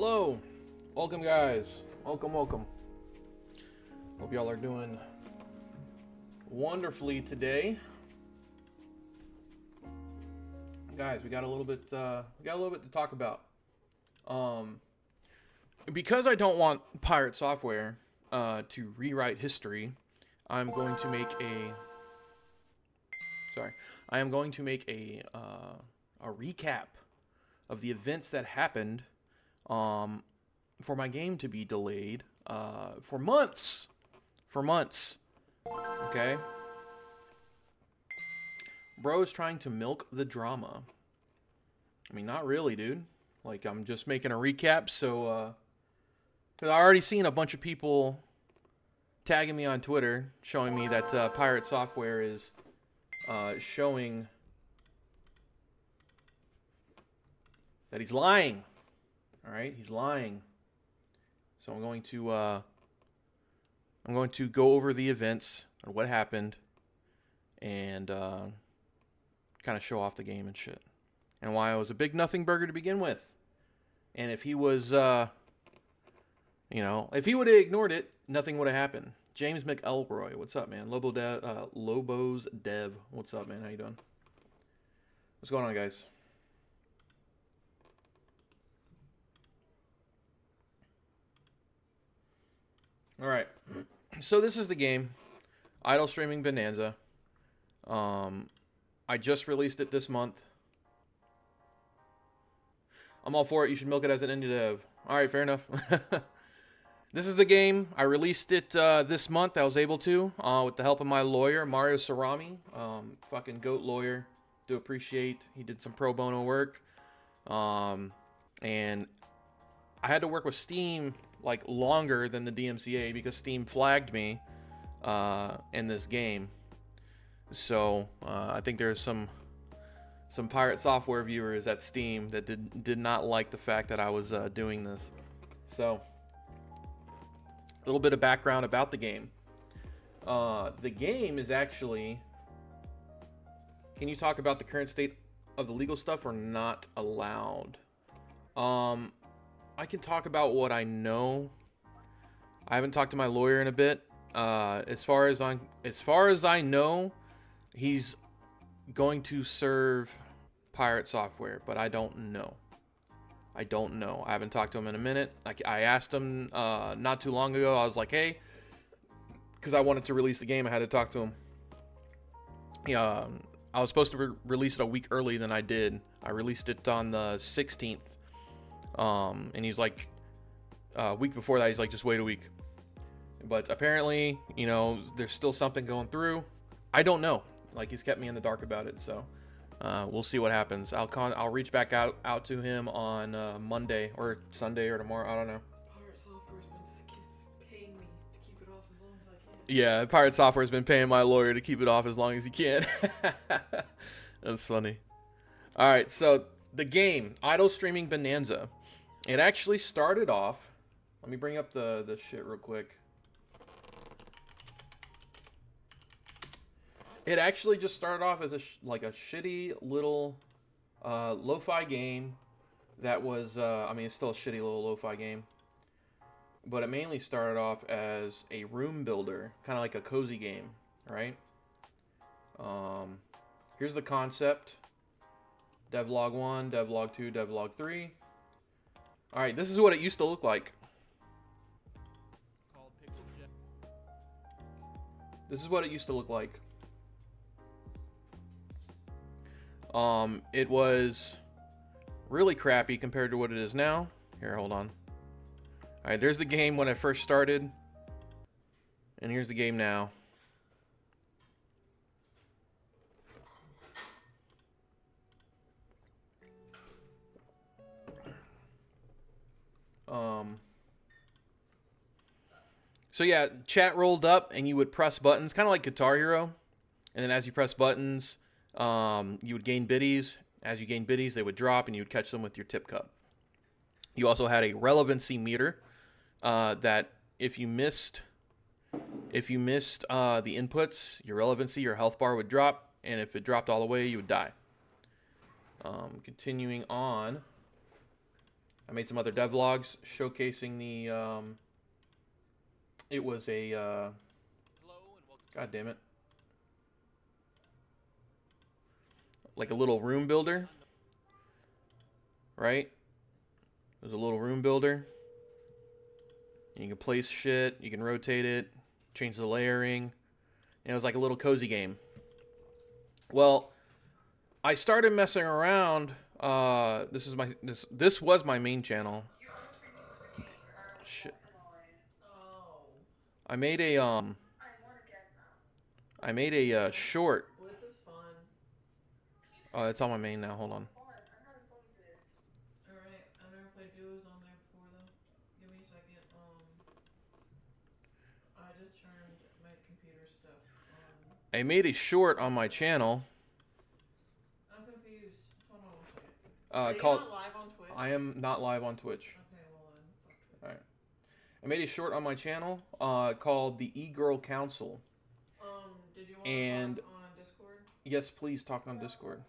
Hello, welcome guys, welcome. Hope y'all are doing wonderfully today, guys. We got a little bit to talk about. Because I don't want Pirate Software to rewrite history, I'm going to make a recap of the events that happened for my game to be delayed for months. Okay? Bro is trying to milk the drama. I mean, not really, dude. Like, I'm just making a recap, so, because I already seen a bunch of people tagging me on Twitter, showing me that Pirate Software is showing that he's lying. All right, he's lying. So I'm going to go over the events and what happened, and kind of show off the game and shit, and why I was a big nothing burger to begin with. And if he was, if he would have ignored it, nothing would have happened. James McElroy, what's up, man? Lobos Dev, what's up, man? How you doing? What's going on, guys? All right, so this is the game, Idle Streaming Bonanza. I just released it this month. I'm all for it. You should milk it as an indie dev. All right, fair enough. This is the game. I released it this month. I was able to with the help of my lawyer, Mario Cerami. Fucking GOAT lawyer. Do appreciate. He did some pro bono work. And I had to work with Steam like longer than the DMCA because Steam flagged me in this game. So I think there's some Pirate Software viewers at Steam that did not like the fact that I was doing this. So a little bit of background about the game. The game is actually... Can you talk about the current state of the legal stuff or not allowed? I can talk about what I know. I haven't talked to my lawyer in a bit. As far as I know, he's going to serve Pirate Software, but I don't know. I haven't talked to him in a minute. I asked him not too long ago. I was like, hey, because I wanted to release the game, I had to talk to him. Yeah, I was supposed to release it a week early than I did. I released it on the 16th. And he's like, a week before that, he's like, just wait a week. But apparently, there's still something going through. I don't know. Like, he's kept me in the dark about it, so we'll see what happens. I'll reach back out to him on Monday or Sunday or tomorrow. I don't know. Pirate Software's been paying me to keep it off as long as I can. Yeah, Pirate Software's been paying my lawyer to keep it off as long as he can. That's funny. All right, so the game, Idle Streaming Bonanza. It actually started off... Let me bring up the shit real quick. It actually just started off as a shitty little lo-fi game that was... it's still a shitty little lo-fi game. But it mainly started off as a room builder, kind of like a cozy game, right? Here's the concept. Devlog 1, Devlog 2, Devlog 3. Alright, this is what it used to look like. This is what it used to look like. It was really crappy compared to what it is now. Here, hold on. Alright, there's the game when it first started. And here's the game now. So yeah, chat rolled up and you would press buttons, kind of like Guitar Hero. And then as you press buttons, you would gain biddies. As you gain biddies, they would drop and you would catch them with your tip cup. You also had a relevancy meter that if you missed the inputs, your relevancy, your health bar would drop. And if it dropped all the way, you would die. Continuing on. I made some other devlogs showcasing the, it was a, god damn it. Like a little room builder. Right? There's a little room builder. You can place shit, you can rotate it, change the layering. And it was like a little cozy game. Well, I started messing around. This was my main channel. Shit. I made a short. Well, this is fun. Oh, it's on my main now. Hold on. Alright, I've never played duos on there before though. Give me a second. I just turned my computer stuff on. I made a short on my channel. I'm confused. Hold on one second. Are you Called. not live on Twitch? I am not live on Twitch. Okay, well then, fuck Twitch. All right. I made a short on my channel called the E-Girl Council. Did you want And- to talk on Discord? Yes, please talk on Discord.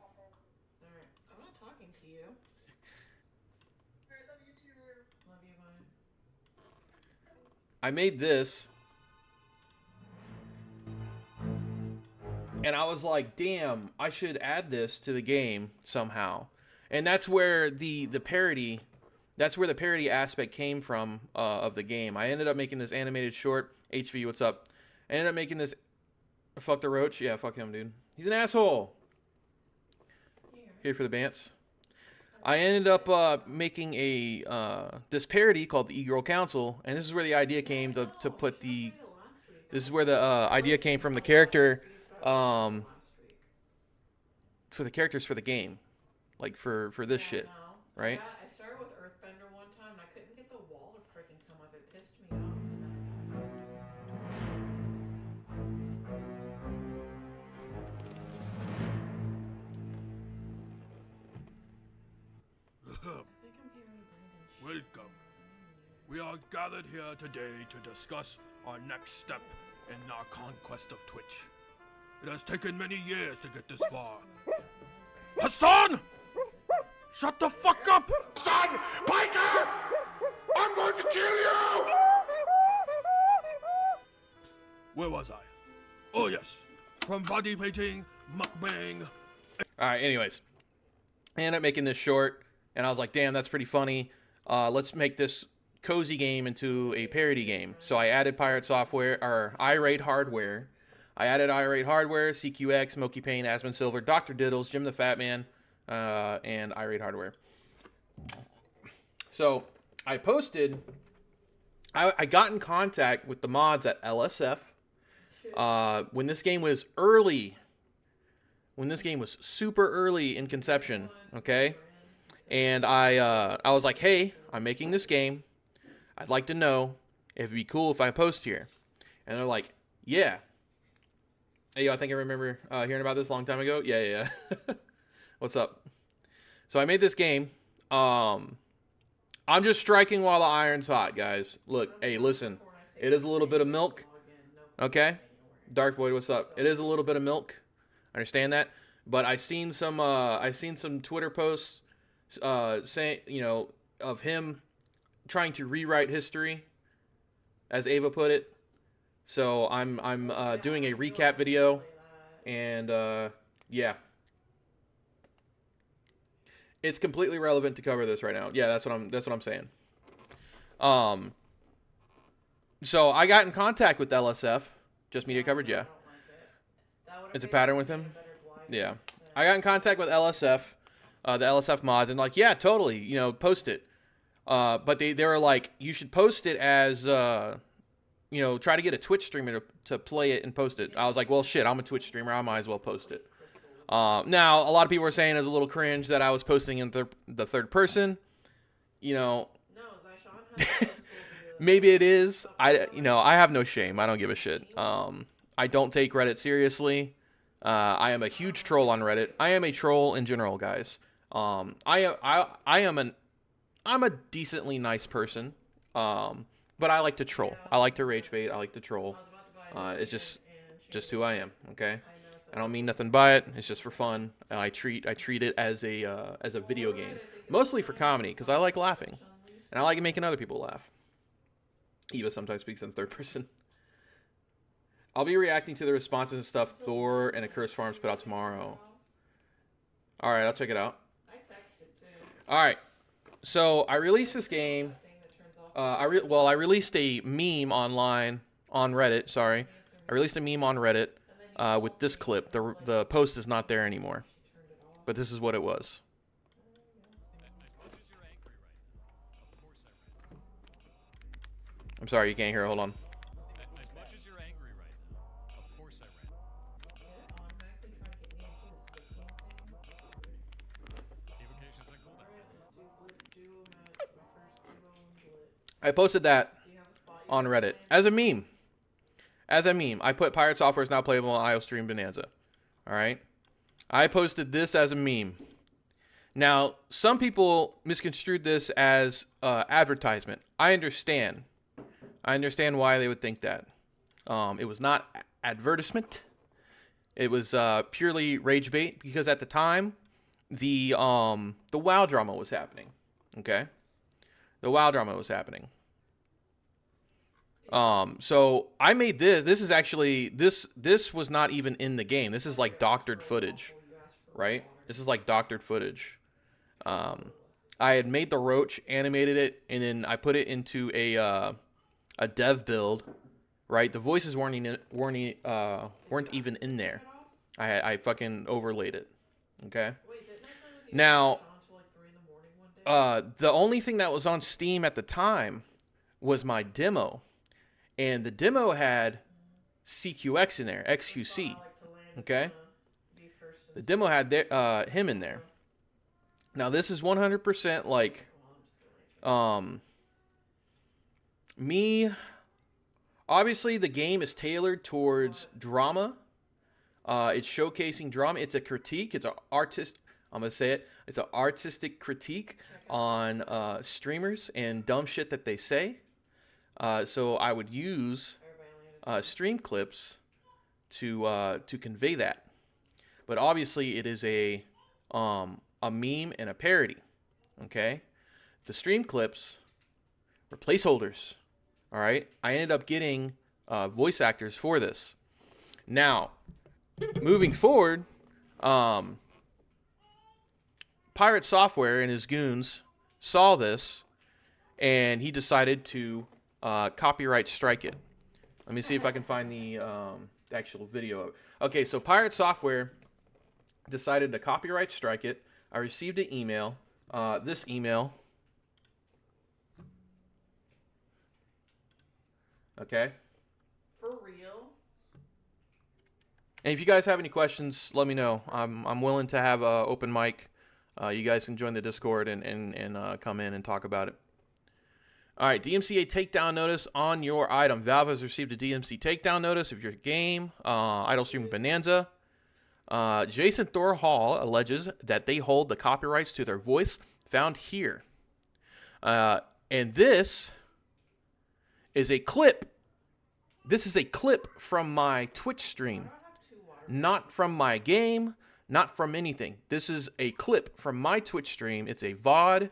Alright, I'm not talking to you. Love you, bye. I made this. And I was like, damn, I should add this to the game somehow. And that's where the parody, that's where the parody aspect came from of the game. I ended up making this animated short. HV, what's up? I ended up making this, fuck the roach? Yeah, fuck him, dude. He's an asshole. Here for the bants. I ended up making a this parody called the E-Girl Council. And this is where the idea came to put the, this is where the idea came from the character, for the characters for the game, like for this shit, right? I started with Earthbender one time and I couldn't get the wall to freaking come up. It pissed me off. Welcome. We are gathered here today to discuss our next step in our conquest of Twitch. It has taken many years to get this far. Hassan! Shut the fuck up! Son! Piker! I'm going to kill you! Where was I? Oh yes. From body painting, mukbang. All right, anyways. I ended up making this short, and I was like, damn, that's pretty funny. Let's make this cozy game into a parody game. So I added Pirate Software, or iRate Hardware. I added iRate Hardware, CQX, Milky Payne, Asmon Silver, Dr. Diddles, Jim the Fat Man, and iRate Hardware. So I posted, I got in contact with the mods at LSF when this game was early. When this game was super early in conception, okay? And I was like, hey, I'm making this game. I'd like to know if it'd be cool if I post here. And they're like, yeah. Hey, I think I remember hearing about this a long time ago. Yeah. What's up? So I made this game. I'm just striking while the iron's hot, guys. Look, hey, listen. It is a little bit of milk. Okay? Dark Void, what's up? It is a little bit of milk. I understand that. But I seen some Twitter posts saying, of him trying to rewrite history, as Ava put it. So I'm doing a recap video, and yeah, it's completely relevant to cover this right now. Yeah, that's what I'm saying. So I got in contact with LSF, Just Media Coverage. Yeah, it's a pattern with him. Yeah, I got in contact with LSF, the LSF mods, and like, yeah, totally, post it. But they were like, you should post it as try to get a Twitch streamer to play it and post it. I was like, well, shit, I'm a Twitch streamer. I might as well post it. Now, a lot of people are saying it's a little cringe that I was posting in the third person. No, Zyshawn has Maybe it is. I have no shame. I don't give a shit. I don't take Reddit seriously. I am a huge troll on Reddit. I am a troll in general, guys. I'm a decently nice person. But I like to troll. I like to rage bait. I like to troll. It's just who I am. Okay. I don't mean nothing by it. It's just for fun. I treat it as a video game, mostly for comedy, because I like laughing. And I like making other people laugh. Eva sometimes speaks in third person. I'll be reacting to the responses and stuff Thor and Accursed Farms put out tomorrow. Alright, I'll check it out. I texted too. Alright. So, I released this game. I released a meme online, on Reddit, sorry. I released a meme on Reddit with this clip. The post is not there anymore. But this is what it was. I'm sorry, you can't hear it. Hold on. As much as you're angry right now, of course I ran. Evocations and cooldown. I posted that on Reddit as a meme. As a meme. I put Pirate Software is now playable on iOS Stream Bonanza. Alright? I posted this as a meme. Now, some people misconstrued this as advertisement. I understand. I understand why they would think that. It was not advertisement. It was purely rage bait because at the time, the WoW drama was happening. Okay, the WoW drama was happening. So I made this. This is actually this was not even in the game. This is like doctored footage, right? This is like doctored footage. I had made the roach, animated it, and then I put it into a dev build, right? The voices weren't even in there. I fucking overlaid it. Okay. Now, the only thing that was on Steam at the time was my demo, and the demo had CQX in there, XQC. Okay. The demo had him in there. Now this is 100% like me. Obviously the game is tailored towards drama. It's showcasing drama. It's a critique. It's an artist. I'm gonna say it. It's an artistic critique on streamers and dumb shit that they say. So I would use stream clips to convey that. But obviously it is a meme and a parody. Okay, the stream clips were placeholders. All right, I ended up getting voice actors for this. Now, moving forward, Pirate Software and his goons saw this, and he decided to copyright strike it. Let me see if I can find the actual video. Okay, so Pirate Software decided to copyright strike it. I received an email. This email. Okay. For real? And if you guys have any questions, let me know. I'm willing to have an open mic. You guys can join the Discord and come in and talk about it. All right, DMCA takedown notice on your item. Valve has received a DMC takedown notice of your game, Idle Stream Bonanza. Jason Thor Hall alleges that they hold the copyrights to their voice found here. And this is a clip. This is a clip from my Twitch stream. Not from my game, not from anything. This is a clip from my Twitch stream. It's a VOD,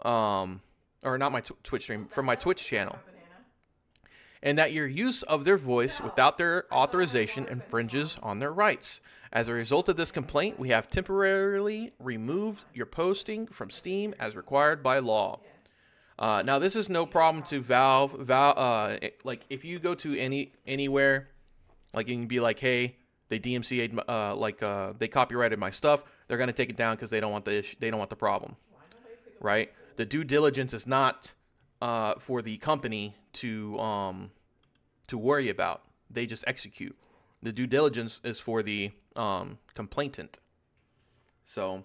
or not my Twitch stream, from my Twitch channel. And that your use of their voice without their authorization infringes on their rights. As a result of this complaint, we have temporarily removed your posting from Steam as required by law. Now, this is no problem to Valve. Like, if you go to anywhere, like, you can be like, hey, they DMCA'd, they copyrighted my stuff. They're gonna take it down because they don't want the issue. They don't want the problem, right? The due diligence is not for the company to worry about. They just execute. The due diligence is for the complainant. So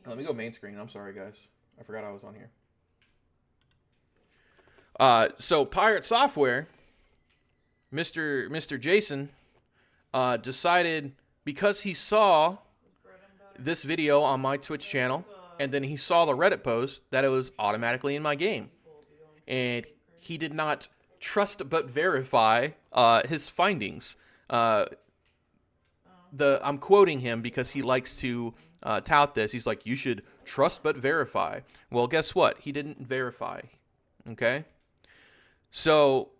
let me go main screen. I'm sorry, guys. I forgot I was on here. So Pirate Software, Mr. Jason, decided because he saw this video on my Twitch channel and then he saw the Reddit post that it was automatically in my game. And he did not trust but verify his findings. I'm quoting him because he likes to tout this. He's like, you should trust but verify. Well, guess what? He didn't verify. Okay? So,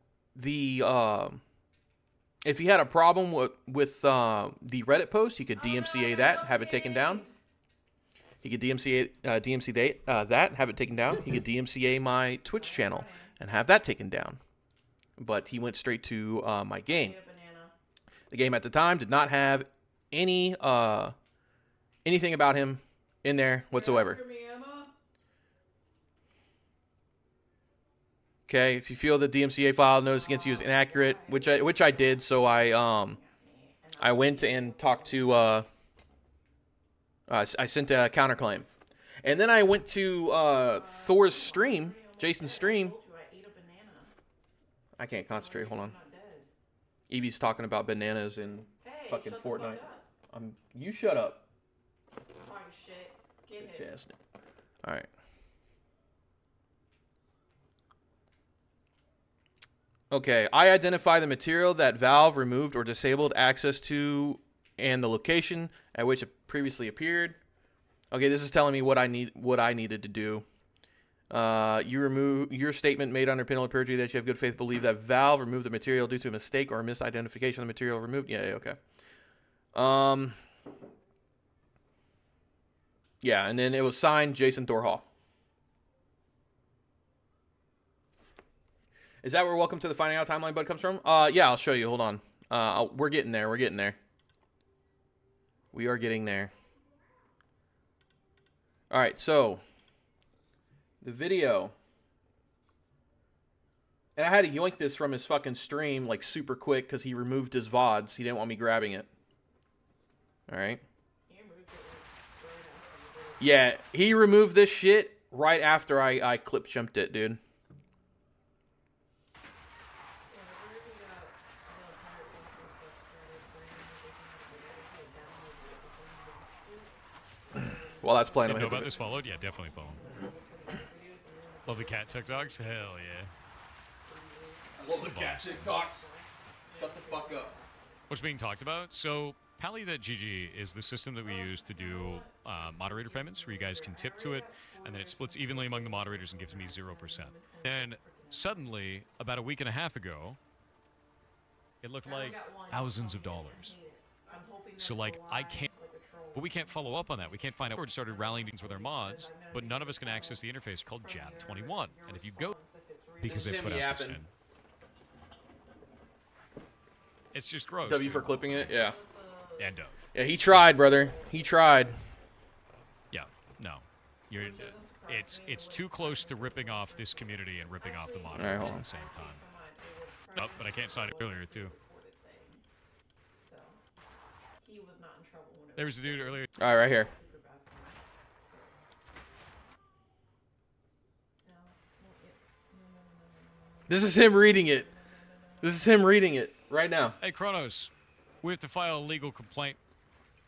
if he had a problem with the Reddit post, he could DMCA that, have it taken down. He could DMCA that, have it taken down. He could DMCA my Twitch channel and have that taken down. But he went straight to my game. The game at the time did not have anything about him in there whatsoever. Okay, if you feel the DMCA file notice against you is inaccurate, which I did, so I went and talked to I sent a counterclaim, and then I went to Thor's stream, Jason's stream. I can't concentrate. Hold on. Evie's talking about bananas in fucking Fortnite. You shut up. All right. Okay, I identify the material that Valve removed or disabled access to and the location at which it previously appeared. Okay, this is telling me what I needed to do. You remove your statement made under penalty of perjury that you have good faith believe that Valve removed the material due to a mistake or a misidentification of the material removed. Yeah, okay. Yeah, and then it was signed Jason Thorhall. Is that where Welcome to the Finding Out Timeline bud comes from? Yeah, I'll show you. Hold on. We're getting there. We're getting there. We are getting there. All right, so the video. And I had to yoink this from his fucking stream like super quick because he removed his VODs. He didn't want me grabbing it. All right. Yeah, he removed this shit right after I clip jumped it, dude. While that's playing, Didn't know about this followed? Yeah, definitely follow. Love the cat TikToks? Hell yeah. I love the cat TikToks. Shut the fuck up. What's being talked about? So, Pally.gg is the system that we use to do moderator payments, where you guys can tip to it, and then it splits evenly among the moderators and gives me 0%. And suddenly, about a week and a half ago, it looked like thousands of dollars. So, like, I can't. But we can't follow up on that. We can't find out. We started rallying things with our mods, but none of us can access the interface called Jab21. And if you go, because they put out this in, it's just gross. W for clipping it, yeah. And Dove. Yeah, he tried, brother. He tried. Yeah, no, it's too close to ripping off this community and ripping off the moderators at the same time. Oh, but I can't sign it earlier too. There was a dude earlier. All right, right here. This is him reading it. This is him reading it right now. Hey, Kronos, we have to file a legal complaint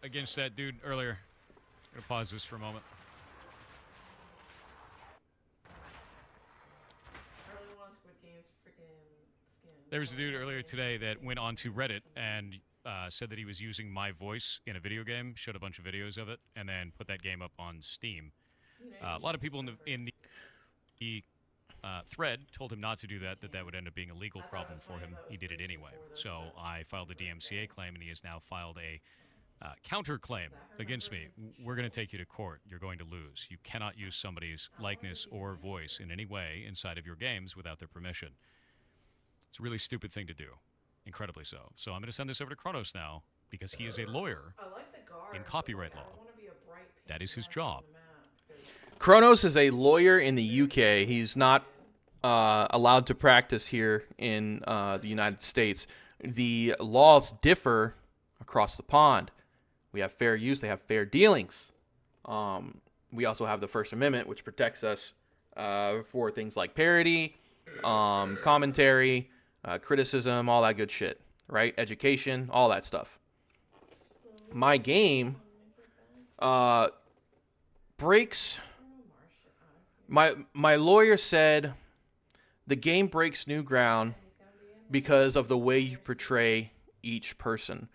against that dude earlier. I'm gonna pause this for a moment. There was a dude earlier today that went onto Reddit and said that he was using my voice in a video game, showed a bunch of videos of it, and then put that game up on Steam. A lot of people in the thread told him not to do that, that would end up being a legal problem for him. He did it anyway. So I filed a DMCA claim, and he has now filed a counterclaim against me. We're going to take you to court. You're going to lose. You cannot use somebody's likeness or voice in any way inside of your games without their permission. It's a really stupid thing to do. Incredibly so. So I'm going to send this over to Kronos now because he is a lawyer in copyright law. That is his job. Kronos is a lawyer in the UK. He's not allowed to practice here in the United States. The laws differ across the pond. We have fair use. They have fair dealings. We also have the First Amendment, which protects us for things like parody, commentary, criticism, all that good shit, right? Education, all that stuff. My game breaks. My lawyer said the game breaks new ground because of the way you portray each person.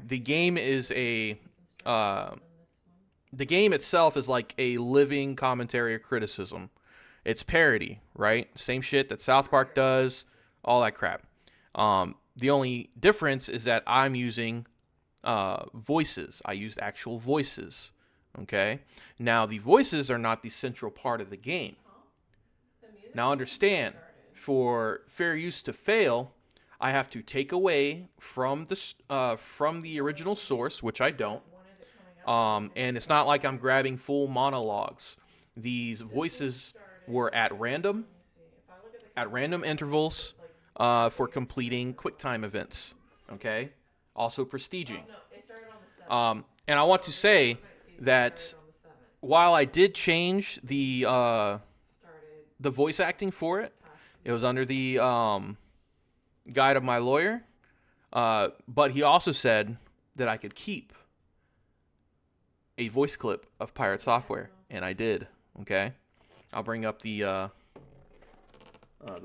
the game is a the game itself is like a living commentary or criticism. It's parody, right? Same shit that South Park does, all that crap. The only difference is that I'm using voices. I used actual voices. Okay? Now, the voices are not the central part of the game. Now, understand, for fair use to fail, I have to take away from the original source, which I don't. And it's not like I'm grabbing full monologues. These voices were at random intervals for completing QuickTime events. Okay? Also prestiging. And I want to say that while I did change the voice acting for it, it was under the guide of my lawyer. But he also said that I could keep a voice clip of Pirate Software, and I did. Okay, I'll bring up the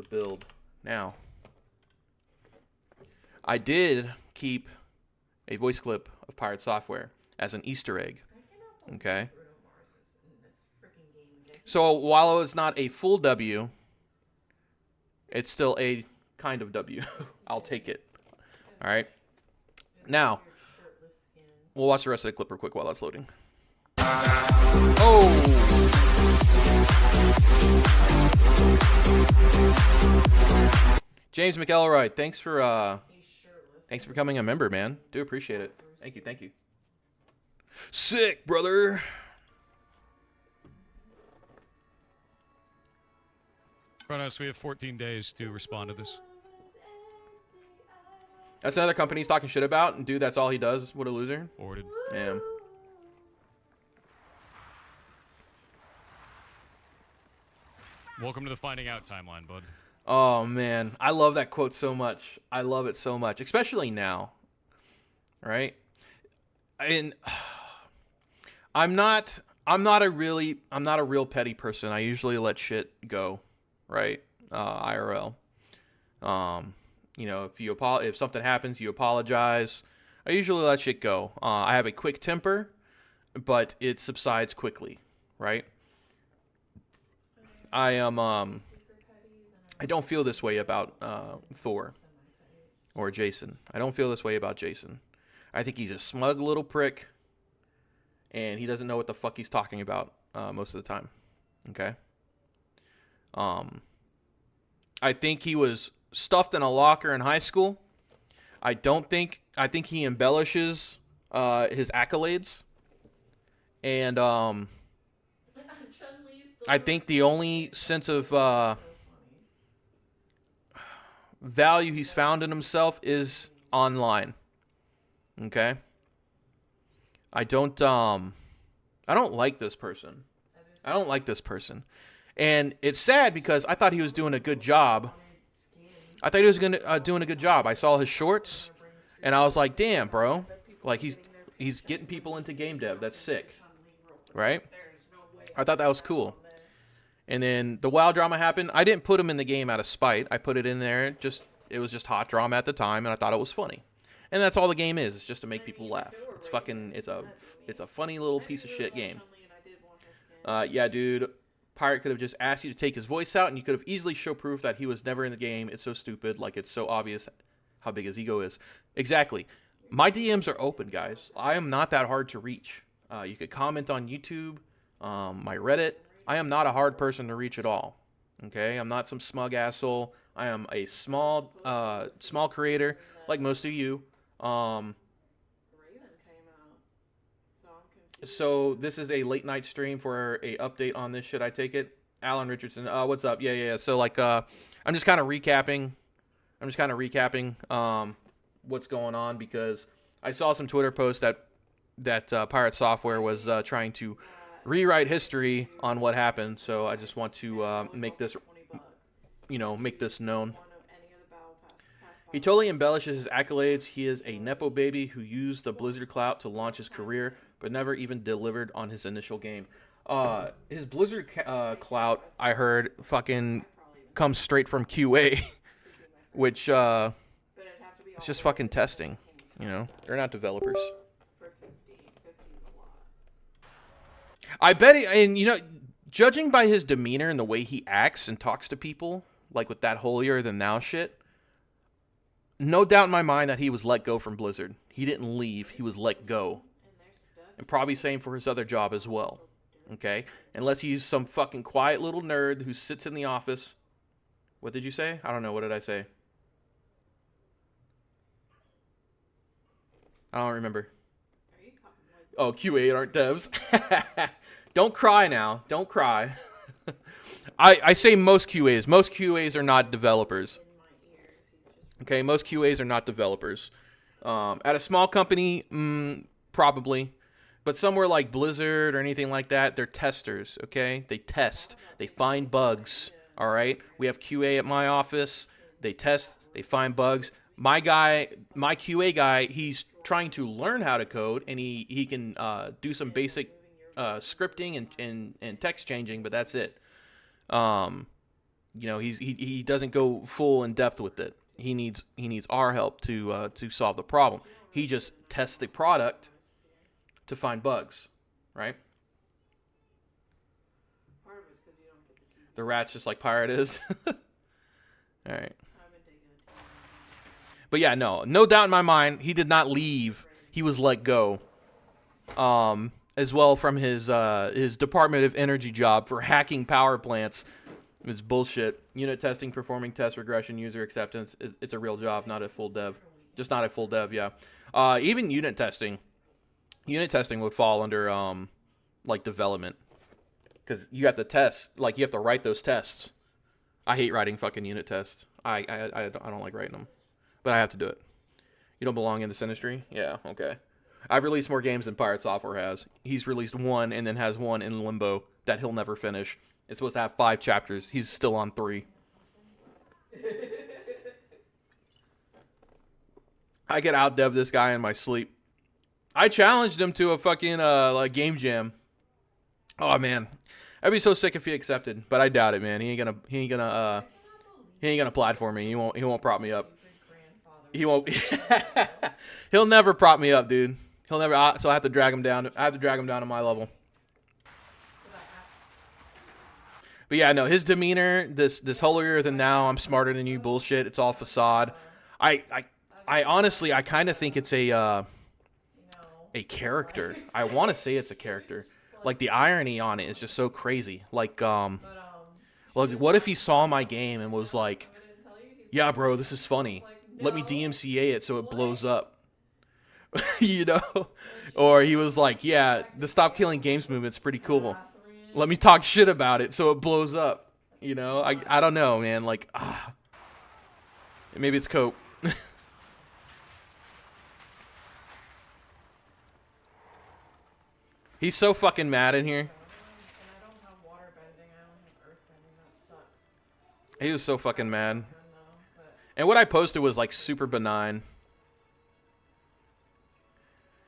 build now. I did keep a voice clip of Pirate Software as an Easter egg. Okay. So while it's not a full W, it's still a kind of W. I'll take it. All right. Now, we'll watch the rest of the clip real quick while that's loading. Oh! James McElroy, thanks for becoming a member, man. Do appreciate it. Thank you. Sick, brother. Kronos, we have 14 days to respond to this. That's another company he's talking shit about, and dude, that's all he does. What a loser. Forwarded. Yeah. Welcome to the finding out timeline, bud. Oh man, I love that quote so much. I love it so much, especially now. Right? And I'm not a real petty person. I usually let shit go, right? IRL. You know, if something happens, you apologize. I usually let shit go. I have a quick temper, but it subsides quickly, right? I don't feel this way about Thor or Jason. I don't feel this way about Jason. I think he's a smug little prick, and he doesn't know what the fuck he's talking about most of the time. Okay? I think he was stuffed in a locker in high school. I think he embellishes his accolades. And I think the only sense of value he's found in himself is online. Okay? I don't like this person. I don't like this person. And it's sad because I thought he was doing a good job. I thought he was doing a good job. I saw his shorts, and I was like, damn, bro. Like, he's getting people into game dev. That's sick. Right? I thought that was cool. And then the WoW drama happened. I didn't put him in the game out of spite. I put it in there. It was just hot drama at the time, and I thought it was funny. And that's all the game is. It's just to make people laugh. It's a funny little piece of shit game. Yeah, dude. Pirate could have just asked you to take his voice out, and you could have easily show proof that he was never in the game. It's so stupid. Like, it's so obvious how big his ego is. Exactly. My DMs are open, guys. I am not that hard to reach. You could comment on YouTube, my Reddit. I am not a hard person to reach at all. Okay? I'm not some smug asshole. I am a small creator, like most of you. So this is a late night stream for a update on this shit. I take it. Alan Richardson, what's up? Yeah. So like, I'm just kind of recapping. What's going on, because I saw some Twitter posts that Pirate Software was trying to rewrite history on what happened. So I just want to make this known. He totally embellishes his accolades. He is a nepo baby who used the Blizzard clout to launch his career, but never even delivered on his initial game. His Blizzard clout, I heard, fucking comes straight from QA, which it's just fucking testing. You know, they're not developers. For 50. 50 is a lot. I bet, and you know, judging by his demeanor and the way he acts and talks to people, like with that holier than thou shit, no doubt in my mind that he was let go from Blizzard. He didn't leave, he was let go. And probably same for his other job as well. Okay? Unless he's some fucking quiet little nerd who sits in the office. What did you say? I don't know. What did I say? I don't remember. Oh, QA aren't devs. Don't cry now. Don't cry. I say most QAs. Most QAs are not developers. Okay, most QAs are not developers. At a small company, probably. But somewhere like Blizzard or anything like that, they're testers, okay? They test. They find bugs, all right? We have QA at my office. They test. They find bugs. My QA guy, he's trying to learn how to code, and he can do some basic scripting and text changing, but that's it. You know, he doesn't go full in depth with it. He needs our help to solve the problem. He just tests the product to find bugs, right? The rat's just like Pirate is. All right. But yeah, no doubt in my mind, he did not leave. He was let go. As well from his Department of Energy job for hacking power plants. It's bullshit. Unit testing, performing test regression, user acceptance. It's a real job, not a full dev. Just not a full dev, yeah. Even unit testing. Unit testing would fall under like development, because you have to test, like you have to write those tests. I hate writing fucking unit tests. I don't like writing them, but I have to do it. You don't belong in this industry? Yeah, okay. I've released more games than Pirate Software has. He's released one and then has one in limbo that he'll never finish. It's supposed to have 5 chapters. He's still on 3. I could out-dev this guy in my sleep. I challenged him to a fucking like game jam. Oh man, I'd be so sick if he accepted, but I doubt it, man. He ain't gonna platform me. He won't prop me up. He won't. He'll never prop me up, dude. He'll never. So I have to drag him down. I have to drag him down to my level. But yeah, no, his demeanor, this holier than thou, I'm smarter than you bullshit. It's all facade. I honestly, I kind of think it's a character. I want to say it's a character. Like the irony on it is just so crazy. Like what if he saw my game and was like, "Yeah, bro, this is funny. Let me DMCA it so it blows up." You know? Or he was like, "Yeah, the Stop Killing Games movement's pretty cool. Let me talk shit about it so it blows up." You know? I don't know, man. Like, maybe it's cope. He's so fucking mad in here. He was so fucking mad. And what I posted was like super benign.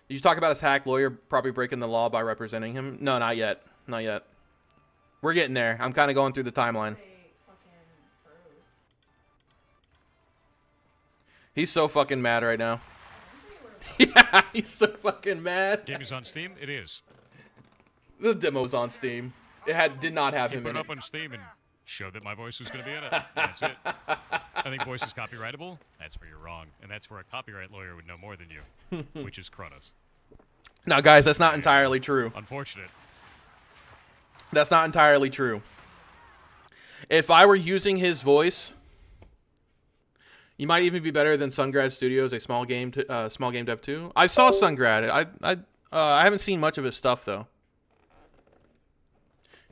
Did you talk about his hack lawyer probably breaking the law by representing him? No, not yet. Not yet. We're getting there. I'm kind of going through the timeline. He's so fucking mad right now. Yeah, he's so fucking mad. Game is on Steam? It is. The demo's on Steam. It did not have him in it. Put it up on Steam and show that my voice was going to be in it. That's it. I think voice is copyrightable. That's where you're wrong. And that's where a copyright lawyer would know more than you, which is Kronos. Now, guys, that's not entirely true. Unfortunate. That's not entirely true. If I were using his voice, you might even be better than Sungrad Studios, a small game dev too. I saw Sungrad. I haven't seen much of his stuff though.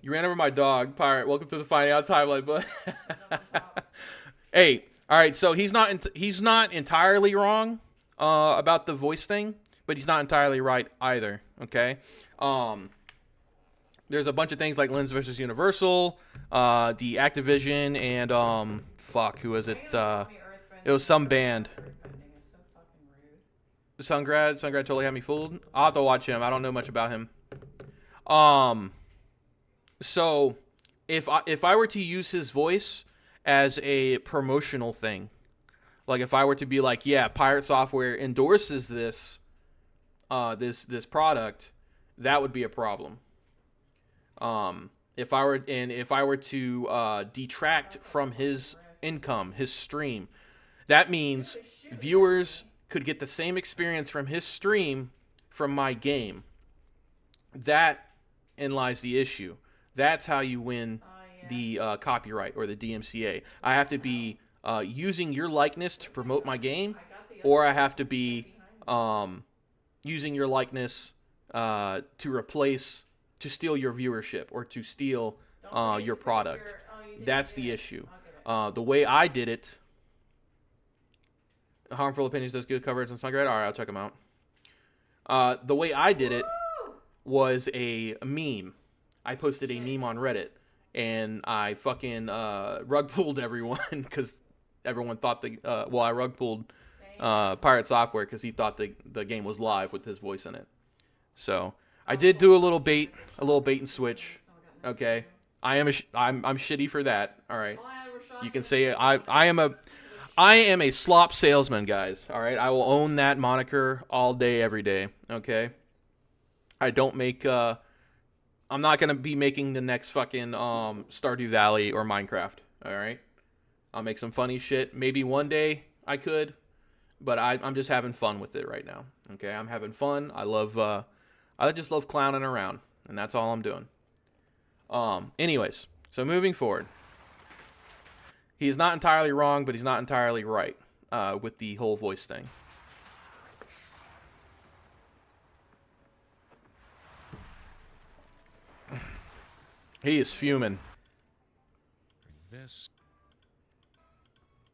You ran over my dog, Pirate. Welcome to the Finding Out timeline, bud. Hey, all right. So he's not entirely wrong about the voice thing, but he's not entirely right either. Okay. There's a bunch of things like Lens versus Universal, the Activision, and who was it? It was some band. Sungrad totally had me fooled. I'll have to watch him. I don't know much about him. So if I were to use his voice as a promotional thing, Like if I were to be like, yeah, Pirate Software endorses this this product, that would be a problem. If I were to detract from his income, his stream, that means viewers could get the same experience from his stream from my game. That in lies the issue. That's how you win the copyright or the DMCA. I have to be using your likeness to promote my game, or I have to be using your likeness to steal your viewership or to steal your product. That's the issue. The way I did it, Harmful Opinions does good coverage on Songwriter. All right, I'll check them out. The way I did it was a meme. I posted a meme on Reddit, and I fucking rug pulled everyone because everyone thought I rug pulled Pirate Software because he thought the game was live with his voice in it. So I did do a little bait and switch. Okay, I'm shitty for that. All right, you can say I am a slop salesman, guys. All right, I will own that moniker all day, every day. Okay, I don't make. I'm not gonna be making the next fucking Stardew Valley or Minecraft. All right, I'll make some funny shit. Maybe one day I could, but I'm just having fun with it right now. Okay, I'm having fun. I just love clowning around, and that's all I'm doing. Anyways, so moving forward, he's not entirely wrong, but he's not entirely right with the whole voice thing. He is fuming. This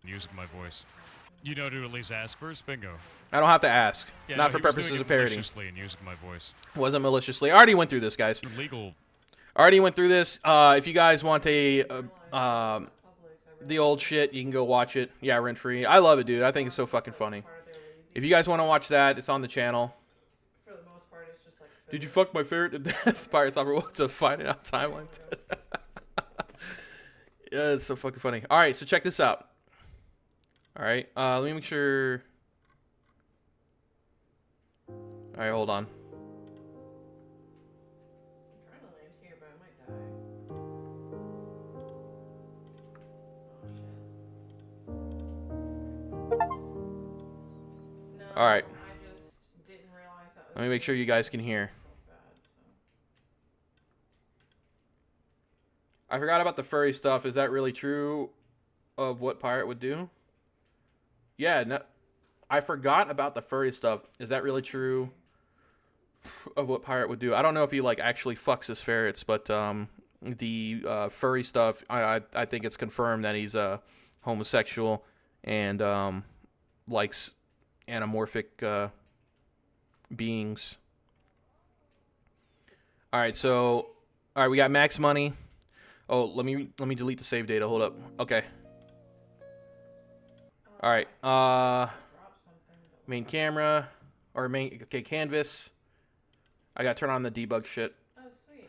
music, my voice. You know to at least ask first, bingo. I don't have to ask. Yeah, not no, for purposes of parody. Maliciously and using my voice. Wasn't maliciously. I already went through this, guys. Legal. Already went through this. If you guys want the old shit, you can go watch it. Yeah, rent free. I love it, dude. I think it's so fucking funny. If you guys want to watch that, it's on the channel. For the most part, it's just like. Did you fuck my favorite to death? Pirate Software. What's a finding out timeline? Yeah, it's so fucking funny. All right, so check this out. All right, let me make sure. All right, hold on. I'm trying to land here, but I might die. Oh shit. No, All right. I just didn't realize that was. Let me make sure you guys can hear. bad, so. I forgot about the furry stuff. Is that really true of what Pirate would do? Yeah, no, I forgot about the furry stuff. Is that really true of what Pirate would do? I don't know if he like actually fucks his ferrets, but the furry stuff, I think it's confirmed that he's homosexual and likes anamorphic beings. All right, so we got max money. Oh, let me delete the save data. Hold up. Okay. All right. Main camera or canvas. I got to turn on the debug shit. Oh, sweet.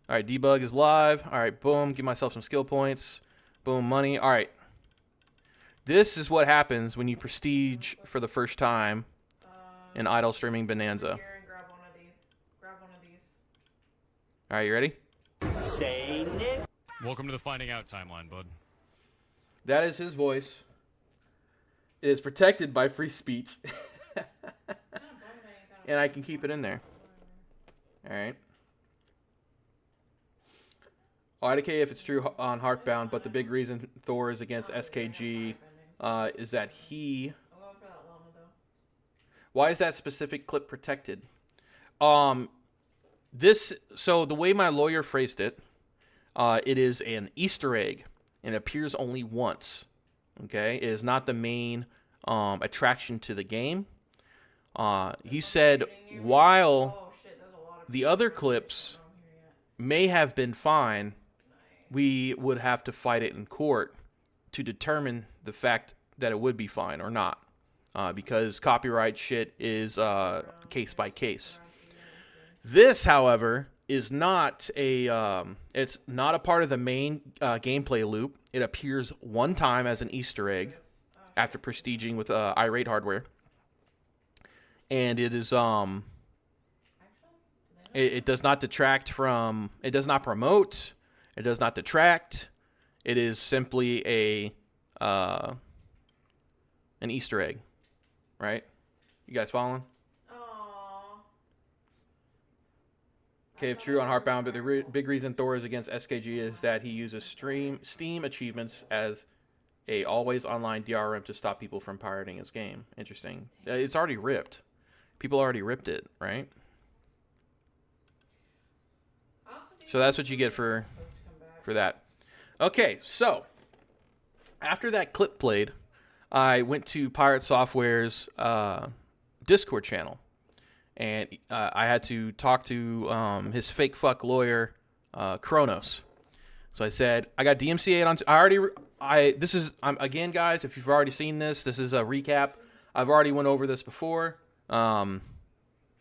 All right, debug is live. All right, boom. Give myself some skill points. Boom, money. All right. This is what happens when you prestige for the first time in idle streaming Bonanza. Here and grab one of these. Grab one of these. All right, you ready? Welcome to the finding out timeline, bud. That is his voice. It is protected by free speech. And I can keep it in there. Alright. I'll IDK if it's true on Heartbound, but the big reason Thor is against SKG is that he... I'm going for that llama, though. Why is that specific clip protected? So the way my lawyer phrased it, it is an Easter egg. And it appears only once. Okay? It is not the main attraction to the game. He said while the other clips may have been fine, we would have to fight it in court to determine the fact that it would be fine or not. Because copyright shit is case by case. This, however, is not a it's not a part of the main gameplay loop. It appears one time as an Easter egg after prestiging with irate hardware, and it is it does not detract from, it does not promote, it does not detract. It is simply a an Easter egg, right? You guys following? Okay, if true on Heartbound, but the big reason Thor is against SKG is that he uses Steam achievements as a always online DRM to stop people from pirating his game. Interesting. It's already ripped. People already ripped it, right? So that's what you get for that. Okay, so after that clip played, I went to Pirate Software's Discord channel. And I had to talk to his fake fuck lawyer, Kronos. So I said, I got DMCA'd on. This is again, guys. If you've already seen this, this is a recap. I've already went over this before. So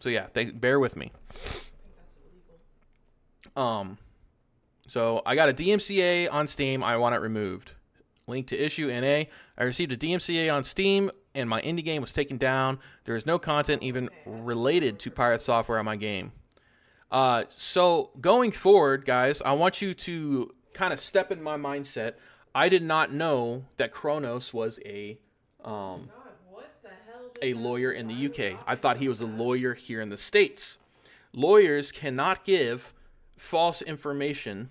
yeah, bear with me. So I got a DMCA on Steam. I want it removed. Link to issue NA. I received a DMCA on Steam, and my indie game was taken down. There is no content even related to Pirate Software on my game. So going forward, guys, I want you to kind of step in my mindset. I did not know that Kronos was a lawyer in the UK. I thought he was a lawyer here in the States. Lawyers cannot give false information,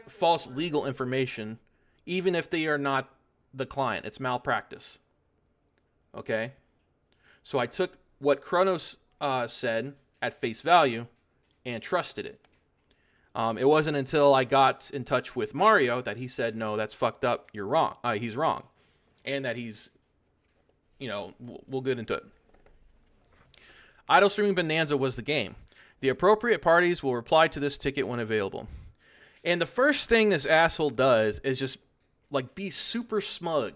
false legal information, even if they are not the client. It's malpractice. Okay? So I took what Kronos said at face value and trusted it. It wasn't until I got in touch with Mario that he said, no, that's fucked up. You're wrong. He's wrong. And that he's, we'll get into it. Idle streaming Bonanza was the game. The appropriate parties will reply to this ticket when available. And the first thing this asshole does is just, be super smug,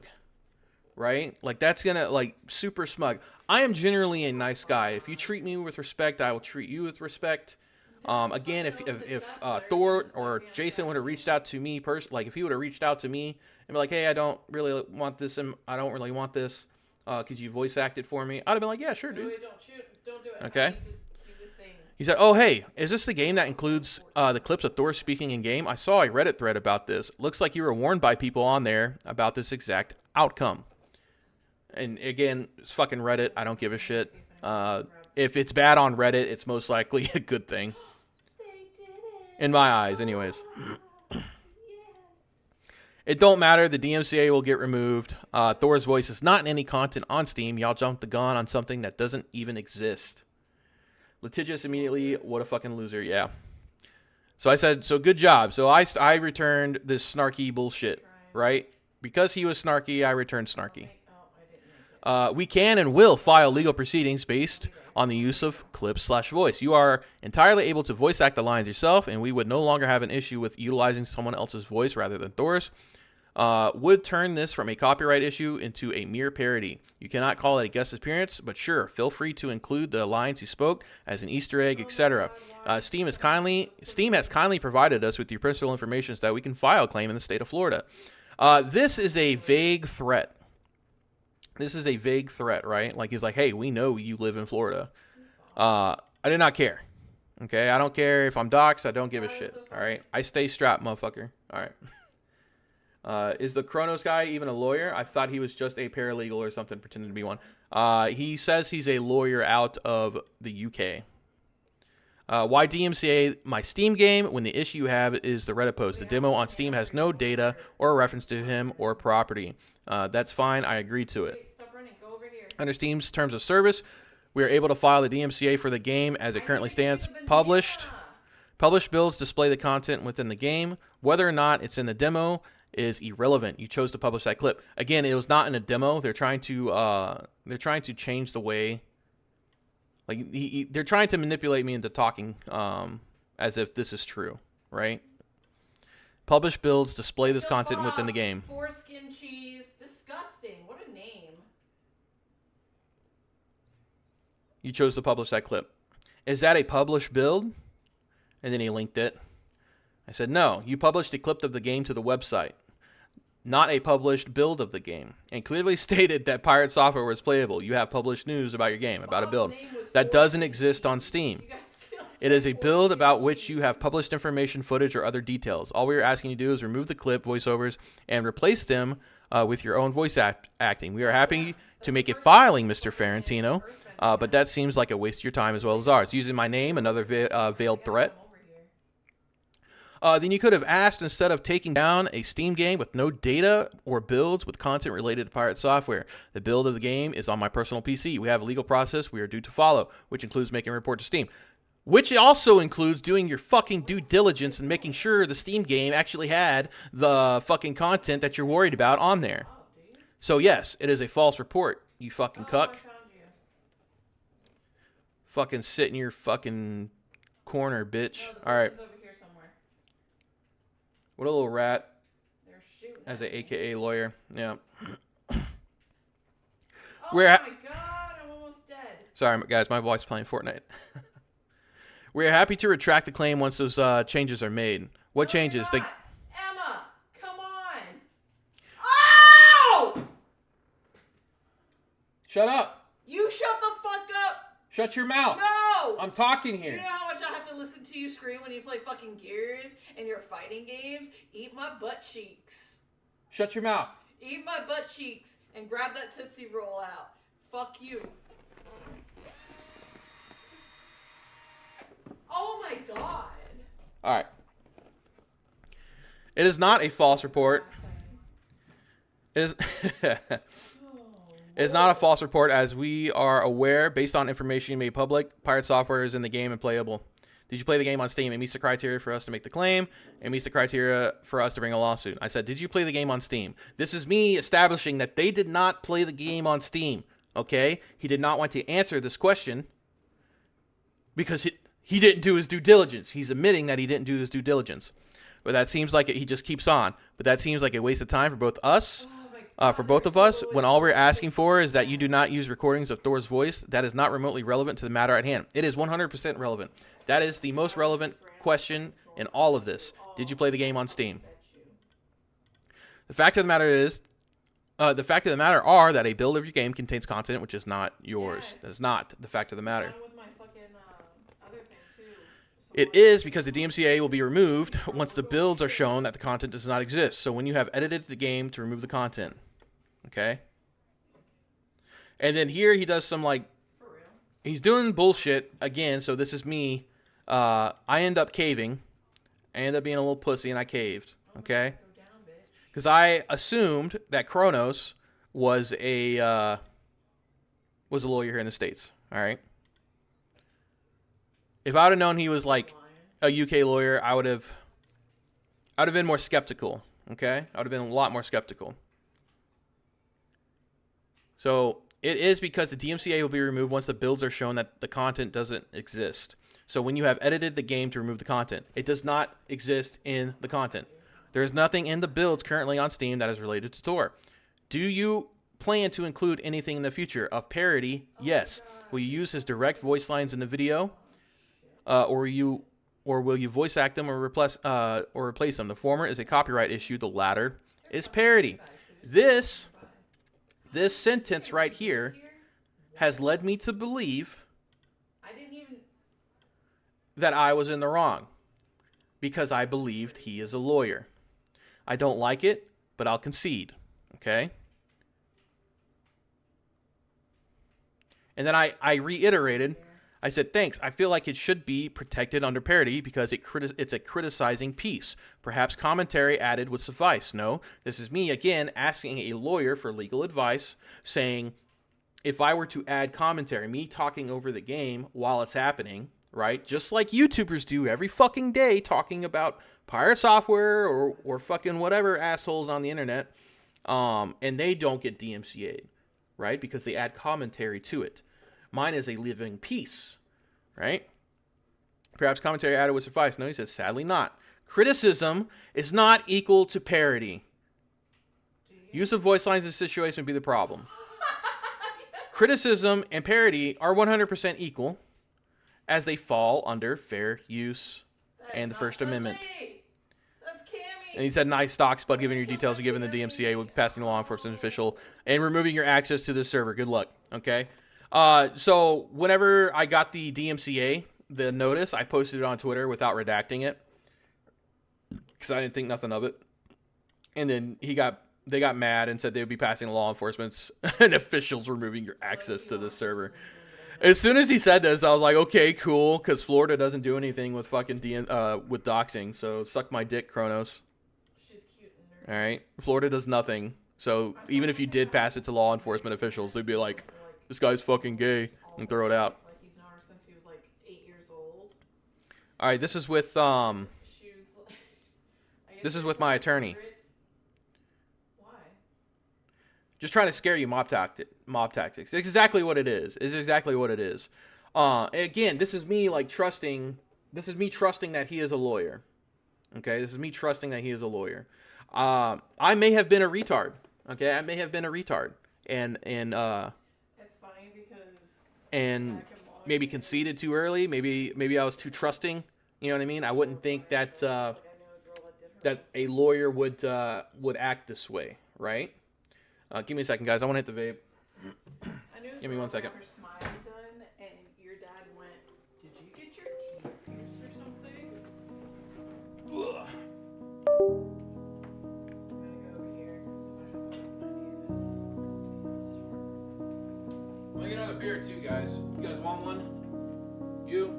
right? That's gonna, super smug. I am generally a nice guy. If you treat me with respect, I will treat you with respect. Again, if Thor or Jason would have reached out to me if he would have reached out to me and be like, hey, I don't really want this, and I don't really want this, could you voice act it for me? I'd have been like, yeah, sure, dude. Don't do it. Okay. He said, oh, hey, is this the game that includes the clips of Thor speaking in game? I saw a Reddit thread about this. Looks like you were warned by people on there about this exact outcome. And again, it's fucking Reddit. I don't give a shit. If it's bad on Reddit, it's most likely a good thing. In my eyes, anyways. It don't matter. The DMCA will get removed. Thor's voice is not in any content on Steam. Y'all jumped the gun on something that doesn't even exist. Litigious immediately, what a fucking loser, yeah. So I said, so good job. So I returned this snarky bullshit, right? Because he was snarky, I returned snarky. We can and will file legal proceedings based on the use of clips/voice. You are entirely able to voice act the lines yourself, and we would no longer have an issue with utilizing someone else's voice rather than Thor's. Would turn this from a copyright issue into a mere parody. You cannot call it a guest appearance, but sure, feel free to include the lines you spoke as an Easter egg, etc. Steam has kindly provided us with your personal information so that we can file a claim in the state of Florida. This is a vague threat. This is a vague threat, right? He's like, hey, we know you live in Florida. I did not care. Okay, I don't care if I'm doxxed. I don't give a shit. All right, I stay strapped, motherfucker. All right. Is the Kronos guy even a lawyer? I thought he was just a paralegal or something, pretending to be one. He says he's a lawyer out of the UK. Why DMCA my Steam game when the issue you have is the Reddit post? The demo on Steam has no data or reference to him or property. That's fine. I agree to it. Under Steam's terms of service, we are able to file the DMCA for the game as it currently stands. Published builds display the content within the game. Whether or not it's in the demo is irrelevant. You chose to publish that clip. Again, it was not in a demo. They're trying to change the way. They're trying to manipulate me into talking as if this is true, right? Publish builds display this content within the game. Foreskin cheese, disgusting. What a name. You chose to publish that clip. is that a published build? And then he linked it. I said, no, you published a clip of the game to the website, not a published build of the game, and clearly stated that pirate software was playable. You have published news about your game, about a build. That doesn't exist on Steam. It is a build about which you have published information, footage, or other details. All we are asking you to do is remove the clip, voiceovers, and replace them with your own voice acting. We are happy to make a filing, Mr. Ferrantino, but that seems like a waste of your time as well as ours. Using my name, another veiled threat. Then you could have asked, instead of taking down a Steam game with no data or builds with content related to pirate software. The build of the game is on my personal PC. We have a legal process we are due to follow, which includes making a report to Steam. Which also includes doing your fucking due diligence and making sure the Steam game actually had the fucking content that you're worried about on there. So yes, it is a false report, you fucking cuck. Fucking sit in your fucking corner, bitch. Alright. What a little rat. As a AKA lawyer. Yeah. My god, I'm almost dead. Sorry, guys, my wife's playing Fortnite. We are happy to retract the claim once those changes are made. What changes? Emma, come on. Oh! Shut up. You shut the fuck up. Shut your mouth. No. I'm talking You here. know how much I have to listen to you scream when you play fucking Gears and your fighting games? Eat my butt cheeks. Shut your mouth. Eat my butt cheeks and grab that Tootsie Roll out. Fuck you. Oh my god. All right. It is not a false report. It is it is not a false report, as we are aware, based on information you made public, pirate software is in the game and playable. Did you play the game on Steam? It meets the criteria for us to make the claim. It meets the criteria for us to bring a lawsuit. I said, did you play the game on Steam? This is me establishing that they did not play the game on Steam. Okay? He did not want to answer this question because he didn't do his due diligence. He's admitting that he didn't do his due diligence. But that seems like he just keeps on. But that seems like a waste of time for both us. For both of us, when all we're asking for is that you do not use recordings of Thor's voice. That is not remotely relevant to the matter at hand. It is 100% relevant. That is the most relevant question in all of this. Did you play the game on Steam? The fact of the matter is, the fact of the matter are that a build of your game contains content which is not yours. That is not the fact of the matter. It is because the DMCA will be removed once the builds are shown that the content does not exist. So when you have edited the game to remove the content. Okay? And then here he does some like... He's doing bullshit again, so this is me. I end up caving. I end up being a little pussy and I caved. Okay? Because I assumed that Kronos was a lawyer here in the States. Alright? If I would have known he was like a UK lawyer, I would have been more skeptical. Okay? I would have been a lot more skeptical. So it is because the DMCA will be removed once the builds are shown that the content doesn't exist. So when you have edited the game to remove the content, it does not exist in the content. There is nothing in the builds currently on Steam that is related to Tor. Do you plan to include anything in the future of parody? Yes. Will you use his direct voice lines in the video? Or will you voice act them or replace them? The former is a copyright issue. The latter is parody. This sentence right here has led me to believe that I was in the wrong because I believed he is a lawyer. I don't like it, but I'll concede. Okay? And then I reiterated. I said, thanks. I feel like it should be protected under parody because it's a criticizing piece. Perhaps commentary added would suffice. No, this is me, again, asking a lawyer for legal advice, saying if I were to add commentary, me talking over the game while it's happening, right? Just like YouTubers do every fucking day talking about pirate software or fucking whatever assholes on the internet, and they don't get DMCA'd, right? Because they add commentary to it. Mine is a living piece, right? Perhaps commentary added would suffice. No, he says, sadly not. Criticism is not equal to parody. Use of voice lines in this situation would be the problem. Criticism and parody are 100% equal. as they fall under fair use That and is the not First Amendment. Dudley. That's Cammy. And he said, nice stock, Spud, giving your details to given the DMCA will be passing a law enforcement official and removing your access to this server. Good luck. Okay. So whenever I got the DMCA, the notice, I posted it on Twitter without redacting it because I didn't think nothing of it. And then they got mad and said they would be passing law enforcement and officials removing your access to this server. As soon as he said this, I was like, okay, cool, because Florida doesn't do anything with fucking with doxing. So suck my dick, Kronos. She's cute and All right, Florida does nothing. So even if you did pass it to law enforcement officials, they'd be like, this guy's fucking gay, and throw it out. Like he's known her since he was like 8 years old. All right, this is with She was like, I guess This is they with were my attorney. secrets. Why? just trying to scare you. Mob tactics. It's exactly what it is. It's exactly what it is. Again, this is me like trusting. This is me trusting that he is a lawyer. Okay, this is me trusting that he is a lawyer. I may have been a retard. Okay, I may have been a retard, and It's funny because and maybe conceded too early. Maybe I was too trusting. You know what I mean? I wouldn't think that that a lawyer would act this way, right? Give me a second, guys. I want to hit the vape. Give me 1 second. Her smile done, and your dad went, "Did you get your teeth pierced or something?" Ugh. I'm gonna go over here. Let me get another beer too, guys. You guys want one? You,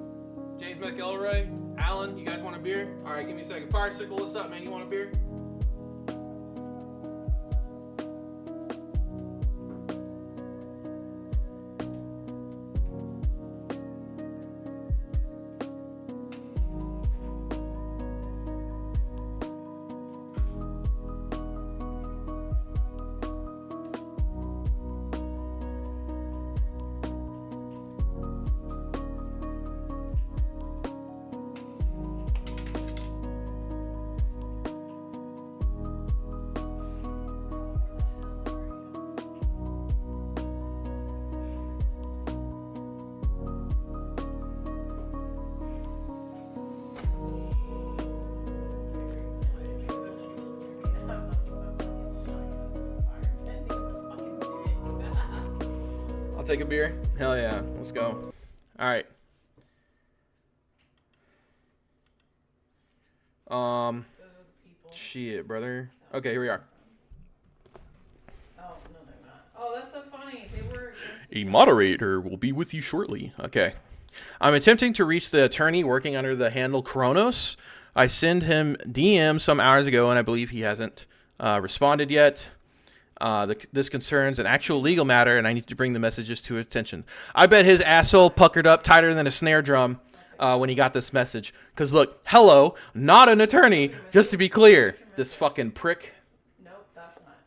James McElroy, Alan, you guys want a beer? All right, give me a second. Firesicle, what's up, man? You want a beer? I'll take a beer. Hell yeah, let's go. All right. Shit, brother. Okay, here we are. Oh, no, they're not. Oh, that's so funny. They were. A moderator will be with you shortly. Okay. I'm attempting to reach the attorney working under the handle Kronos. I sent him DM some hours ago, and I believe he hasn't responded yet. This concerns an actual legal matter, and I need to bring the messages to his attention. I bet his asshole puckered up tighter than a snare drum when he got this message. Because look, hello, not an attorney, just to be clear. This fucking prick. Nope, that's not.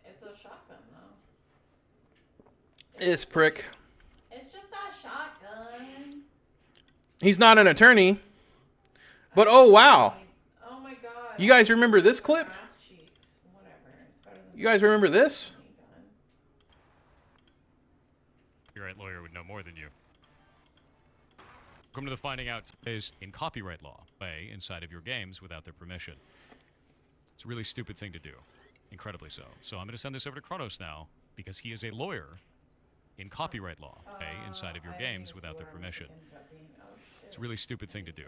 It's a shotgun, though. This prick. It's just a shotgun. He's not an attorney. But oh, wow. Oh my god. You guys remember this clip? Ass cheeks. Whatever. It's better than You guys remember this? a gun. Your right lawyer would know more than you. Welcome to the Finding Out is in copyright law. Play inside of your games without their permission. It's a really stupid thing to do. Incredibly so. So I'm going to send this over to Kronos now because he is a lawyer in copyright law. Play inside of your games without their permission. It's a really stupid thing to do.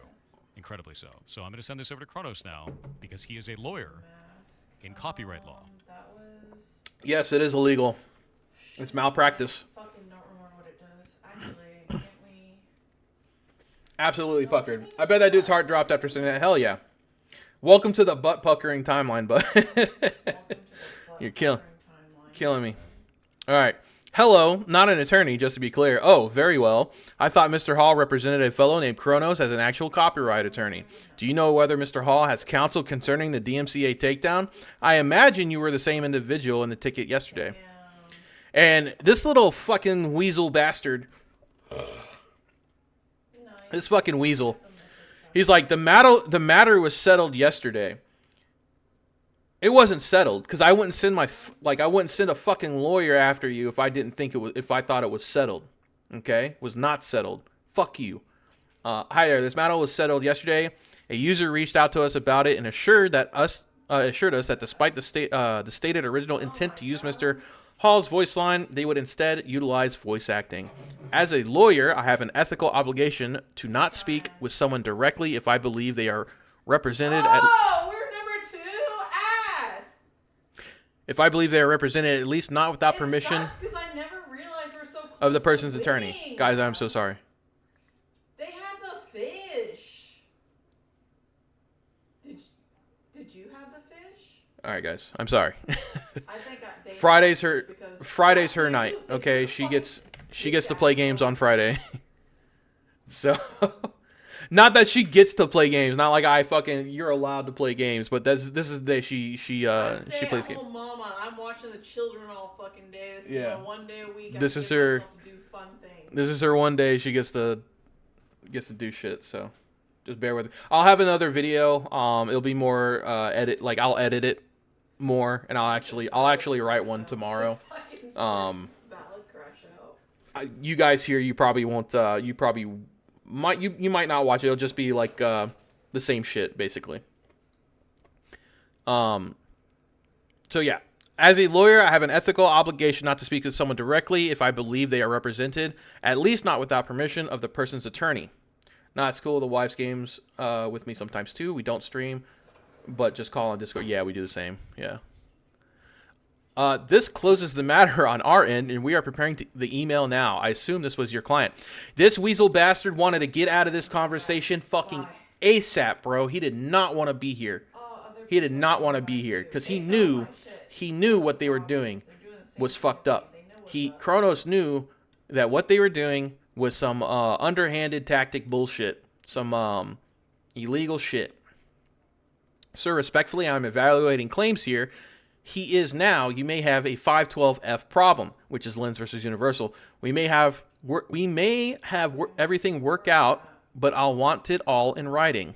Incredibly so. So I'm going to send this over to Kronos now because he is a lawyer in copyright law. That was. Yes, it is illegal. It's malpractice. Fucking don't remember what it does. Actually, can't we? Absolutely puckered. I bet that dude's heart dropped after saying that. Hell yeah. Welcome to the butt puckering timeline, bud. You're killing me. All right. Hello, not an attorney, just to be clear. Oh, very well. I thought Mr. Hall represented a fellow named Kronos as an actual copyright attorney. Do you know whether Mr. Hall has counsel concerning the DMCA takedown? I imagine you were the same individual in the ticket yesterday. And this little fucking weasel bastard, this fucking weasel, he's like, the matter was settled yesterday. It wasn't settled because I wouldn't send I wouldn't send a fucking lawyer after you if I didn't think if I thought it was settled. Okay? It was not settled. Fuck you. Hi there. This matter was settled yesterday. A user reached out to us about it and assured us that despite the stated original intent to use Mr. Hall's voice line, they would instead utilize voice acting. As a lawyer, I have an ethical obligation to not speak with someone directly if I believe they are represented Oh, we're number 2. Ass. if I believe they are represented, at least not without permission Because I never realized we're so close of the to person's winning. attorney. Guys, I'm so sorry. They had the fish. Did you have the fish? All right, guys. I'm sorry. I think they Friday's because- her night. Okay, she gets to play games on Friday. So, not that she gets to play games. Not like you're allowed to play games. But this is the day she plays games. Mama, I'm watching the children all fucking day. This is Yeah. my one day a week. This I is get her- myself to do fun things. This is her one day she gets to do shit. So, just bear with me. I'll have another video. It'll be more I'll edit it more, and I'll actually write one tomorrow. Valid crash out. You guys here, you probably won't. You might not watch it. It'll just be like the same shit, basically. So yeah, as a lawyer, I have an ethical obligation not to speak with someone directly if I believe they are represented, at least not without permission of the person's attorney. Not at school. The wives games with me sometimes too. We don't stream, but just call on Discord. Yeah, we do the same. Yeah. This closes the matter on our end, and we are preparing the email now. I assume this was your client. This weasel bastard wanted to get out of this conversation fucking ASAP, bro. He did not want to be here. He did not want to be here because he knew what they were doing was fucked up. Kronos knew that what they were doing was some underhanded tactic bullshit, some illegal shit. Sir, respectfully, I'm evaluating claims here. He is now, you may have a 512F problem, which is Lens versus Universal. We may have everything work out, but I'll want it all in writing.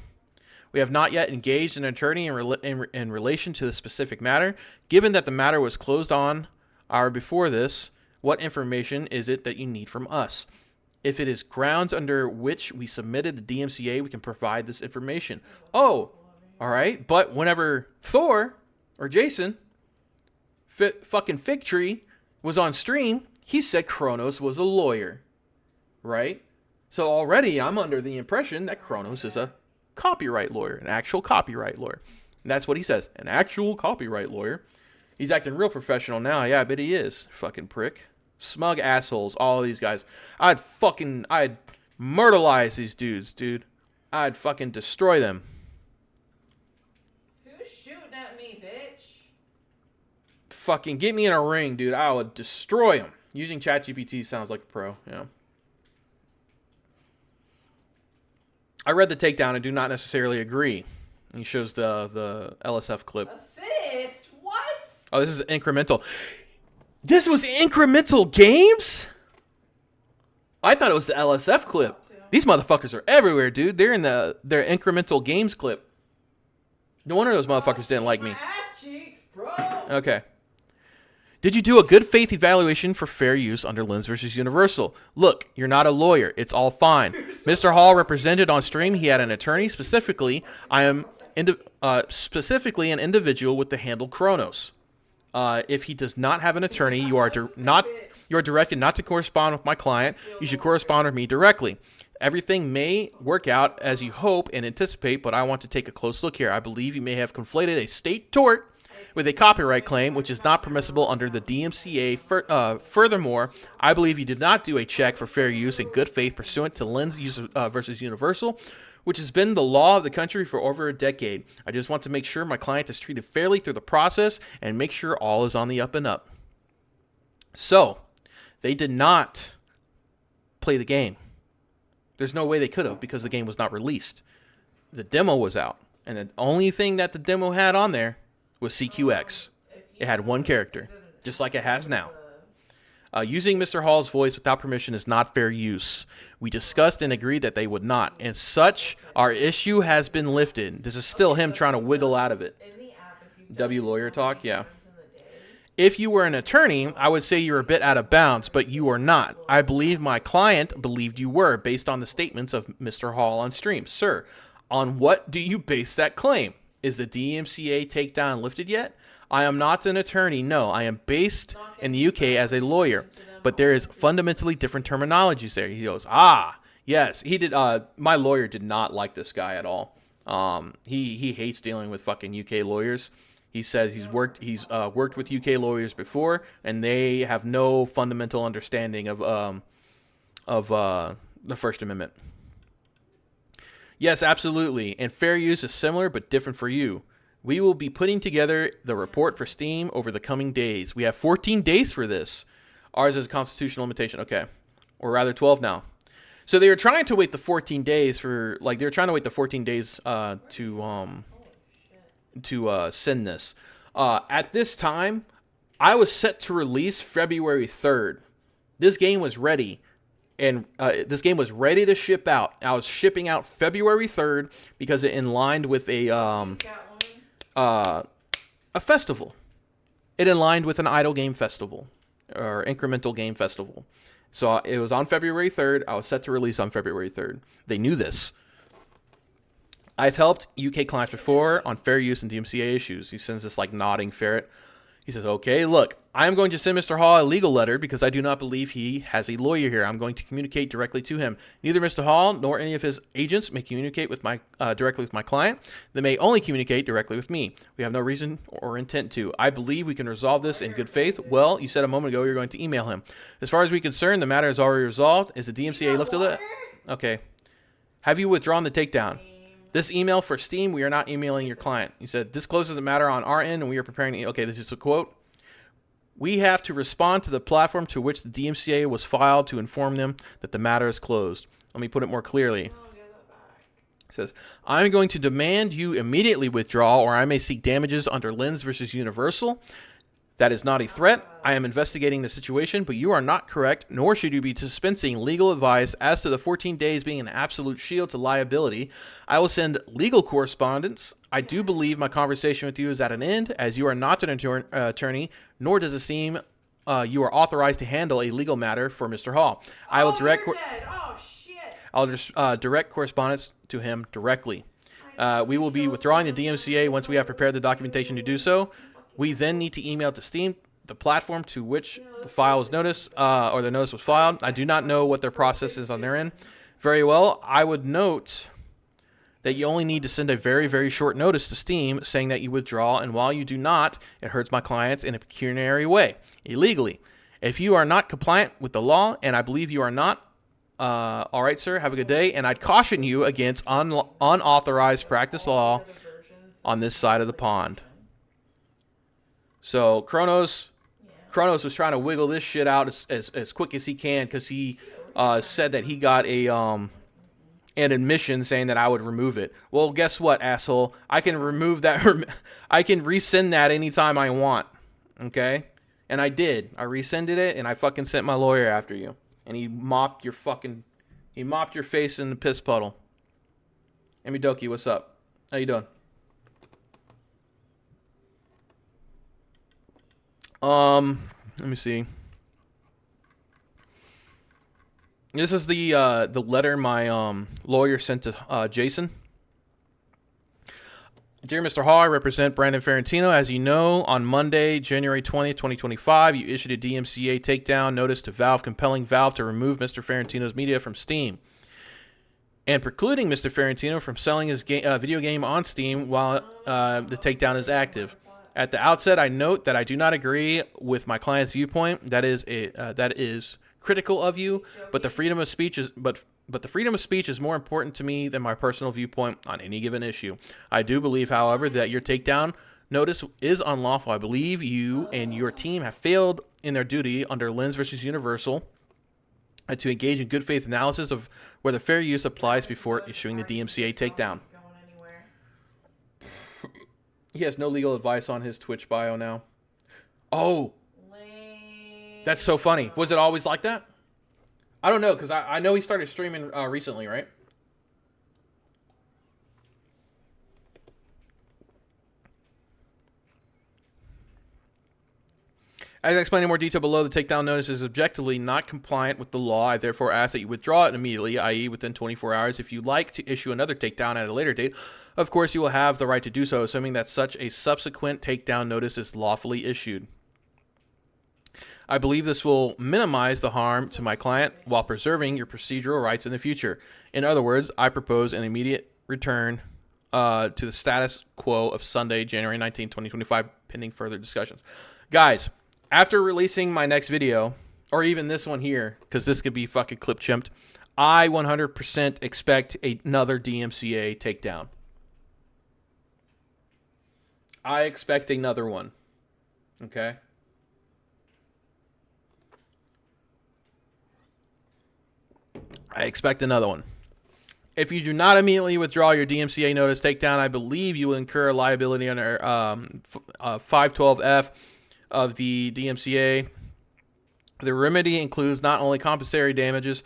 We have not yet engaged an attorney in relation to the specific matter. Given that the matter was closed on hour before this, what information is it that you need from us? If it is grounds under which we submitted the DMCA, we can provide this information. Oh, all right. But whenever Thor or Jason fucking Fig Tree was on stream, he said Kronos was a lawyer, right? So already I'm under the impression that Kronos is a copyright lawyer, an actual copyright lawyer. And that's what he says, an actual copyright lawyer. He's acting real professional now. Yeah, I bet he is. Fucking prick. Smug assholes, all of these guys. I'd myrtleize these dudes, dude. I'd fucking destroy them. Who's shooting at me, bitch? Fucking get me in a ring, dude. I would destroy him. Using ChatGPT sounds like a pro. Yeah. I read the takedown and do not necessarily agree. He shows the LSF clip. Assist? What? Oh, this is incremental. This was incremental games? I thought it was the LSF clip. These motherfuckers are everywhere, dude. They're in their incremental games clip. No wonder those motherfuckers didn't like me. My ass cheeks, bro. Okay. Did you do a good faith evaluation for fair use under Lens versus Universal? Look, you're not a lawyer. It's all fine. Mr. Hall represented on stream. He had an attorney. Specifically, I am specifically an individual with the handle Kronos. If he does not have an attorney, you are directed not to correspond with my client. You should correspond with me directly. Everything may work out as you hope and anticipate, but I want to take a close look here. I believe you may have conflated a state tort with a copyright claim, which is not permissible under the DMCA. Furthermore, I believe you did not do a check for fair use in good faith pursuant to Lens versus Universal, which has been the law of the country for over a decade. I just want to make sure my client is treated fairly through the process and make sure all is on the up and up. So, they did not play the game. There's no way they could have because the game was not released. The demo was out, and the only thing that the demo had on there was CQX. It had one character, just like it has now. Using Mr. Hall's voice without permission is not fair use. We discussed and agreed that they would not. And such, our issue has been lifted. This is still him trying to wiggle out of it. W lawyer talk, yeah. If you were an attorney, I would say you're a bit out of bounds, but you are not. I believe my client believed you were, based on the statements of Mr. Hall on stream. Sir, on what do you base that claim? Is the DMCA takedown lifted yet? I am not an attorney, no. I am based in the UK as a lawyer, but there is fundamentally different terminologies there. He goes, yes. He did. My lawyer did not like this guy at all. He hates dealing with fucking UK lawyers. He says he's worked with UK lawyers before, and they have no fundamental understanding of the First Amendment. Yes, absolutely. And fair use is similar but different for you. We will be putting together the report for Steam over the coming days. We have 14 days for this. Ours is a constitutional limitation. Okay. Or rather 12 now. So they were trying to wait the 14 days to send this. At this time, I was set to release February 3rd. This game was ready. And this game was ready to ship out. I was shipping out February 3rd because it aligned with a festival. It aligned with an idle game festival or incremental game festival. So it was on February 3rd. I was set to release on February 3rd. They knew this. I've helped UK clients before on fair use and DMCA issues. He sends this like nodding ferret. He says, okay, look, I'm going to send Mr. Hall a legal letter because I do not believe he has a lawyer here. I'm going to communicate directly to him. Neither Mr. Hall nor any of his agents may communicate with directly with my client. They may only communicate directly with me. We have no reason or intent to. I believe we can resolve this in good faith. Well, you said a moment ago you're going to email him. As far as we're concerned, the matter is already resolved. Is the DMCA lifted? Okay. Have you withdrawn the takedown? This email for Steam, we are not emailing your client. He said, this closes the matter on our end, and we are preparing... Okay, this is a quote. We have to respond to the platform to which the DMCA was filed to inform them that the matter is closed. Let me put it more clearly. It says, I'm going to demand you immediately withdraw, or I may seek damages under Lens versus Universal. That is not a threat. I am investigating the situation, but you are not correct, nor should you be dispensing legal advice as to the 14 days being an absolute shield to liability. I will send legal correspondence. I do believe my conversation with you is at an end, as you are not an attorney, nor does it seem you are authorized to handle a legal matter for Mr. Hall. I will direct I'll just direct correspondence to him directly. We will be withdrawing the DMCA once we have prepared the documentation to do so. We then need to email to Steam, the platform to which the file was noticed, or the notice was filed. I do not know what their process is on their end. Very well. I would note that you only need to send a very, very short notice to Steam saying that you withdraw, and while you do not, it hurts my clients in a pecuniary way, illegally. If you are not compliant with the law, and I believe you are not, all right, sir, have a good day, and I'd caution you against unauthorized practice law on this side of the pond. So Kronos was trying to wiggle this shit out as quick as he can because he said that he got an admission saying that I would remove it. Well, guess what, asshole? I can remove that. I can resend that anytime I want. Okay? And I did. I resended it, and I fucking sent my lawyer after you. And he mopped your face in the piss puddle. Amidoki, what's up? How you doing? Let me see. This is the letter my lawyer sent to Jason. Dear Mr. Hall, I represent Brandon Ferrantino. As you know, on Monday, January 20th, 2025, you issued a DMCA takedown notice to Valve compelling Valve to remove Mr. Ferrantino's media from Steam and precluding Mr. Ferrantino from selling his video game on Steam while the takedown is active. At the outset, I note that I do not agree with my client's viewpoint. That is critical of you, but the freedom of speech is the freedom of speech is more important to me than my personal viewpoint on any given issue. I do believe, however, that your takedown notice is unlawful. I believe you and your team have failed in their duty under Lens versus Universal to engage in good faith analysis of whether fair use applies before issuing the DMCA takedown. He has no legal advice on his Twitch bio now. Oh, that's so funny. Was it always like that? I don't know, because I know he started streaming recently, right? As I explained in more detail below, the takedown notice is objectively not compliant with the law. I therefore ask that you withdraw it immediately, i.e. within 24 hours. If you'd like to issue another takedown at a later date, of course you will have the right to do so, assuming that such a subsequent takedown notice is lawfully issued. I believe this will minimize the harm to my client while preserving your procedural rights in the future. In other words, I propose an immediate return to the status quo of Sunday, January 19, 2025, pending further discussions. Guys, after releasing my next video, or even this one here, because this could be fucking clip chimped, I 100% expect another DMCA takedown. I expect another one. Okay? I expect another one. If you do not immediately withdraw your DMCA notice takedown, I believe you will incur liability under 512F of the DMCA. The remedy includes not only compensatory damages,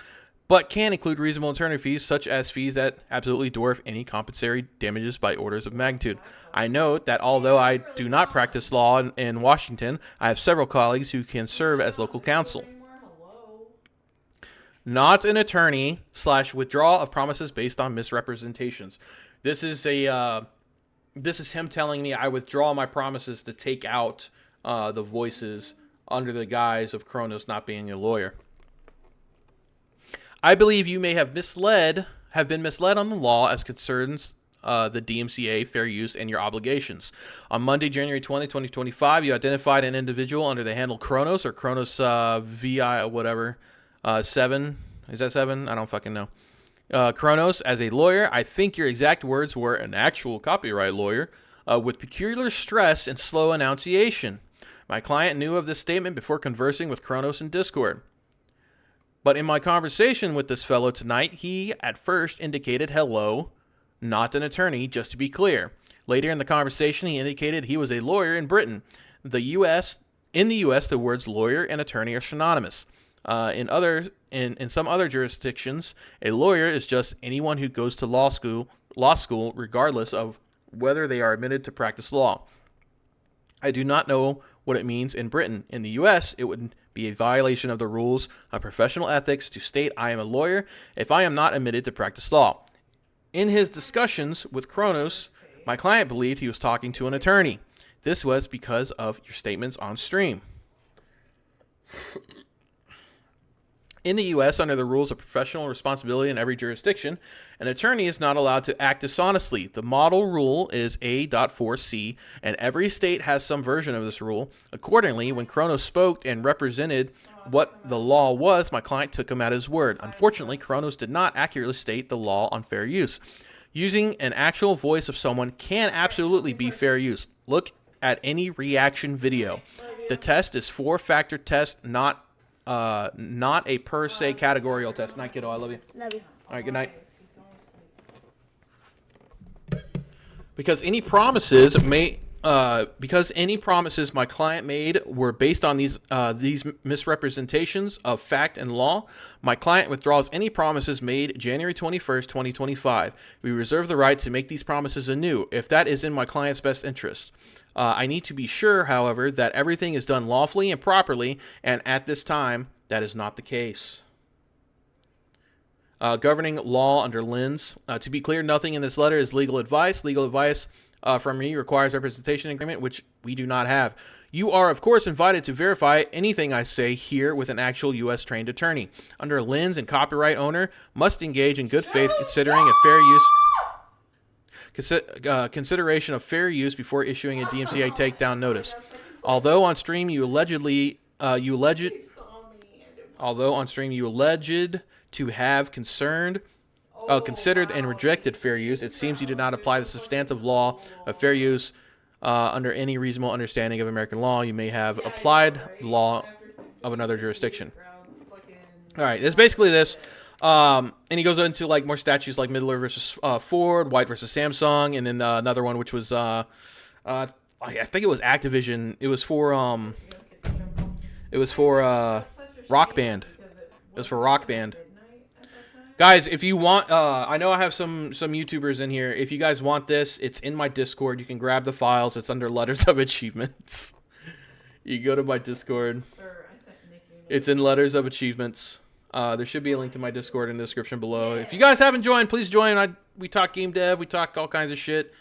but can include reasonable attorney fees, such as fees that absolutely dwarf any compensatory damages by orders of magnitude. I note that although I do not practice law in Washington, I have several colleagues who can serve as local counsel. Not an attorney / withdrawal of promises based on misrepresentations. This is him telling me I withdraw my promises to take out the voices under the guise of Kronos not being a lawyer. I believe you may have been misled on the law as concerns the DMCA, fair use, and your obligations. On Monday, January 20, 2025, you identified an individual under the handle Kronos or Kronos VI whatever, 7. Is that 7? I don't fucking know. Kronos as a lawyer. I think your exact words were an actual copyright lawyer with peculiar stress and slow enunciation. My client knew of this statement before conversing with Kronos in Discord. But in my conversation with this fellow tonight, he at first indicated hello, not an attorney, just to be clear. Later in the conversation, he indicated he was a lawyer in Britain. In the U.S., the words lawyer and attorney are synonymous. In some other jurisdictions, a lawyer is just anyone who goes to law school, regardless of whether they are admitted to practice law. I do not know what it means in Britain. In the U.S., it would be a violation of the rules of professional ethics to state I am a lawyer if I am not admitted to practice law. In his discussions with Kronos, my client believed he was talking to an attorney. This was because of your statements on stream. In the U.S., under the rules of professional responsibility in every jurisdiction, an attorney is not allowed to act dishonestly. The model rule is A.4c, and every state has some version of this rule. Accordingly, when Kronos spoke and represented what the law was, my client took him at his word. Unfortunately, Kronos did not accurately state the law on fair use. Using an actual voice of someone can absolutely be fair use. Look at any reaction video. The test is 4-factor test, not a per se categorical test. Night, kiddo. I love you. Love you. All right, good night. Because any promises my client made were based on these misrepresentations of fact and law, my client withdraws any promises made January 21st, 2025. We reserve the right to make these promises anew if that is in my client's best interest. I need to be sure, however, that everything is done lawfully and properly, and at this time, that is not the case. Governing law under Lynn's. To be clear, nothing in this letter is legal advice. Legal advice from me requires representation agreement, which we do not have. You are, of course, invited to verify anything I say here with an actual U.S. trained attorney. Under Lynn's, and copyright owner must engage in good faith considering a fair use. Consideration of fair use before issuing a DMCA takedown notice. Although on stream you alleged to have considered and rejected fair use, it seems you did not apply the substantive law of fair use under any reasonable understanding of American law. You may have applied law of another jurisdiction. All right, it's basically this. And he goes into like more statutes like Midler versus Ford, White versus Samsung, and then another one which was I think it was Activision. It was for Rock Band. It was for Rock Band. Guys, if you want, I know I have some YouTubers in here. If you guys want this, it's in my Discord. You can grab the files. It's under Letters of Achievements. You go to my Discord. Or I sent Nick your It's in letters of achievements. There should be a link to my Discord in the description below. If you guys haven't joined, please join. We talk game dev. We talk all kinds of shit.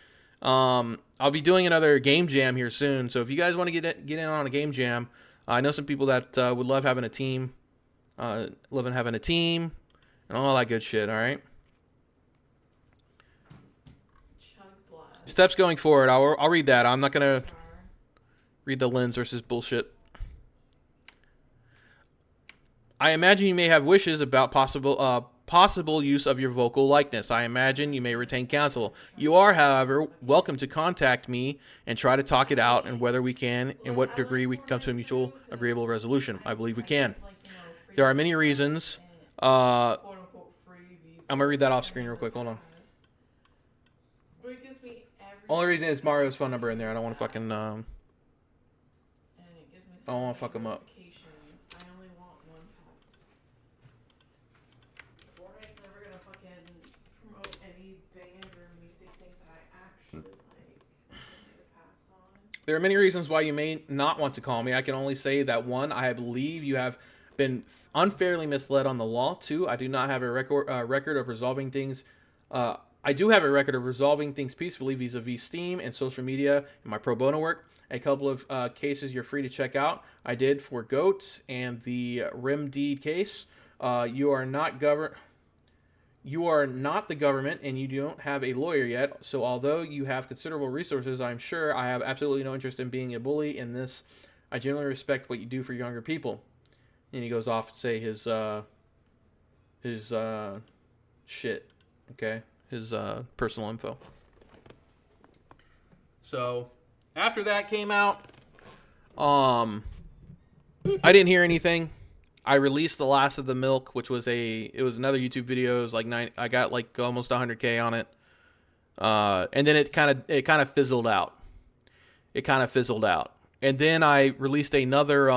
I'll be doing another game jam here soon. So if you guys want to get in on a game jam, I know some people that would love having a team. Loving having a team and all that good shit. All right. Chug blood. Steps going forward. I'll read that. I'm not gonna read the lens versus bullshit. I imagine you may have wishes about possible use of your vocal likeness. I imagine you may retain counsel. You are, however, welcome to contact me and try to talk it out and whether we can, in what degree we can come to a mutual agreeable resolution. I believe we can. There are many reasons. I'm gonna read that off screen real quick. Hold on. Only reason is Mario's phone number in there. I don't want to fucking I don't want to fuck him up. I only want one pass. Fortnite's never gonna fucking promote any band or music thing that I actually like. I need to pass on. There are many reasons why you may not want to call me. I can only say that one, I believe you have been unfairly misled on the law. Two, I do not have a record of resolving things. I do have a record of resolving things peacefully vis-a-vis Steam and social media in my pro bono work. A couple of cases you're free to check out. I did for GOAT and the Rim Deed case. You are not the government, and you don't have a lawyer yet. So although you have considerable resources, I'm sure I have absolutely no interest in being a bully in this. I genuinely respect what you do for younger people. And he goes off to say his shit, okay? His personal info. So after that came out, I didn't hear anything. I released the last of the milk, which was it was another YouTube video. It was like I got like almost 100K on it, and then it kind of fizzled out. And then I released another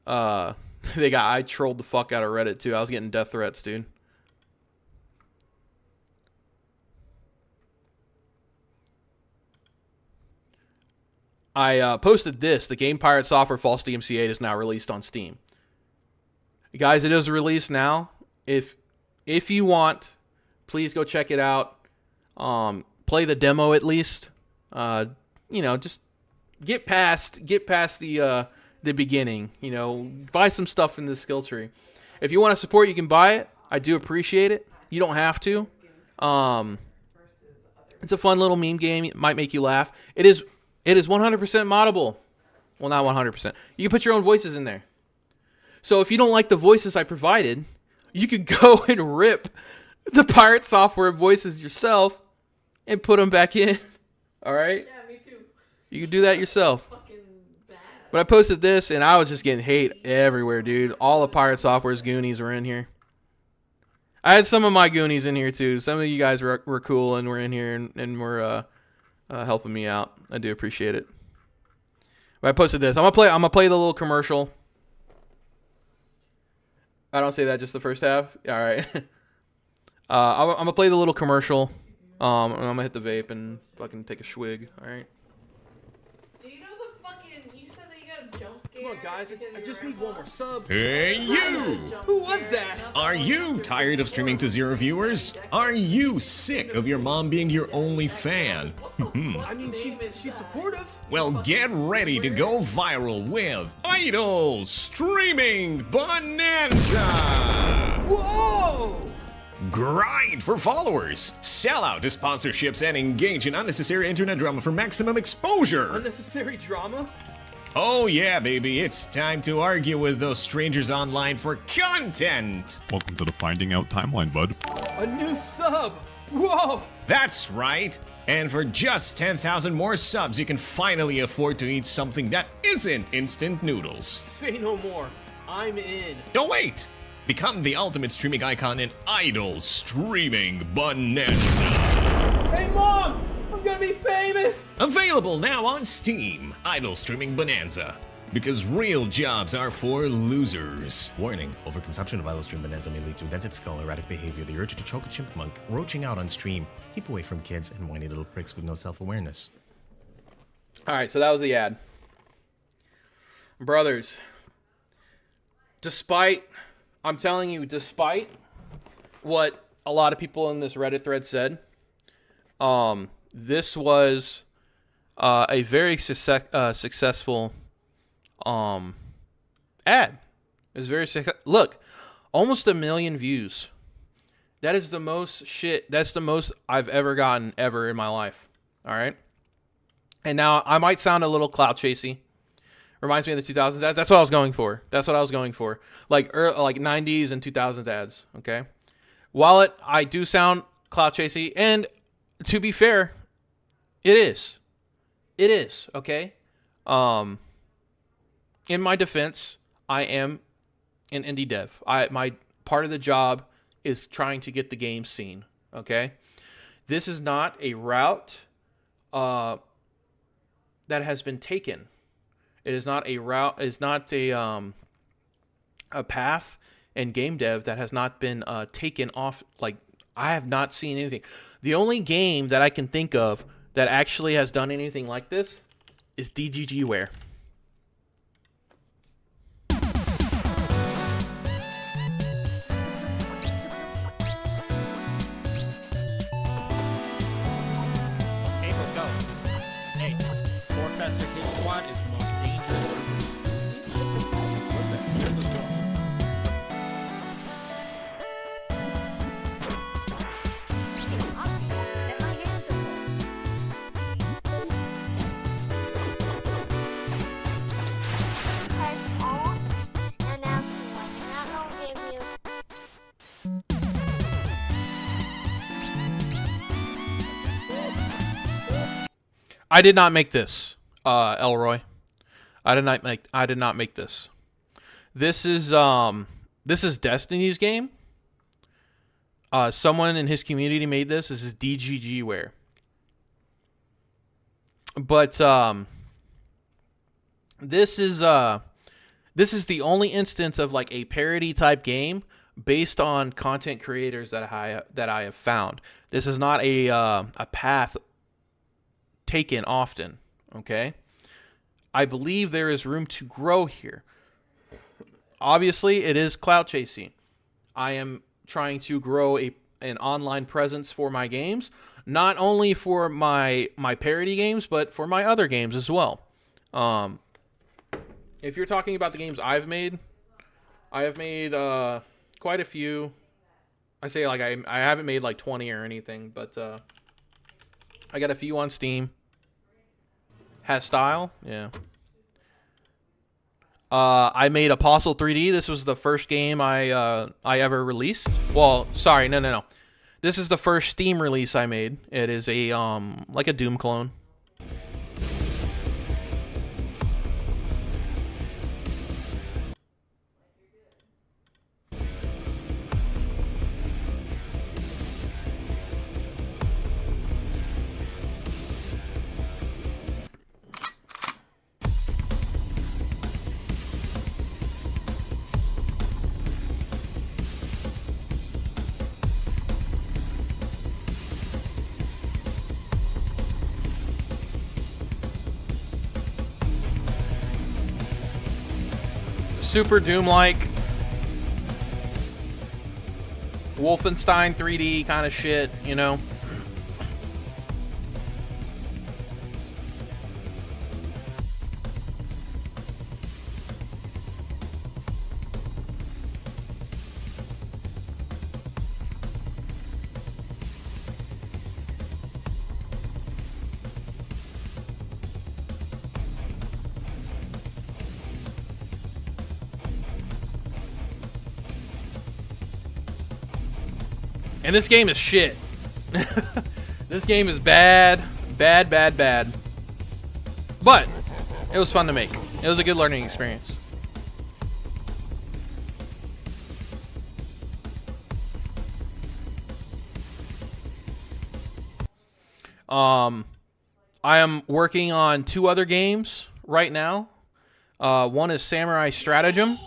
I trolled the fuck out of Reddit too. I was getting death threats, dude. I posted this. The Game Pirate Software False DMCA'd is now released on Steam. Guys, it is released now. If you want, please go check it out. Play the demo at least. Just get past the beginning. Buy some stuff in the skill tree. If you want to support, you can buy it. I do appreciate it. You don't have to. It's a fun little meme game. It might make you laugh. It is 100% moddable. Well, not 100%. You can put your own voices in there. So if you don't like the voices I provided, you could go and rip the Pirate Software voices yourself and put them back in. All right? Yeah, me too. You can do that yourself. Fucking bad. But I posted this, and I was just getting hate everywhere, dude. All of Pirate Software's Goonies were in here. I had some of my Goonies in here, too. Some of you guys were cool and were in here and were helping me out. I do appreciate it. But I posted this. I'm gonna play the little commercial. I don't say that just the first half. All right. I'm gonna play the little commercial. And I'm gonna hit the vape and fucking take a swig. All right. Do you know the fucking? You said that you got a jump scare. Come on, guys. I just need one more sub. Hey, you! Who was that? Are you tired of streaming to 0 viewers? Are you sick of your mom being your only fan? I mean, she's supportive. Well, get ready to go viral with Idol Streaming Bonanza! Whoa! Grind for followers, sell out to sponsorships, and engage in unnecessary internet drama for maximum exposure. Unnecessary drama? Oh yeah, baby, it's time to argue with those strangers online for content. Welcome to the Finding Out timeline, bud. A new sub! Whoa! That's right. And for just 10,000 more subs, you can finally afford to eat something that isn't instant noodles. Say no more. I'm in. No, wait! Become the ultimate streaming icon in Idol Streaming Bonanza. Hey, Mom! I'm gonna be famous! Available now on Steam. Idol Streaming Bonanza. Because real jobs are for losers. Warning, overconsumption of Idol Stream Bonanza may lead to dented skull, erratic behavior, the urge to choke a chipmunk, roaching out on stream. Keep away from kids and whiny little pricks with no self-awareness. Alright, so that was the ad. Brothers, despite what a lot of people in this Reddit thread said, this was a very successful ad. It was very look, almost 1 million views. That is the most shit. That's the most I've ever gotten ever in my life. All right. And now I might sound a little clout chasey. Reminds me of the 2000s ads. That's what I was going for. Like 90s and 2000s ads. Okay. While I do sound clout chasey, and to be fair, it is. It is. Okay. In my defense, I am an indie dev. My part of the job is trying to get the game seen. Okay. This is not a route that has been taken. It is not a route. It's not a path in game dev that has not been taken off. Like, I have not seen anything. The only game that I can think of that actually has done anything like this is DGGware. Hey, let's go. Hey, Forecast Hit Squad is the most dangerous. What's that? Here's what's going on. Press Alt and F1, and that'll give you. I did not make this, Elroy. I did not make this. This is Destiny's game. Someone in his community made this. This is DGGware. But this is the only instance of like a parody type game based on content creators that I have found. This is not a path taken often. Okay, I believe there is room to grow here. Obviously, it is clout chasing. I am trying to grow an online presence for my games, not only for my parody games, but for my other games as well. If you're talking about the games I have made quite a few. I say like I haven't made like 20 or anything, but I got a few on Steam. Has style, yeah. I made Apostle 3D. This was the first game I ever released. Well, sorry, no. This is the first Steam release I made. It is a like a Doom clone. Super Doom-like, Wolfenstein 3D kind of shit, you know? And this game is shit. This game is bad. Bad. But it was fun to make. It was a good learning experience. I am working on 2 other games right now. One is Samurai Stratagem.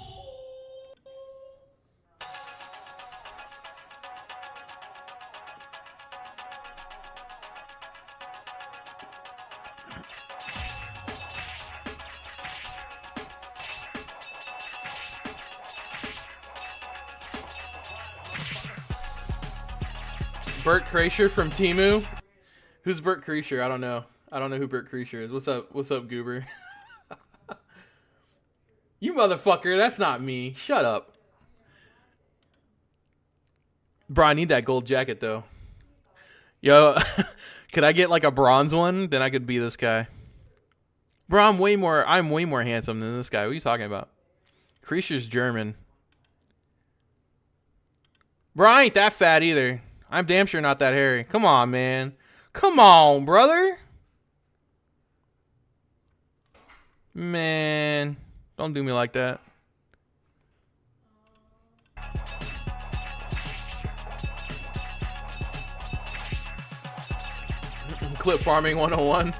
Bert Kreischer from Temu. Who's Bert Kreischer? I don't know. I don't know who Bert Kreischer is. What's up? What's up, Goober? You motherfucker. That's not me. Shut up. Bro, I need that gold jacket, though. Yo, could I get like a bronze one? Then I could be this guy. Bro, I'm way more handsome than this guy. What are you talking about? Kreischer's German. Bro, I ain't that fat either. I'm damn sure not that hairy. Come on, man. Come on, brother. Man, don't do me like that. Clip farming 101.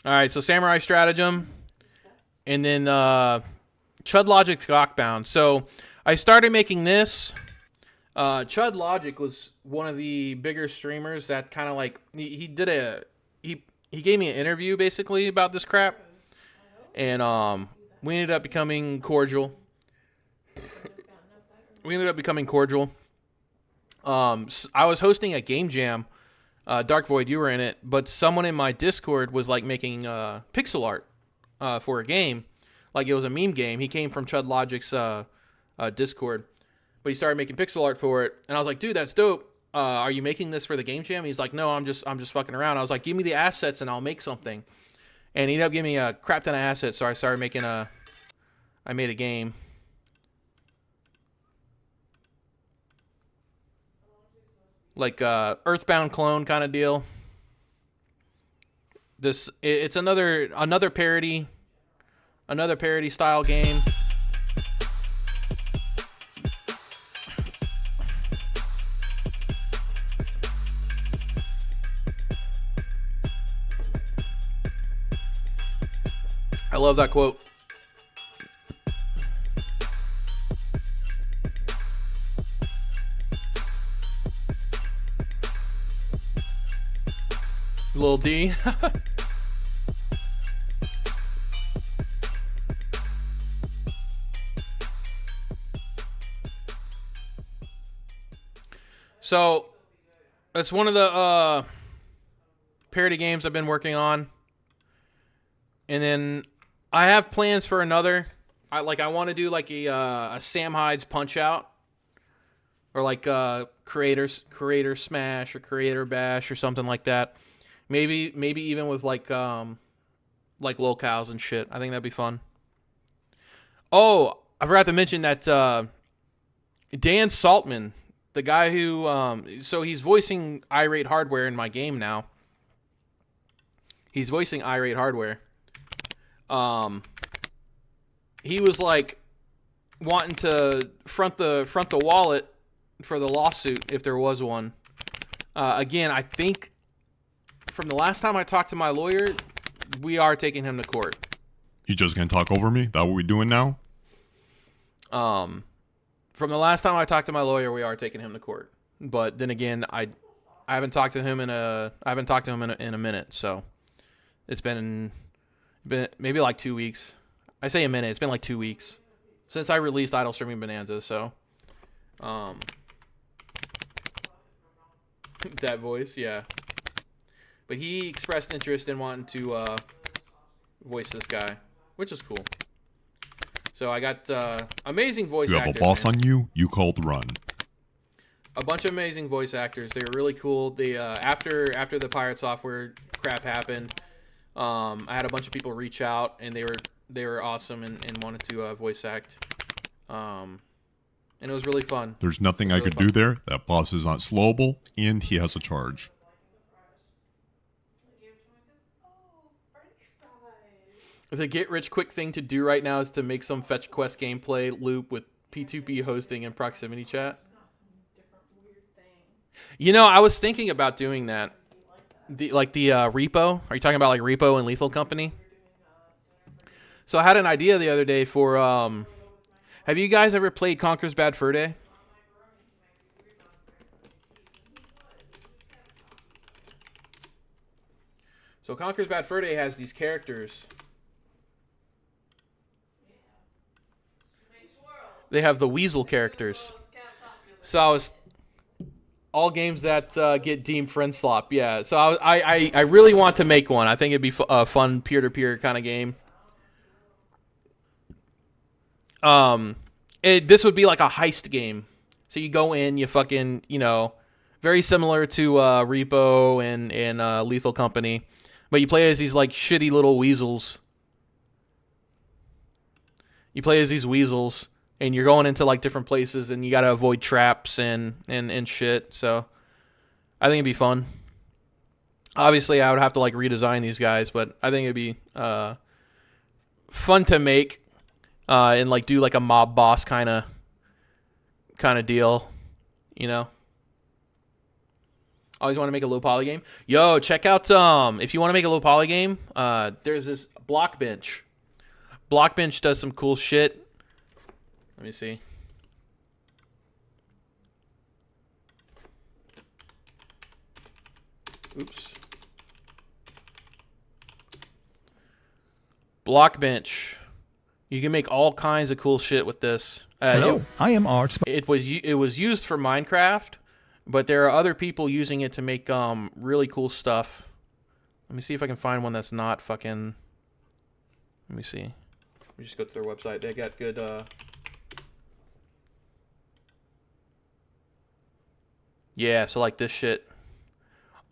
All right, so Samurai Stratagem, and then Chud Logic's Lockbound. So I started making this. Chud Logic was one of the bigger streamers that kind of like he gave me an interview basically about this crap, and we ended up becoming cordial. I was hosting a game jam. Dark Void, you were in it, but someone in my Discord was like making pixel art for a game, like it was a meme game. He came from Chud Logic's Discord, but he started making pixel art for it, and I was like, dude, that's dope. Are you making this for the game jam? He's like, no, I'm just fucking around. I was like, give me the assets and I'll make something. And he ended up giving me a crap ton of assets, so I started making I made a game. Like Earthbound clone kind of deal. It's another parody style game. I love that quote. Lil D. So, it's one of the parody games I've been working on. And then I have plans for another. I want to do like a Sam Hyde's Punch Out, or like Creator Smash or Creator Bash or something like that. Maybe even with like locales and shit. I think that'd be fun. Oh, I forgot to mention that Dan Saltman, the guy who so he's voicing Irate Hardware in my game now. He's voicing Irate Hardware. He was like wanting to front the wallet for the lawsuit if there was one. Again, I think from the last time I talked to my lawyer, we are taking him to court. You just gonna talk over me? That what we doing now? From the last time I talked to my lawyer, we are taking him to court. But then again, I haven't talked to him in a minute. So it's been maybe like 2 weeks. I say a minute. It's been like 2 weeks since I released Idle Streaming Bonanza. So, that voice, yeah. But he expressed interest in wanting to voice this guy, which is cool. So I got amazing voice actors. You have a boss on you. You called run. A bunch of amazing voice actors. They were really cool. They after the Pirate Software crap happened, I had a bunch of people reach out, and they were awesome and wanted to voice act. And it was really fun. There's nothing I could do there. That boss is not slowable, and he has a charge. The get-rich-quick thing to do right now is to make some Fetch Quest gameplay loop with P2P hosting and proximity chat. You know, I was thinking about doing that. The repo. Are you talking about like Repo and Lethal Company? So I had an idea the other day for. Have you guys ever played Conker's Bad Fur Day? So Conker's Bad Fur Day has these characters. they have the Weasel characters. So I was all games that get deemed friend slop. Yeah. So I really want to make one. I think it'd be a fun peer-to-peer kind of game. This would be like a heist game. So you go in, you fucking, you know, very similar to Repo and Lethal Company, but you play as these like shitty little weasels. You play as these weasels, and you're going into like different places, and you gotta avoid traps and shit. So I think it'd be fun. Obviously, I would have to like redesign these guys, but I think it'd be fun to make and like do like a mob boss kind of deal, you know. Always want to make a low poly game. Yo, check out if you want to make a low poly game, there's this Blockbench. Blockbench does some cool shit. Let me see. Oops. Blockbench. You can make all kinds of cool shit with this. Hello, I am Art. It was used for Minecraft, but there are other people using it to make really cool stuff. Let me see if I can find one that's not fucking. Let me see. Let me just go to their website. They got good. Yeah, so like this shit.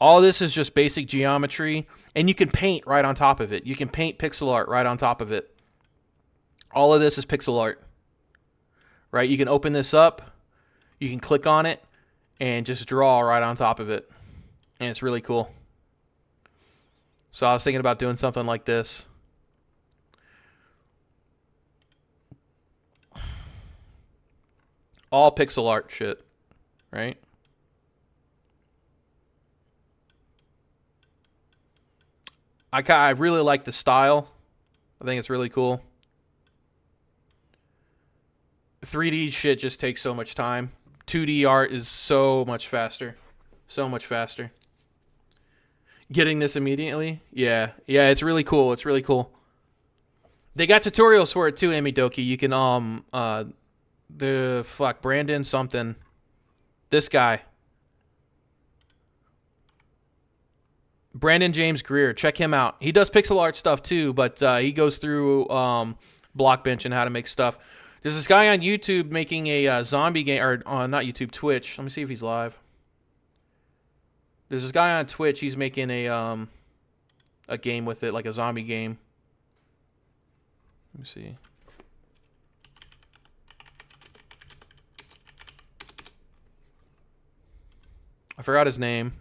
All this is just basic geometry, and you can paint right on top of it. You can paint pixel art right on top of it. All of this is pixel art. Right? You can open this up, you can click on it, and just draw right on top of it. And it's really cool. So I was thinking about doing something like this. All pixel art shit. Right? I really like the style. I think it's really cool. 3D shit just takes so much time. 2D art is so much faster. So much faster. Getting this immediately? Yeah. Yeah, it's really cool. It's really cool. They got tutorials for it too, Amidoki. You can, Brandon something. This guy. Brandon James Greer. Check him out. He does pixel art stuff too, but he goes through Blockbench and how to make stuff. There's this guy on YouTube making a zombie game, or not YouTube, Twitch. Let me see if he's live. There's this guy on Twitch. He's making a game with it, like a zombie game. Let me see. I forgot his name.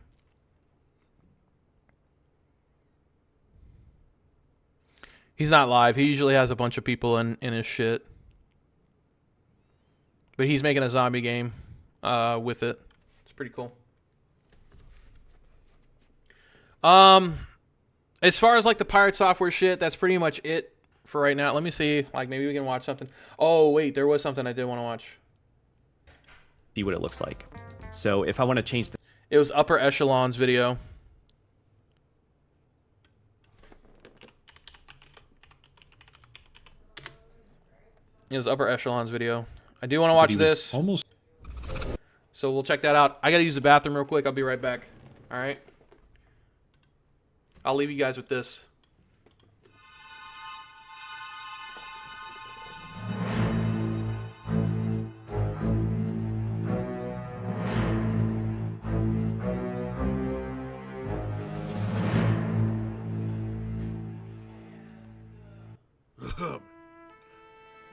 He's not live. He usually has a bunch of people in his shit. But he's making a zombie game with it. It's pretty cool. As far as like the Pirate Software shit, that's pretty much it for right now. Let me see. Like maybe we can watch something. Oh, wait. There was something I did want to watch. See what it looks like. So if I want to change the... It was Upper Echelon's video. It was Upper Echelon's video. I do want to watch this. Almost. So we'll check that out. I got to use the bathroom real quick. I'll be right back. All right. I'll leave you guys with this.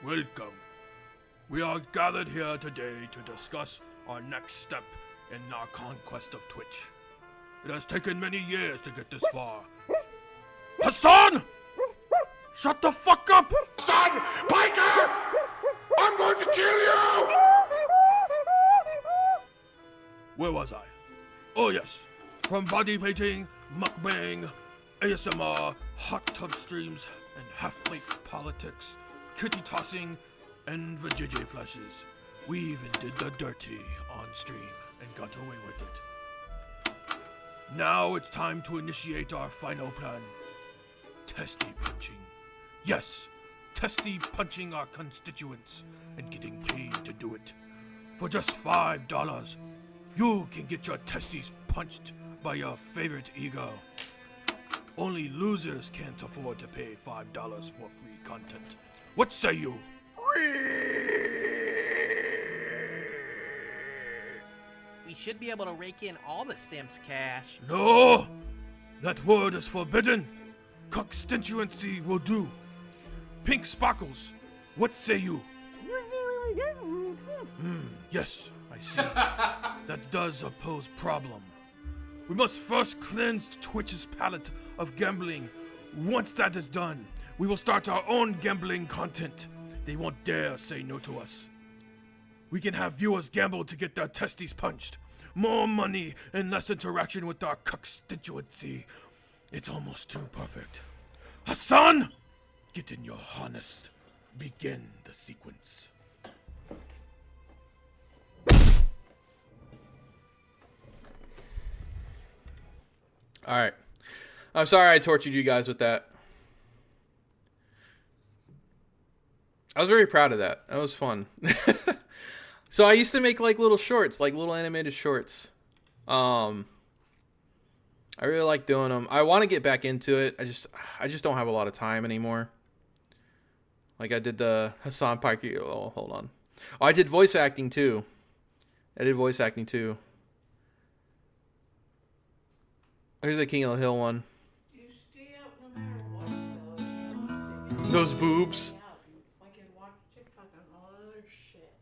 Welcome. We are gathered here today to discuss our next step in our conquest of Twitch. It has taken many years to get this far. Hassan! Shut the fuck up! Son! Piker! I'm going to kill you! Where was I? Oh yes. From body painting, mukbang, ASMR, hot tub streams, and half-plate politics, kitty tossing, and vajayjay flashes. We even did the dirty on stream and got away with it. Now it's time to initiate our final plan. Testy punching. Yes, testy punching our constituents and getting paid to do it. For just $5, you can get your testes punched by your favorite ego. Only losers can't afford to pay $5 for free content. What say you? We should be able to rake in all the Simps cash. No! That word is forbidden. Constituency will do. Pink sparkles, what say you? Yes, I see. That does pose problem. We must first cleanse Twitch's palette of gambling. Once that is done, we will start our own gambling content. They won't dare say no to us. We can have viewers gamble to get their testes punched. More money and less interaction with our constituency. It's almost too perfect. Hassan! Get in your harness. Begin the sequence. All right. I'm sorry I tortured you guys with that. I was very proud of that. That was fun. So I used to make like little shorts, like little animated shorts. I really like doing them. I want to get back into it. I just don't have a lot of time anymore. Like I did the Hassan Pikey. Oh, hold on. Oh, I did voice acting too. Here's the King of the Hill one. You stay out no matter what, though. You know what I'm saying? Those boobs. Yeah, you fucking watch TikTok and all that other shit.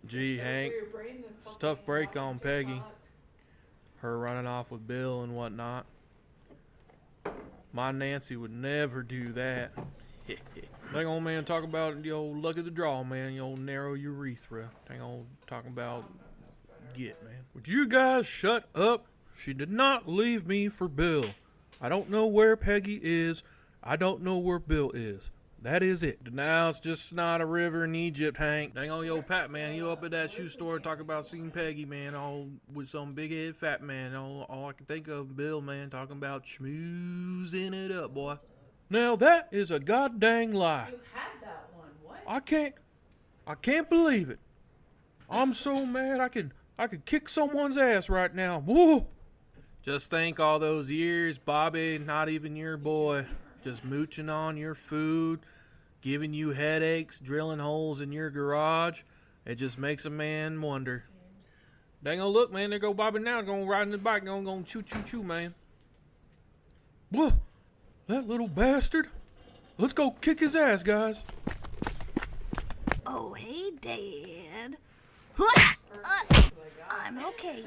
Gee, Hank, Your brain then fucking tough break watch on Peggy. TikTok. Her running off with Bill and whatnot. My Nancy would never do that. Dang old man talk about the old luck of the draw, man. The old narrow urethra. Dang old talking about get, man. Would you guys shut up? She did not leave me for Bill. I don't know where Peggy is. I don't know where Bill is. That is it. Now it's just not a river in Egypt, Hank. Dang on yo Pat, man. You up at that shoe store talking about seeing Peggy, man, all with some big head fat man. All I can think of, Bill, man, talking about schmoozing it up, boy. Now that is a goddamn lie. You had that one. What? I can't believe it. I'm so mad I could kick someone's ass right now. Woo! Just think all those years, Bobby, not even your boy, just mooching on your food, giving you headaches, drilling holes in your garage. It just makes a man wonder. Dang, oh look, man, there go Bobby now, going riding the bike, going choo choo choo, man. Whoa, that little bastard. Let's go kick his ass, guys. Oh, hey, Dad. I'm okay.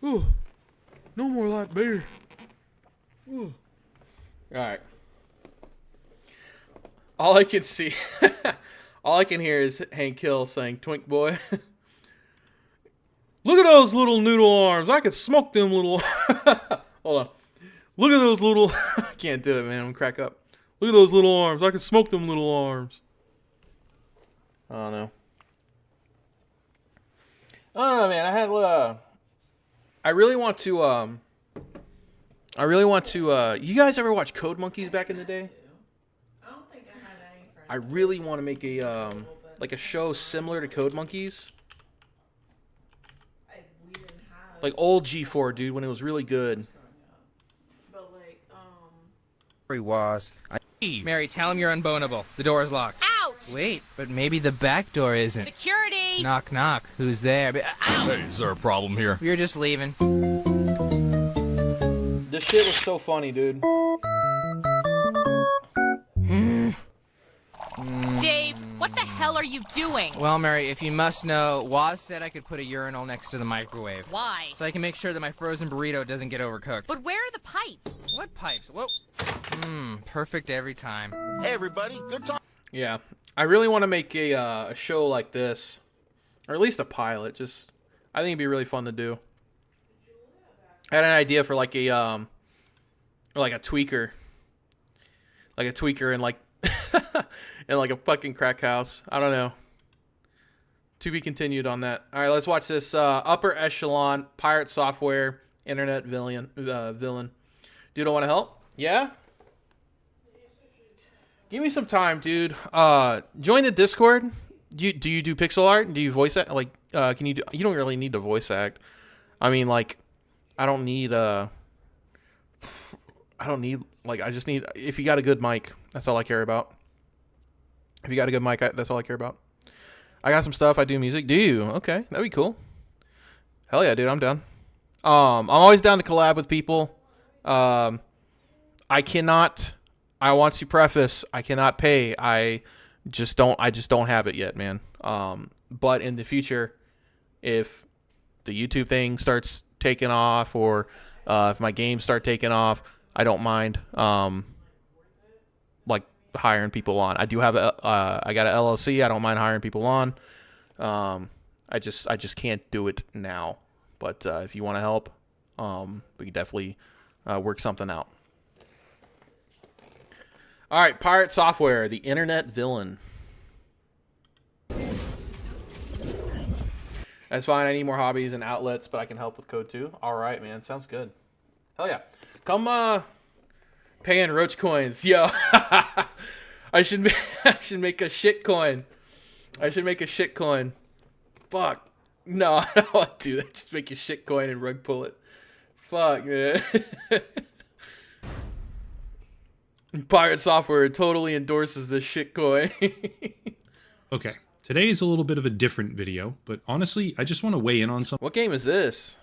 Whoa! No more light beer. All right. All I can see, all I can hear is Hank Hill saying, "Twink boy." Look at those little noodle arms. I could smoke them little. Hold on. Look at those little. I can't do it, man. I'm gonna crack up. Look at those little arms. I could smoke them little arms. I don't know. Man. I really want to. You guys ever watch Code Monkeys back in the day? I don't think I had any friends. I really want to make a like a show similar to Code Monkeys. We didn't have. Like old G4, dude, when it was really good. But like, Mary, tell him you're unbonable. The door is locked. Out! Wait, but maybe the back door isn't. Security! Knock, knock. Who's there? Ow! Hey, is there a problem here? You're just leaving. This shit was so funny, dude. Dave, what the hell are you doing? Well, Mary, if you must know, Waz said I could put a urinal next to the microwave. Why? So I can make sure that my frozen burrito doesn't get overcooked. But where are the pipes? What pipes? Whoa. Perfect every time. Hey, everybody, good time. Yeah, I really want to make a show like this, or at least a pilot. Just, I think it'd be really fun to do. I had an idea for like a or like a tweaker in like in like a fucking crack house. I don't know. To be continued on that. All right, let's watch this. Upper echelon pirate software internet villain. Dude, I want to help? Yeah. Give me some time, dude. Join the Discord. Do you do pixel art? Do you voice act? Like, can you do? You don't really need to voice act. I mean, like, I don't need like. I just need. If you got a good mic, that's all I care about. If you got a good mic, that's all I care about. I got some stuff. I do music. Do you? Okay, that'd be cool. Hell yeah, dude. I'm down. I'm always down to collab with people. I want to preface, I cannot pay. I just don't have it yet, man. But in the future, if the YouTube thing starts taking off, or if my games start taking off, I don't mind like hiring people on. I do have I got an LLC. I don't mind hiring people on. I just can't do it now. But if you want to help, we can definitely work something out. All right, Pirate Software, the internet villain. That's fine. I need more hobbies and outlets, but I can help with code too. All right, man. Sounds good. Hell yeah. Come pay in roach coins. Yo. I should make a shit coin. I should make a shit coin. Fuck. No, I don't want to do that. Just make a shit coin and rug pull it. Fuck, man. Pirate Software totally endorses this shit coin. Okay, today is a little bit of a different video, but honestly, I just want to weigh in on something. What game is this?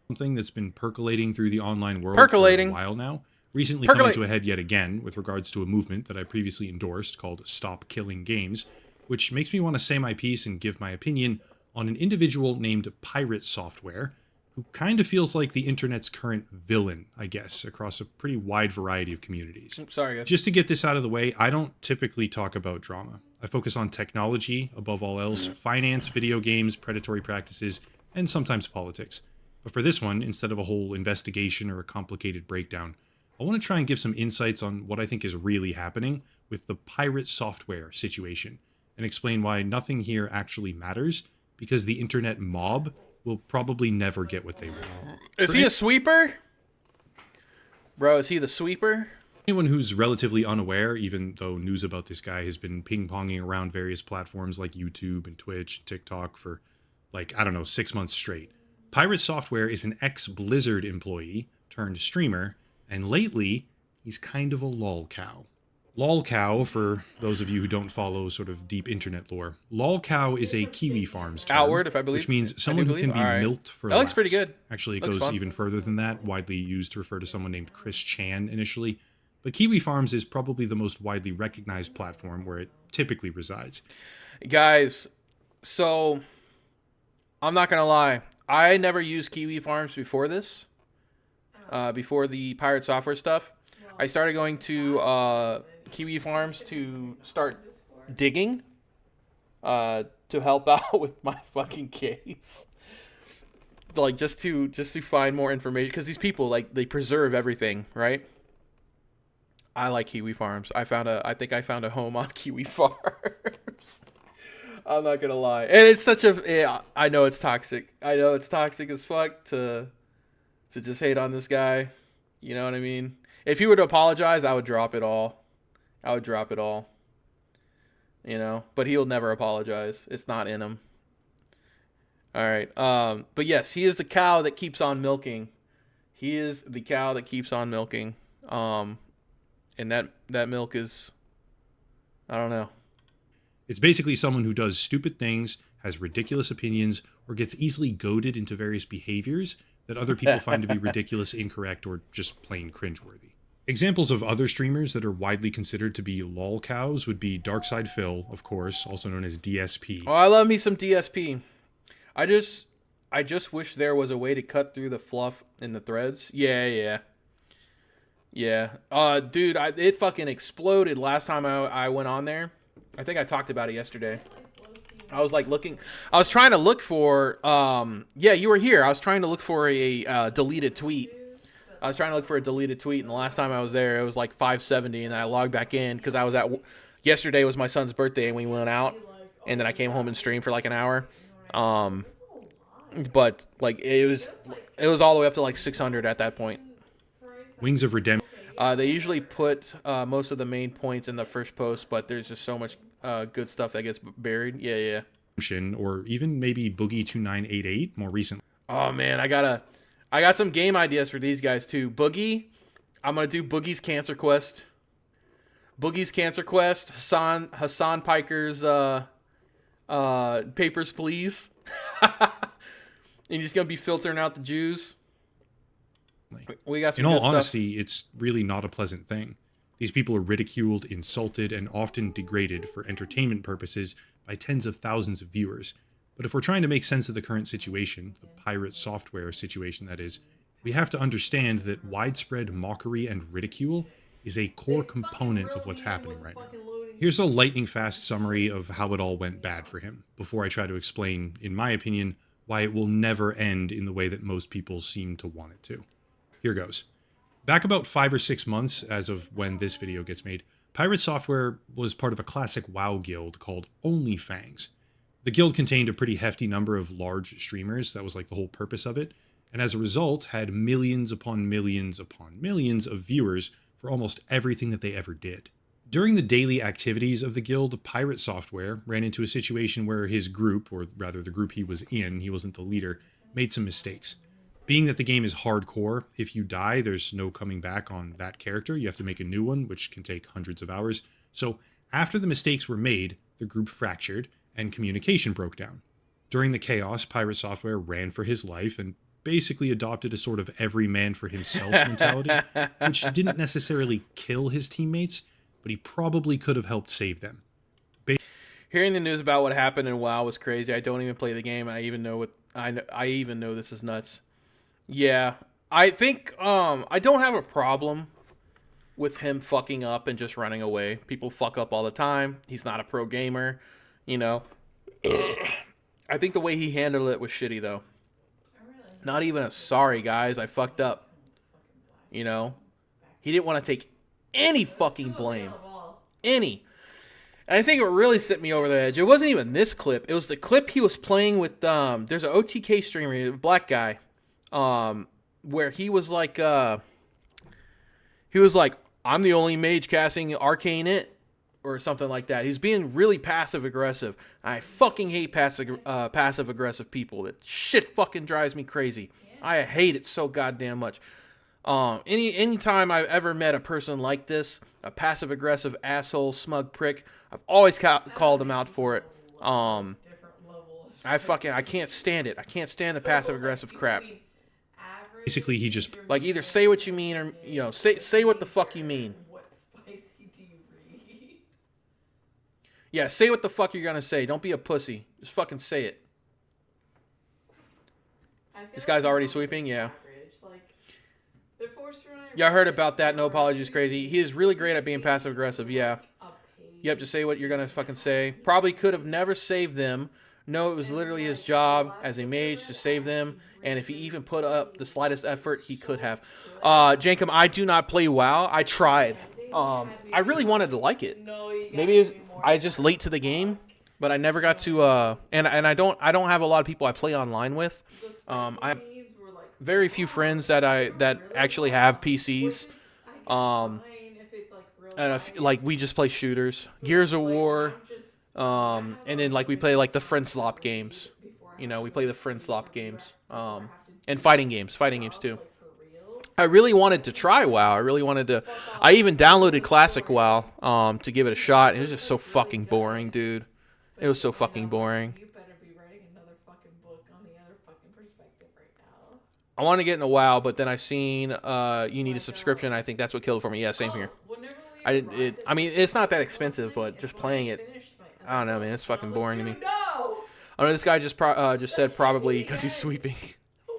Something that's been percolating through the online world for a while now. Recently coming to a head yet again with regards to a movement that I previously endorsed called Stop Killing Games, which makes me want to say my piece and give my opinion on an individual named Pirate Software, who kind of feels like the internet's current villain, I guess, across a pretty wide variety of communities. Sorry, guys. Just to get this out of the way, I don't typically talk about drama. I focus on technology, above all else, finance, video games, predatory practices, and sometimes politics. But for this one, instead of a whole investigation or a complicated breakdown, I want to try and give some insights on what I think is really happening with the Pirate Software situation, and explain why nothing here actually matters, because the internet mob will probably never get what they want. Is he a sweeper? Bro, is he the sweeper? Anyone who's relatively unaware, even though news about this guy has been ping-ponging around various platforms like YouTube and Twitch and TikTok for, like, I don't know, 6 months straight. Pirate Software is an ex-Blizzard employee turned streamer, and lately, he's kind of a lolcow. Lolcow, for those of you who don't follow sort of deep internet lore, lolcow is a Kiwi Farms term, Outward, if I believe. which means someone who can be milked for That looks pretty laughs. good. Actually, it Looks goes fun. even further than that, widely used to refer to someone named Chris Chan initially. But Kiwi Farms is probably the most widely recognized platform where it typically resides. Guys, so I'm not going to lie. I never used Kiwi Farms before this, before the Pirate Software stuff. I started going to Kiwi Farms to start digging to help out with my fucking case. Like, just to find more information, because these people, like, they preserve everything, right? I like Kiwi Farms. I think I found a home on Kiwi Farms. I'm not gonna lie, and it's such a. I know it's toxic. I know it's toxic as fuck to just hate on this guy. You know what I mean? If he were to apologize, I would drop it all. You know, but he'll never apologize. It's not in him. All right. But yes, he is the cow that keeps on milking. He is the cow that keeps on milking. And that milk is, I don't know. It's basically someone who does stupid things, has ridiculous opinions, or gets easily goaded into various behaviors that other people find to be ridiculous, incorrect, or just plain cringeworthy. Examples of other streamers that are widely considered to be lol cows would be Darkside Phil, of course, also known as DSP. Oh, I love me some DSP. I just wish there was a way to cut through the fluff in the threads. Yeah. Dude, it fucking exploded last time I went on there. I think I talked about it yesterday. I was like I was trying to look for, yeah, you were here. I was trying to look for a deleted tweet. And the last time I was there, it was like 570, and then I logged back in because I was yesterday was my son's birthday, and we went out, and then I came home and streamed for like an hour. But like it was all the way up to like 600 at that point. Wings of Redemption. They usually put most of the main points in the first post, but there's just so much good stuff that gets buried. Yeah. Or even maybe Boogie 2988 more recently. Oh man, I got some game ideas for these guys too. Boogie, I'm gonna do Boogie's Cancer Quest. Boogie's Cancer Quest. Hassan Piker's Papers, Please. And he's gonna be filtering out the Jews. We got some In all good stuff. honesty, it's really not a pleasant thing. These people are ridiculed, insulted, and often degraded for entertainment purposes by tens of thousands of viewers. But if we're trying to make sense of the current situation, the pirate software situation that is, we have to understand that widespread mockery and ridicule is a core component of what's happening right now. Here's a lightning-fast summary of how it all went bad for him, before I try to explain, in my opinion, why it will never end in the way that most people seem to want it to. Here goes. Back about 5 or 6 months, as of when this video gets made, Pirate Software was part of a classic WoW guild called OnlyFangs. The guild contained a pretty hefty number of large streamers, that was like the whole purpose of it, and as a result had millions upon millions upon millions of viewers for almost everything that they ever did. During the daily activities of the guild, Pirate Software ran into a situation where his group, or rather the group he was in, he wasn't the leader, made some mistakes. Being that the game is hardcore, if you die, there's no coming back on that character. You have to make a new one, which can take hundreds of hours. So after the mistakes were made, the group fractured and communication broke down. During the chaos, Pirate Software ran for his life and basically adopted a sort of every man for himself mentality, which didn't necessarily kill his teammates, but he probably could have helped save them. Hearing the news about what happened in WoW was crazy. I don't even play the game, and I even know this is nuts. Yeah, I think I don't have a problem with him fucking up and just running away. People fuck up all the time. He's not a pro gamer, you know. I think the way he handled it was shitty, though. Not even a sorry, guys, I fucked up. You know? He didn't want to take any fucking blame. Any. And I think it really set me over the edge. It wasn't even this clip. It was the clip he was playing with, there's an OTK streamer, a black guy, where he was like, I'm the only mage casting Arcane It, or something like that. He's being really passive-aggressive. I fucking hate passive-aggressive people. That shit fucking drives me crazy. I hate it so goddamn much. Anytime I've ever met a person like this, a passive-aggressive asshole, smug prick, I've always called him out for it. I can't stand it. I can't stand the passive-aggressive crap. Basically, he just like either say what you mean or say what the fuck you mean. Yeah, say what the fuck you're gonna say. Don't be a pussy. Just fucking say it. This guy's already sweeping? Yeah. Yeah, I heard about that. No apologies, crazy. He is really great at being passive-aggressive, yeah. Yep, just say what you're gonna fucking say. Probably could have never saved them. No, it was literally his job as a mage to save them. And if he even put up the slightest effort, he could have. Jankum, I do not play WoW. I tried. I really wanted to like it. Maybe I was just late to the game, but I never got to. And I don't have a lot of people I play online with. I have very few friends that actually have PCs. And like we just play shooters, Gears of War, and then like we play like the friend slop games. You know, we play the friend slop games, and fighting games too. I really wanted to try WoW. I even downloaded Classic WoW to give it a shot. It was just so fucking boring, dude. It was so fucking boring. I want to get into WoW, but then I've seen you need a subscription. I think that's what killed it for me. Yeah, same here. I mean, it's not that expensive, but just playing it, I don't know, man. It's fucking boring to me. I know this guy just said probably because he's sweeping.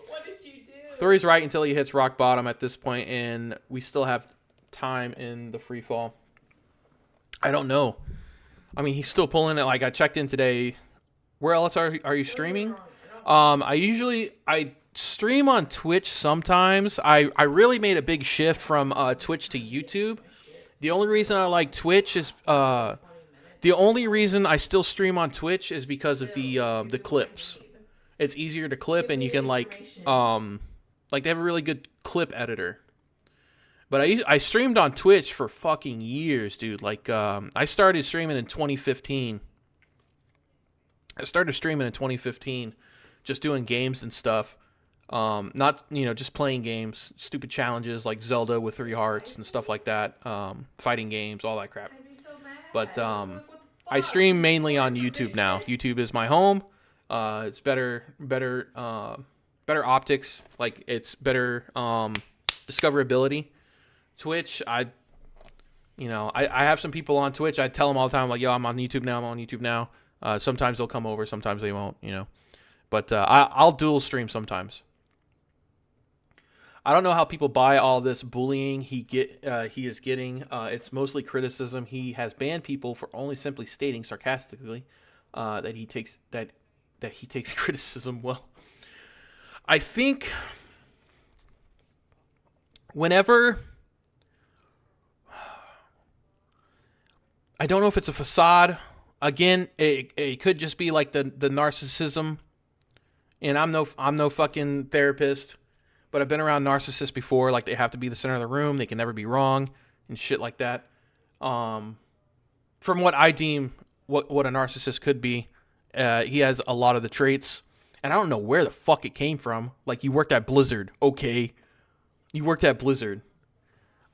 What did you do? Thorry's right until he hits rock bottom at this point, and we still have time in the free fall. I don't know. I mean, he's still pulling it. Like I checked in today. Where else are you streaming? I stream on Twitch sometimes. I really made a big shift from Twitch to YouTube. The only reason I like Twitch is The only reason I still stream on Twitch is because of the clips. It's easier to clip, and you can like they have a really good clip editor. But I streamed on Twitch for fucking years, dude. Like I started streaming in 2015. Just doing games and stuff. Not, just playing games, stupid challenges like Zelda with 3 hearts and stuff like that. Fighting games, all that crap. But I stream mainly on YouTube now. YouTube is my home. It's better optics. Like, it's better discoverability. Twitch, I have some people on Twitch. I tell them all the time, like, yo, I'm on YouTube now. Sometimes they'll come over, sometimes they won't, But I'll dual stream sometimes. I don't know how people buy all this bullying he is getting. It's mostly criticism. He has banned people for only simply stating sarcastically that he takes criticism well. I think whenever, I don't know if it's a facade. Again, it could just be like the narcissism. And I'm no fucking therapist, but I've been around narcissists before. Like, they have to be the center of the room. They can never be wrong and shit like that. From what I deem what a narcissist could be, he has a lot of the traits. And I don't know where the fuck it came from. Like, you worked at Blizzard. Okay. You worked at Blizzard.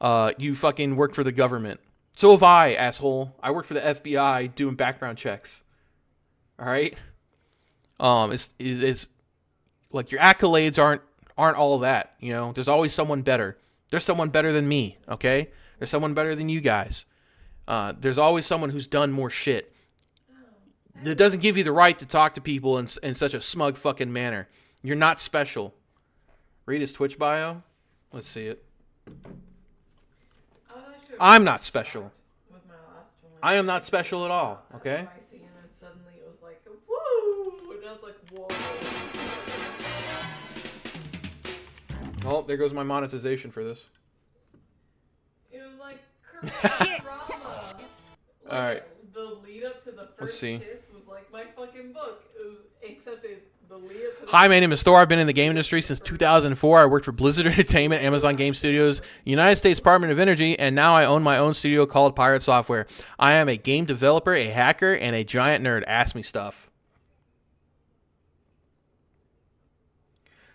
You fucking worked for the government. So have I, asshole. I work for the FBI doing background checks. All right? It's like, your accolades aren't all that, There's always someone better. There's someone better than me, okay? There's someone better than you guys. There's always someone who's done more shit. It doesn't give you the right to talk to people in such a smug fucking manner. You're not special. Read his Twitch bio. Let's see it. I'm not special. I am not special at all, okay? Oh, there goes my monetization for this. It was like drama. All right. The lead up to the first kiss was like my fucking book. It was accepted. The lead up to Hi, my name is Thor. I've been in the game industry since 2004. I worked for Blizzard Entertainment, Amazon Game Studios, United States Department of Energy, and now I own my own studio called Pirate Software. I am a game developer, a hacker, and a giant nerd. Ask me stuff.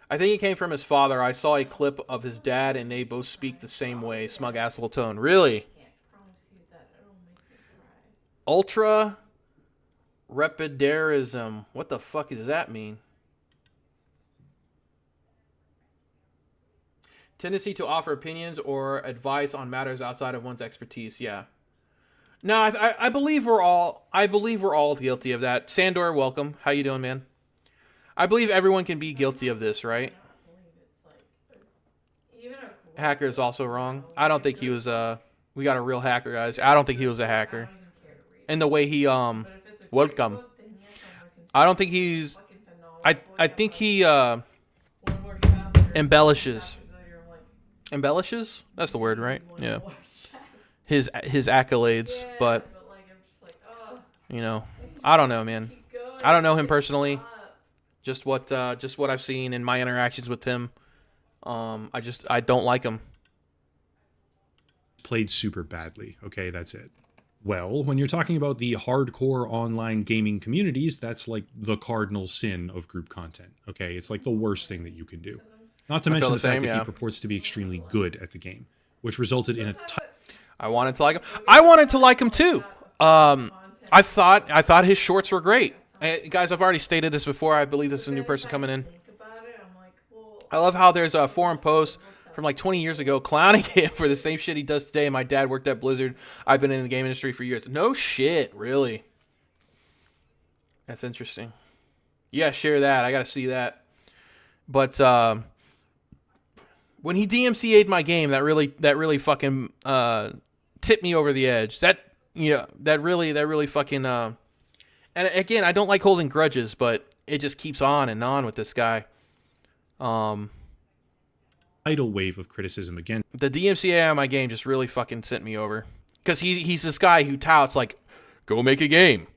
I think he came from his father. I saw a clip of his dad, and they both speak the same way. Smug asshole tone. Really? Ultra repidarism. What the fuck does that mean? Tendency to offer opinions or advice on matters outside of one's expertise. Yeah. No, I believe we're all guilty of that. Sandor, welcome. How you doing, man? I believe everyone can be guilty of this, right? Hacker is also wrong. I don't think he was we got a real hacker, guys. I don't think he was a hacker. And the way he welcome. I don't think he's I think he embellishes. Embellishes? That's the word, right? Yeah. His accolades, but I don't know, man. I don't know him personally. Just what I've seen in my interactions with him. I don't like him. Played super badly. Okay, that's it. Well, when you're talking about the hardcore online gaming communities, that's like the cardinal sin of group content. Okay, it's like the worst thing that you can do. Not to mention the fact that he purports to be extremely good at the game, which resulted in a I wanted to like him. I wanted to like him too. I thought his shorts were great. Guys, I've already stated this before. I believe this is a new person coming in. I love how there's a forum post from like 20 years ago clowning him for the same shit he does today. My dad worked at Blizzard. I've been in the game industry for years. No shit, really. That's interesting. Yeah, share that. I gotta see that. But when he DMCA'd my game, that really fucking tipped me over the edge. That really fucking and again, I don't like holding grudges, but it just keeps on and on with this guy. tidal wave of criticism against the DMCA on my game just really fucking sent me over, because he's this guy who touts like go make a game.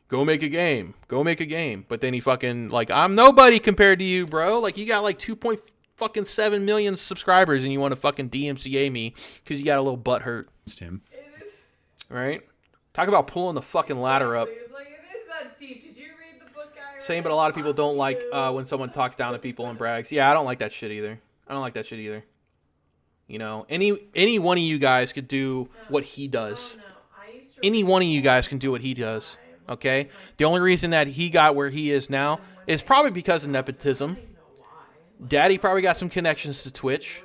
Go make a game. Go make a game. But then he fucking, like, I'm nobody compared to you, bro. Like, you got like 2.7 million subscribers and you want to fucking DMCA me because you got a little butt hurt. It's him. Right? Talk about pulling the fucking ladder up. It is that deep. Did you read the book I read? Same, but a lot of people don't like when someone talks down to people and brags. Yeah, I don't like that shit either. You know, any one of you guys could do what he does. Any one of you guys can do what he does. Okay? The only reason that he got where he is now is probably because of nepotism. Daddy probably got some connections to Twitch.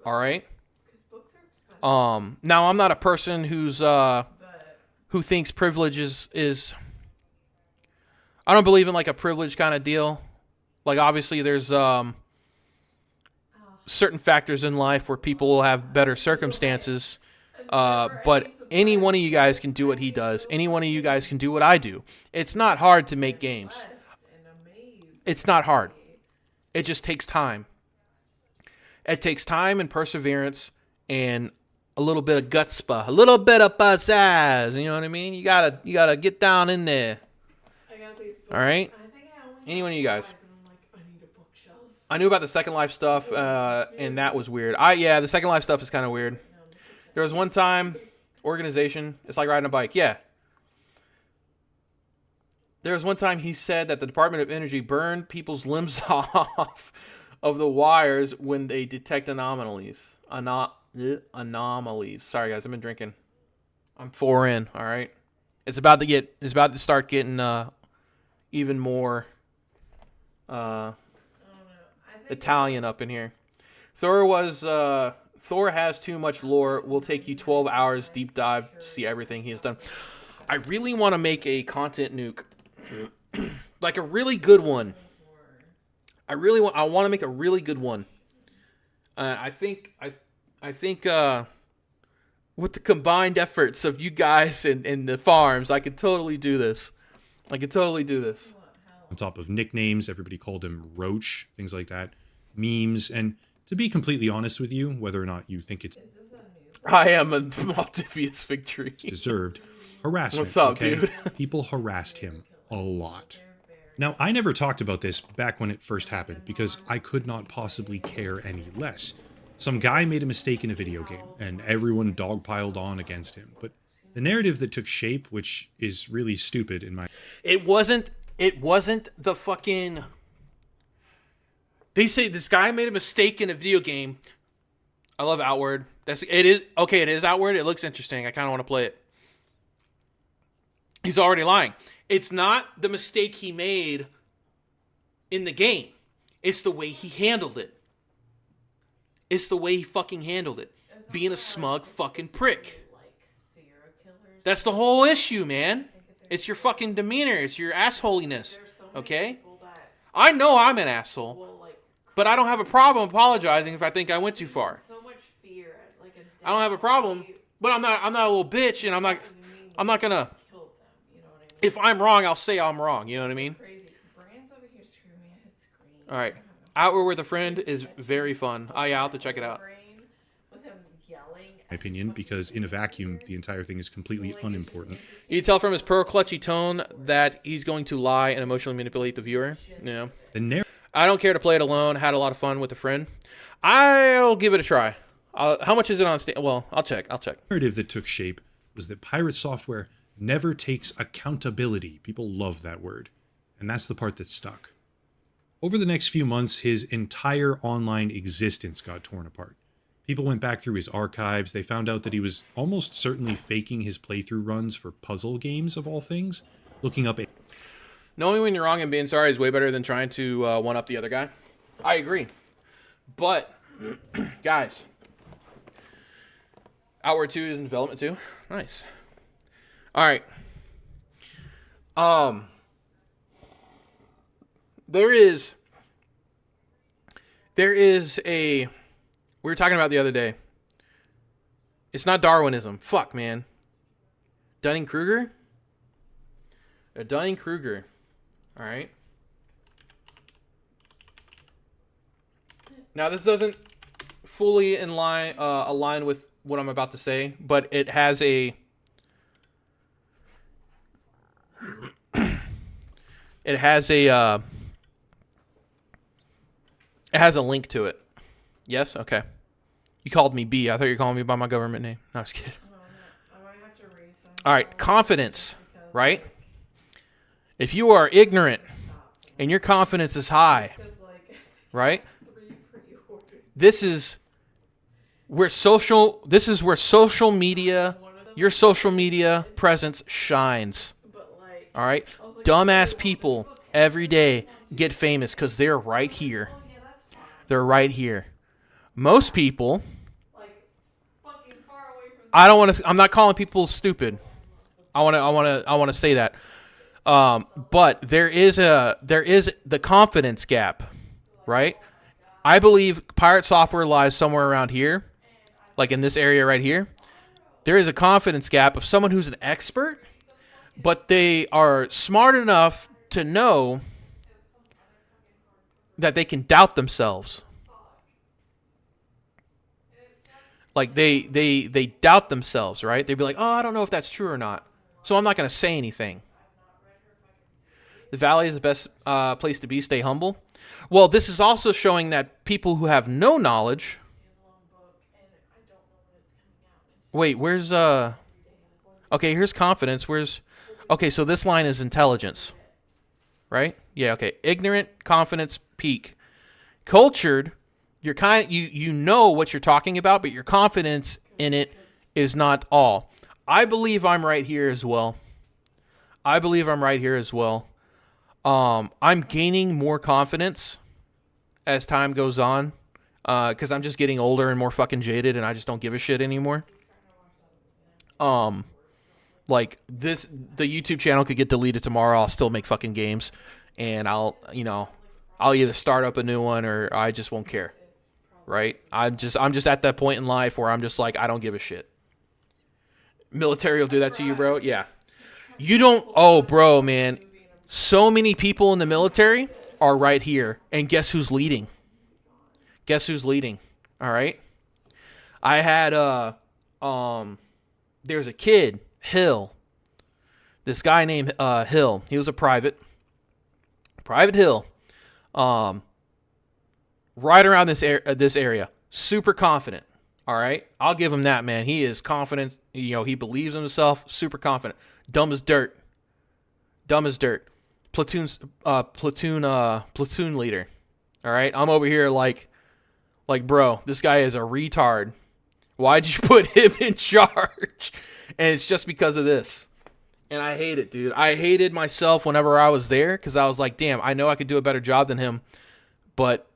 All right? Now I'm not a person who thinks privilege is I don't believe in like a privilege kind of deal. Like obviously there's certain factors in life where people will have better circumstances. But any one of you guys can do what he does. Any one of you guys can do what I do. It's not hard to make games. It's not hard. It just takes time. It takes time and perseverance and a little bit of gutspa, a little bit of pizzazz. You know what I mean? You gotta get down in there. All right. Any one of you guys. I knew about the Second Life stuff, and that was weird. Yeah, the Second Life stuff is kind of weird. There was one time, organization, it's like riding a bike. Yeah. There was one time he said that the Department of Energy burned people's limbs off of the wires when they detect anomalies. Anomalies. Sorry guys, I've been drinking. I'm 4 in. All right. It's about to start getting even more Italian up in here. Thor has too much lore. Will take you 12 hours deep dive to see everything he has done. I really want to make a content nuke. Like a really good one. I want to make a really good one. I think with the combined efforts of you guys and the farms, I could totally do this. On top of nicknames, everybody called him Roach, things like that, memes, and to be completely honest with you, whether or not you think it's I am a Maldivius fig tree. Deserved harassment. What's up, okay? dude? People harassed him a lot. Now, I never talked about this back when it first happened because I could not possibly care any less. Some guy made a mistake in a video game, and everyone dogpiled on against him. But the narrative that took shape, which is really stupid in my... It wasn't the fucking... They say this guy made a mistake in a video game. I love Outward. It is Outward. It looks interesting. I kind of want to play it. He's already lying. It's not the mistake he made in the game. It's the way he handled it. It's the way he fucking handled it. Being a smug fucking prick. That's the whole issue, man. It's your fucking demeanor. It's your assholiness. Okay? I know I'm an asshole. But I don't have a problem apologizing if I think I went too far. I don't have a problem. But I'm not a little bitch, and I'm not gonna... If I'm wrong, I'll say I'm wrong. You know what I mean? All right. Outward with a Friend is very fun. Yeah, I'll have to check it out. My opinion, because in a vacuum, the entire thing is completely unimportant. You can tell from his pearl clutchy tone that he's going to lie and emotionally manipulate the viewer. Yeah. I don't care to play it alone. Had a lot of fun with a friend. I'll give it a try. How much is it on Steam? Well, I'll check. The narrative that took shape was that Pirate Software never takes accountability. People love that word. And that's the part that stuck. Over the next few months, his entire online existence got torn apart. People went back through his archives. They found out that he was almost certainly faking his playthrough runs for puzzle games, of all things. Looking up... Knowing when you're wrong and being sorry is way better than trying to one-up the other guy. I agree. But, guys, Outward 2 is in development too. Nice. All right. There is a... We were talking about the other day. It's not Darwinism. Fuck, man. Dunning-Kruger? Dunning-Kruger. All right. Now, this doesn't fully align with what I'm about to say, but it has a It has a link to it. Yes? Okay. You called me B. I thought you were calling me by my government name. No, I was kidding. All right, confidence, right? If you are ignorant and your confidence is high, right? This is where social media, your social media presence shines. All right? Dumbass people every day get famous because they're right here. They're right here. Most people, I'm not calling people stupid. I want to say that. But there is the confidence gap, right? I believe Pirate Software lies somewhere around here, like in this area right here. There is a confidence gap of someone who's an expert, but they are smart enough to know that they can doubt themselves. Like they doubt themselves, right? They'd be like, oh, I don't know if that's true or not, so I'm not going to say anything. The Valley is the best place to be. Stay humble. Well, this is also showing that people who have no knowledge. Wait, where's okay, here's confidence. Okay, so this line is intelligence. Right? Yeah, okay. Ignorant, confidence, peak. Cultured, you know what you're talking about, but your confidence in it is not all. I believe I'm right here as well. I'm gaining more confidence as time goes on, because I'm just getting older and more fucking jaded, and I just don't give a shit anymore. Like the YouTube channel could get deleted tomorrow. I'll still make fucking games, and I'll either start up a new one or I just won't care. Right? I'm just at that point in life where I'm just like, I don't give a shit. Military will do that to you, bro. Yeah. You don't. Oh, bro, man. So many people in the military are right here, and guess who's leading? All right. I had there's a kid, Hill. This guy named Hill. He was a Private Hill. Right around this area, super confident. All right, I'll give him that, man. He is confident. He believes in himself. Super confident. Dumb as dirt. Platoon leader. All right, I'm over here like, bro, this guy is a retard. Why'd you put him in charge? And it's just because of this. And I hate it, dude. I hated myself whenever I was there because I was like, damn, I know I could do a better job than him, but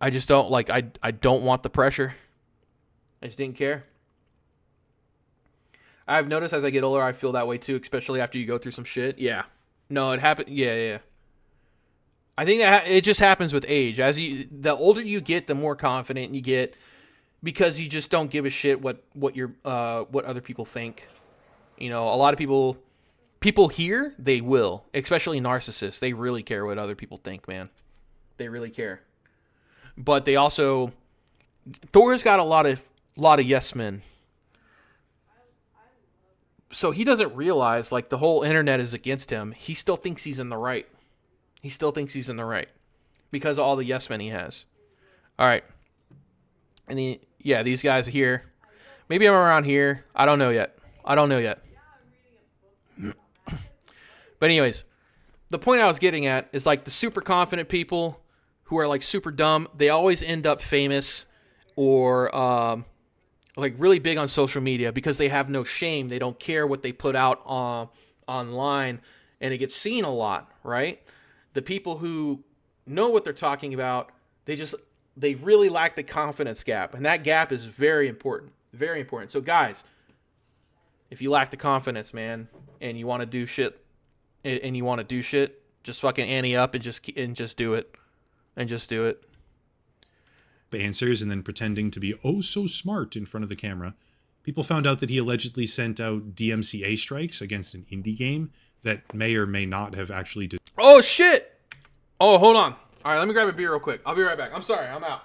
I just don't I don't want the pressure. I just didn't care. I've noticed as I get older, I feel that way too, especially after you go through some shit. Yeah. No, it happened. Yeah. I think that it just happens with age. The older you get, the more confident you get, because you just don't give a shit what other people think. A lot of people here, they will, especially narcissists. They really care what other people think, man. They really care. But they also, Thor's got a lot of yes men. So he doesn't realize the whole internet is against him. He still thinks he's in the right. Because of all the yes men he has. All right. And these guys here. Maybe I'm around here. I don't know yet. But anyways, the point I was getting at is the super confident people who are super dumb. They always end up famous or really big on social media because they have no shame. They don't care what they put out online, and it gets seen a lot, right? The people who know what they're talking about, they really lack the confidence gap, and that gap is very important. Very important. So guys, if you lack the confidence, man, and you want to do shit, just fucking ante up and just do it. The answers and then pretending to be oh so smart in front of the camera. People found out that he allegedly sent out DMCA strikes against an indie game that may or may not have actually Oh shit! Oh, hold on. All right, let me grab a beer real quick. I'll be right back. I'm sorry, I'm out.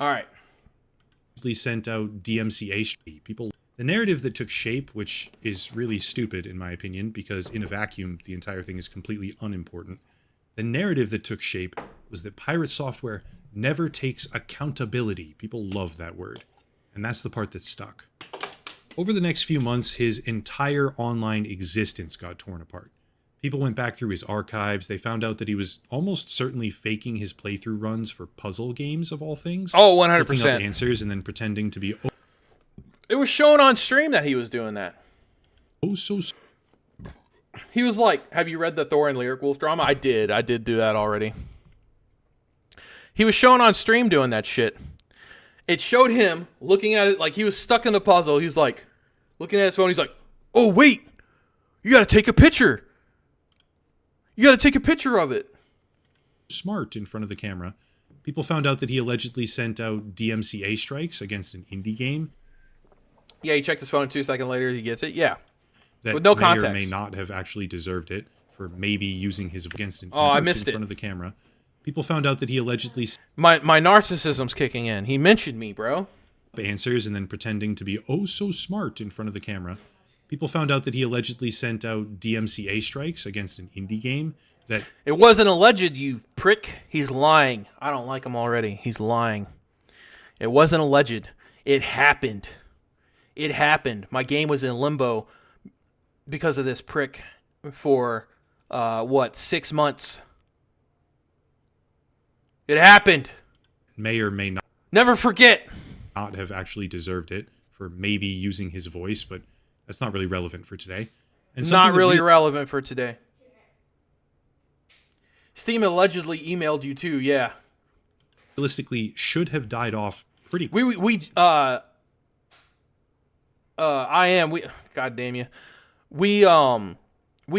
All right. Sent out DMCA people. The narrative that took shape, which is really stupid in my opinion, because in a vacuum, the entire thing is completely unimportant. The narrative that took shape was that pirate software never takes accountability. People love that word. And that's the part that stuck. Over the next few months, his entire online existence got torn apart. People went back through his archives. They found out that he was almost certainly faking his playthrough runs for puzzle games, of all things. Oh, 100%. Looking up answers and then pretending to be... It was shown on stream that he was doing that. Oh, so... He was like, have you read the Thor and Lyric Wolf drama? I did do that already. He was shown on stream doing that shit. It showed him looking at it like he was stuck in a puzzle. He was like, looking at his phone. He's like, oh, wait. You got to take a picture. You got to take a picture of it. Smart in front of the camera. People found out that he allegedly sent out DMCA strikes against an indie game. Yeah, he checked his phone 2 seconds later. He gets it. Yeah. That with no may context. or may not have actually deserved it for maybe using his against an I missed in front of the camera. People found out that he allegedly my narcissism's kicking in. He mentioned me, bro. Answers and then pretending to be oh so smart in front of the camera. People found out that he allegedly sent out DMCA strikes against an indie game. That it wasn't alleged, you prick. He's lying. I don't like him already. He's lying. It wasn't alleged. It happened. It happened. My game was in limbo because of this prick for 6 months. It happened. May or may not. Never forget. Not have actually deserved it for maybe using his voice, but that's not really relevant for today. And not really relevant for today. Steam allegedly emailed you too, yeah. Realistically, should have died off pretty quick. God damn you. We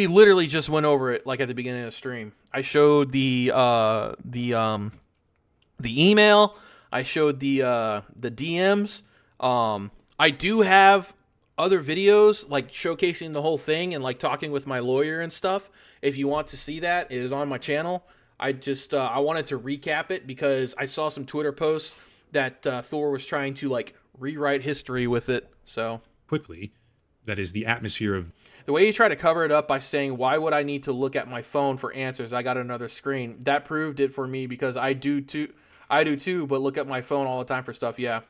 literally just went over it like at the beginning of the stream. I showed the email. I showed the DMs. I do have other videos like showcasing the whole thing and like talking with my lawyer and stuff. If you want to see that, it is on my channel. I just I wanted to recap it because I saw some Twitter posts that Thor was trying to like rewrite history with it. So quickly, that is the atmosphere of the way you try to cover it up by saying, why would I need to look at my phone for answers? I got another screen. That proved it for me because I do too, but look at my phone all the time for stuff. Yeah.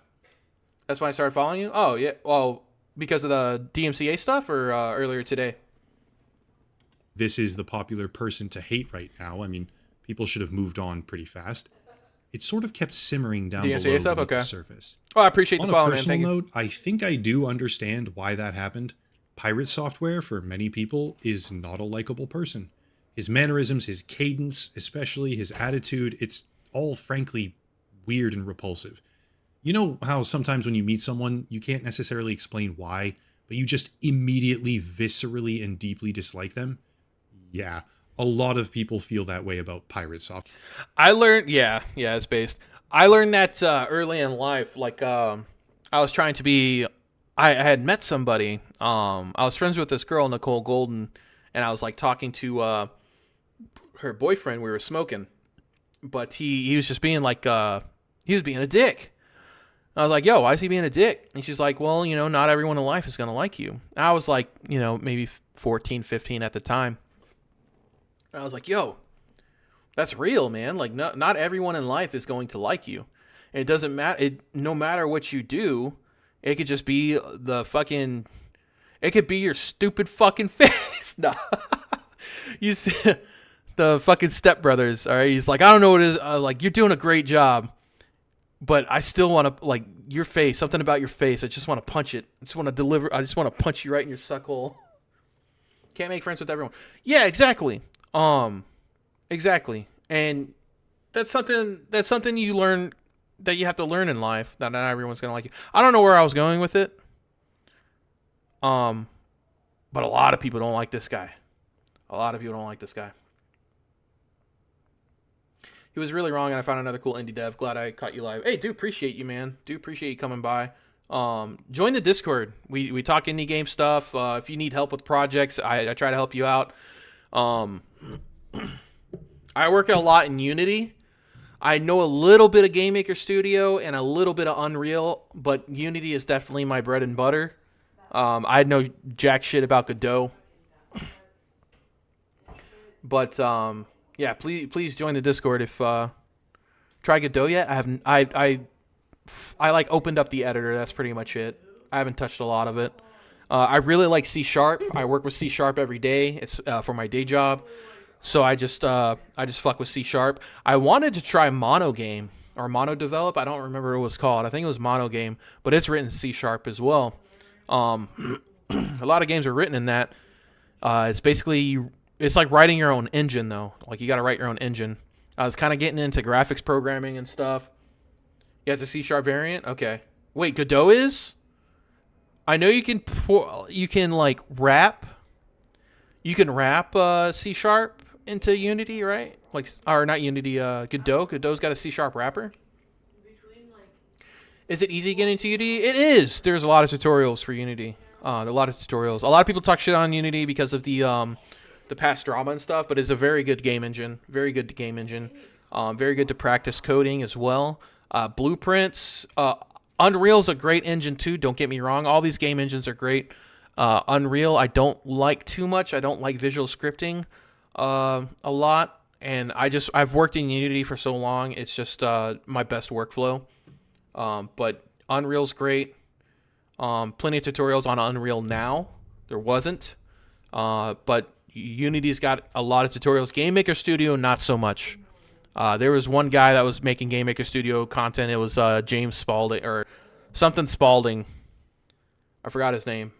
That's why I started following you? Oh, yeah. Well, because of the DMCA stuff or earlier today? This is the popular person to hate right now. I mean, people should have moved on pretty fast. It sort of kept simmering down below stuff? Okay. the surface. Oh, I appreciate the follow, man. Thank you. On a personal note, I think I do understand why that happened. Pirate software, for many people, is not a likable person. His mannerisms, his cadence, especially his attitude, it's all frankly weird and repulsive. You know how sometimes when you meet someone, you can't necessarily explain why, but you just immediately, viscerally, and deeply dislike them? Yeah, a lot of people feel that way about pirate software. I learned, yeah, it's based. I learned that early in life, like I was trying to be, I had met somebody, I was friends with this girl, Nicole Golden, and I was like talking to her boyfriend, we were smoking, but he was just being like, he was being a dick. I was like, yo, why is he being a dick? And she's like, well, you know, not everyone in life is going to like you. And I was like, you know, maybe 14, 15 at the time. And I was like, yo, that's real, man. Like, not everyone in life is going to like you. And it doesn't matter. No matter what you do, it could just be the fucking, it could be your stupid fucking face. No. You see the fucking Step Brothers, all right? He's like, I don't know what it is. Like, you're doing a great job. But I still want to, like, your face, something about your face. I just want to punch it. I just want to punch you right in your suck hole. Can't make friends with everyone. Yeah, exactly. Exactly. And that's something you learn, that you have to learn in life, that not everyone's going to like you. I don't know where I was going with it. But a lot of people don't like this guy. A lot of people don't like this guy. He was really wrong, and I found another cool indie dev. Glad I caught you live. Hey, do appreciate you, man. Do appreciate you coming by. Join the Discord. We talk indie game stuff. If you need help with projects, I try to help you out. I work a lot in Unity. I know a little bit of Game Maker Studio and a little bit of Unreal, but Unity is definitely my bread and butter. I know jack shit about Godot. But yeah, please join the Discord if try Godot yet. I haven't. I like opened up the editor. That's pretty much it. I haven't touched a lot of it. I really like C#. I work with C# every day. It's for my day job. So I just fuck with C#. I wanted to try Monogame or Monodevelop. I don't remember what it was called. I think it was Monogame, but it's written in C# as well. A lot of games are written in that. It's like writing your own engine though. Like you got to write your own engine. I was kind of getting into graphics programming and stuff. Yeah, it's a C# variant. Okay. Wait, Godot is? I know you can wrap C# into Unity, right? Or not Unity, Godot. Godot's got a C# wrapper. Is it easy getting into Unity? It is. There's a lot of tutorials for Unity. A lot of tutorials. A lot of people talk shit on Unity because of the past drama and stuff, but it's a very good game engine. Very good game engine. Very good to practice coding as well. Blueprints. Unreal's a great engine too. Don't get me wrong. All these game engines are great. Unreal, I don't like too much. I don't like visual scripting a lot, and I've worked in Unity for so long. It's just my best workflow. But Unreal's great. Plenty of tutorials on Unreal now. There wasn't, but Unity's got a lot of tutorials. Game Maker Studio, not so much. There was one guy that was making Game Maker Studio content. It was James Spalding or something Spalding. I forgot his name.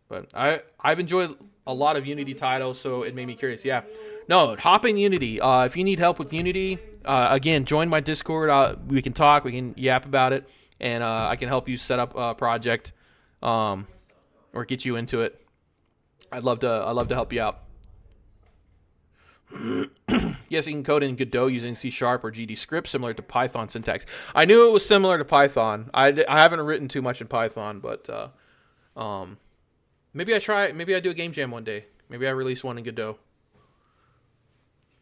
But I've enjoyed a lot of Unity titles, so it made me curious. Yeah. No, hop in Unity. If you need help with Unity, again, join my Discord. We can talk. We can yap about it. And I can help you set up a project or get you into it. I'd love to help you out. Yes, you can code in Godot using C# or GD script, similar to Python syntax. I knew it was similar to Python. I haven't written too much in Python, but maybe I try. Maybe I do a game jam one day. Maybe I release one in Godot.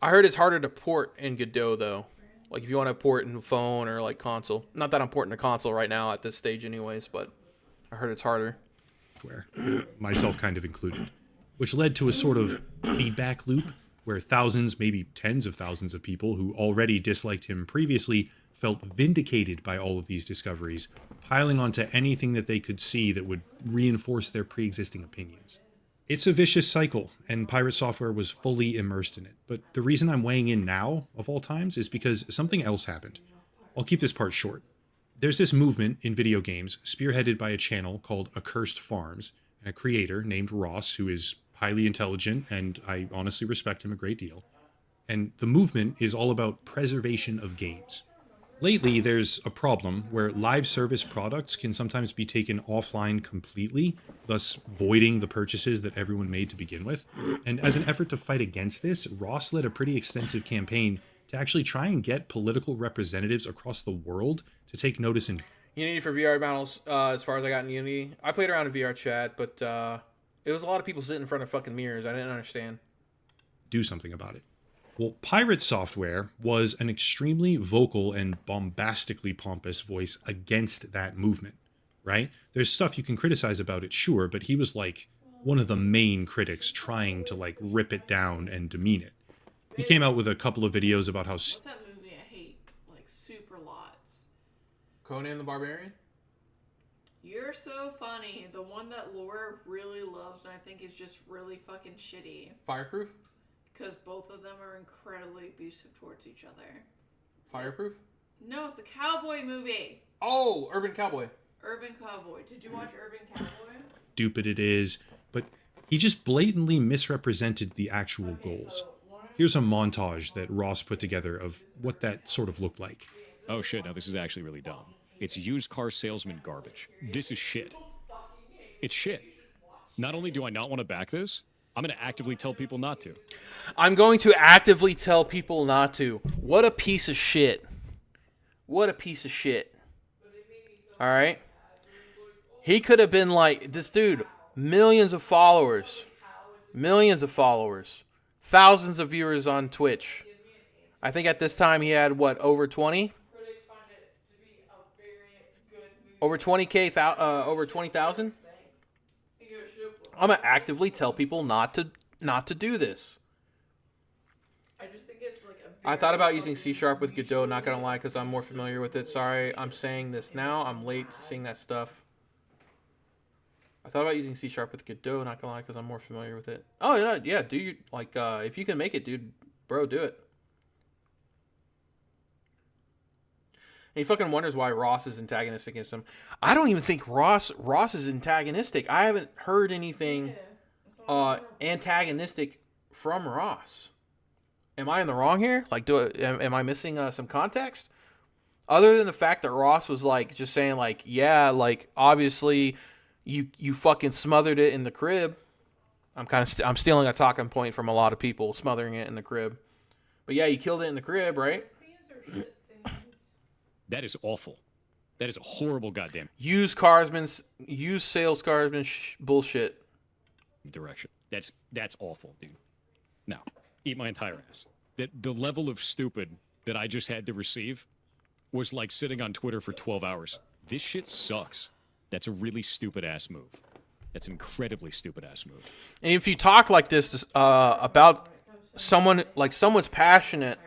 I heard it's harder to port in Godot though. Like if you want to port in phone or like console. Not that I'm porting a console right now at this stage, anyways, but I heard it's harder. Myself kind of included, which led to a sort of feedback loop where thousands, maybe tens of thousands of people who already disliked him previously felt vindicated by all of these discoveries, piling onto anything that they could see that would reinforce their pre-existing opinions. It's a vicious cycle, and Pirate Software was fully immersed in it. But the reason I'm weighing in now, of all times, is because something else happened. I'll keep this part short. There's this movement in video games spearheaded by a channel called Accursed Farms, and a creator named Ross, who is highly intelligent, and I honestly respect him a great deal. And the movement is all about preservation of games. Lately, there's a problem where live service products can sometimes be taken offline completely, thus voiding the purchases that everyone made to begin with. And as an effort to fight against this, Ross led a pretty extensive campaign to actually try and get political representatives across the world to take notice and Unity for VR battles, as far as I got in Unity. I played around in VR chat, but it was a lot of people sitting in front of fucking mirrors. I didn't understand. Do something about it. Well, Pirate Software was an extremely vocal and bombastically pompous voice against that movement, right? There's stuff you can criticize about it, sure, but he was like one of the main critics trying to like rip it down and demean it. He came out with a couple of videos about how... What's that movie I hate? Like, super lots. Conan the Barbarian? You're so funny. The one that Laura really loves and I think is just really fucking shitty. Fireproof? Because both of them are incredibly abusive towards each other. Fireproof? No, it's a cowboy movie. Oh, Urban Cowboy. Urban Cowboy. Did you watch Urban Cowboy? Stupid it is, but he just blatantly misrepresented the actual goals. Here's a montage that Ross put together of what that sort of looked like. Oh shit, now this is actually really dumb. It's used car salesman garbage. This is shit. It's shit. Not only do I not want to back this, I'm going to actively tell people not to. I'm going to actively tell people not to. What a piece of shit. What a piece of shit. All right? He could have been like, this dude, millions of followers. Millions of followers. Thousands of viewers on Twitch. I think at this time he had what, over 20? Critics find it to be a very good movie. Over 20K, over 20,000? I'm gonna actively tell people not to do this. I just think it's like a I thought about using C# with Godot, not gonna lie, because I'm more familiar with it. Sorry, I'm saying this now. I'm late to seeing that stuff. I thought about using C# with Godot, not gonna lie, because I'm more familiar with it. Oh, yeah, do you, like, if you can make it, dude, bro, do it. And he fucking wonders why Ross is antagonistic against him. I don't even think Ross is antagonistic. I haven't heard anything antagonistic from Ross. Am I in the wrong here? Like, am I missing some context? Other than the fact that Ross was like just saying like, yeah, like obviously you fucking smothered it in the crib. I'm stealing a talking point from a lot of people, smothering it in the crib. But yeah, you killed it in the crib, right? That is awful. That is a horrible goddamn Used sales carsman bullshit. direction. That's awful, dude. No, eat my entire ass. The level of stupid that I just had to receive was like sitting on Twitter for 12 hours. This shit sucks. That's a really stupid ass move. That's an incredibly stupid ass move. And if you talk like this about someone, like someone's passionate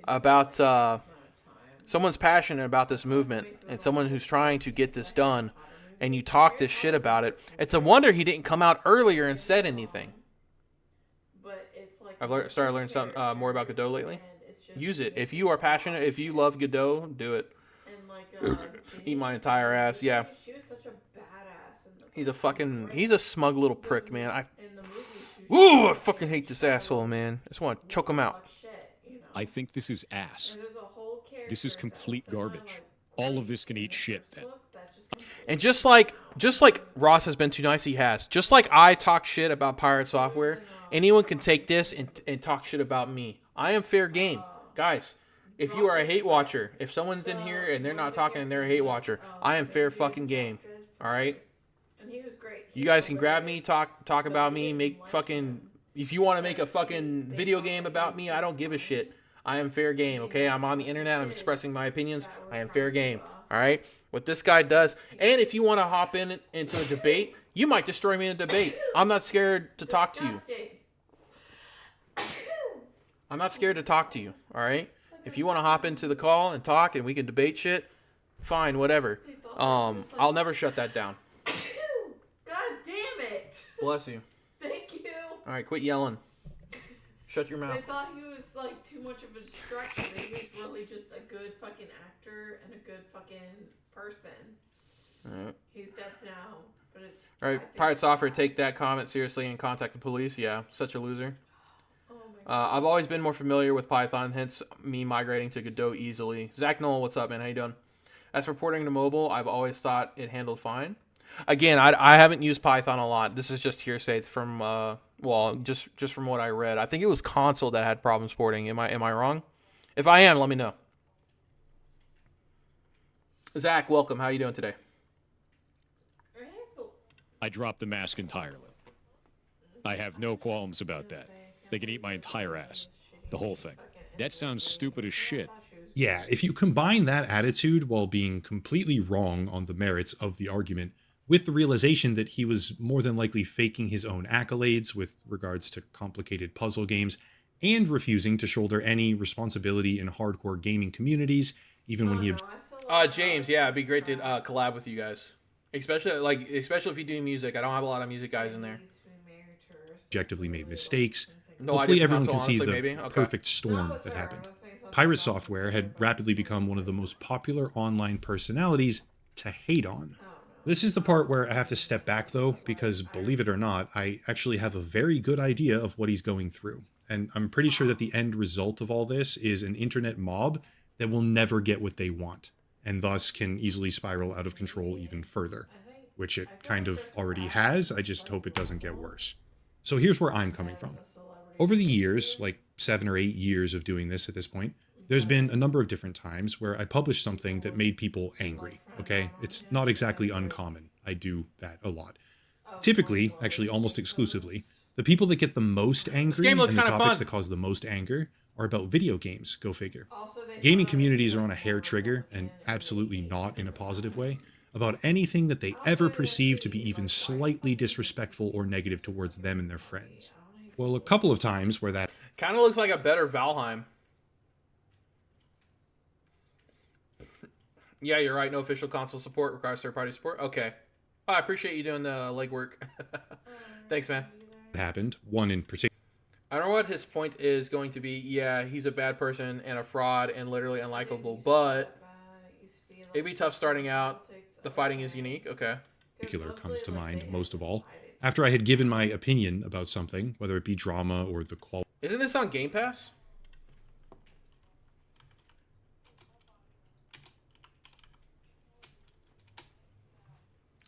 about this movement and someone who's trying to get this done, and you talk this shit about it, it's a wonder he didn't come out earlier and said anything. I've started to learn something more about Godot lately. Use it. If you are passionate, if you love Godot, do it. Eat my entire ass, yeah. She was such a badass in the He's a smug little prick, man. I fucking hate this asshole, man. I just want to choke him out. I think this is ass. This is complete garbage. All of this can eat shit then. And just like Ross has been too nice, he has. Just like I talk shit about Pirate Software, anyone can take this and talk shit about me. I am fair game. Guys, if you are a hate watcher, if someone's in here and they're not talking and they're a hate watcher, I am fair fucking game. All right? And he was great. You guys can grab me, talk about me, make fucking... If you want to make a fucking video game about me, I don't give a shit. I am fair game, okay? I'm on the internet. I'm expressing my opinions. I am fair game, all right? What this guy does... And if you want to hop into a debate, you might destroy me in a debate. I'm not scared to talk to you. I'm not scared to talk to you, all right? If you want to hop into the call and talk and we can debate shit, fine, whatever. I'll never shut that down. God damn it. Bless you. Thank you. All right, quit yelling. Shut your mouth. They thought he was like too much of a distraction. Maybe he's really just a good fucking actor and a good fucking person. All right. He's dead now, but it's... All right, Pirate Software, take that comment seriously and contact the police. Yeah, such a loser. I've always been more familiar with Python, hence me migrating to Godot easily. Zach Knoll, what's up, man? How you doing? As for porting to mobile, I've always thought it handled fine. Again, I haven't used Python a lot. This is just hearsay from, just from what I read. I think it was console that had problems porting. Am I wrong? If I am, let me know. Zach, welcome. How you doing today? I dropped the mask entirely. I have no qualms about that. They can eat my entire ass. The whole thing. That sounds stupid as shit. Yeah, if you combine that attitude while being completely wrong on the merits of the argument, with the realization that he was more than likely faking his own accolades with regards to complicated puzzle games, and refusing to shoulder any responsibility in hardcore gaming communities, even when he... James, yeah, it'd be great to collab with you guys. Especially if you do music. I don't have a lot of music guys in there. Objectively made mistakes. No, hopefully everyone can honestly, see the maybe. Okay. perfect storm that happened. Pirate Software had rapidly become one of the most popular online personalities to hate on. This is the part where I have to step back though, because believe it or not, I actually have a very good idea of what he's going through. And I'm pretty sure that the end result of all this is an internet mob that will never get what they want, and thus can easily spiral out of control even further, which it kind of already has. I just hope it doesn't get worse. So here's where I'm coming from. Over the years, like 7 or 8 years of doing this at this point, there's been a number of different times where I published something that made people angry, okay? It's not exactly uncommon. I do that a lot. Typically, actually almost exclusively, the people that get the most angry and the topics that cause the most anger are about video games, go figure. Also, they Gaming communities are on a hair trigger, and absolutely not in a positive way, about anything that they ever perceive to be even slightly disrespectful or negative towards them and their friends. Well, a couple of times where that Kind of looks like a better Valheim. Yeah, you're right. No official console support requires third-party support. Okay. Oh, I appreciate you doing the legwork. Thanks, man. happened, one in particular. I don't know what his point is going to be. Yeah, he's a bad person and a fraud and literally unlikable, but it'd be tough starting out. The fighting is unique. Okay. Particular comes to mind most of all. After I had given my opinion about something, whether it be drama or the quality. Isn't this on Game Pass?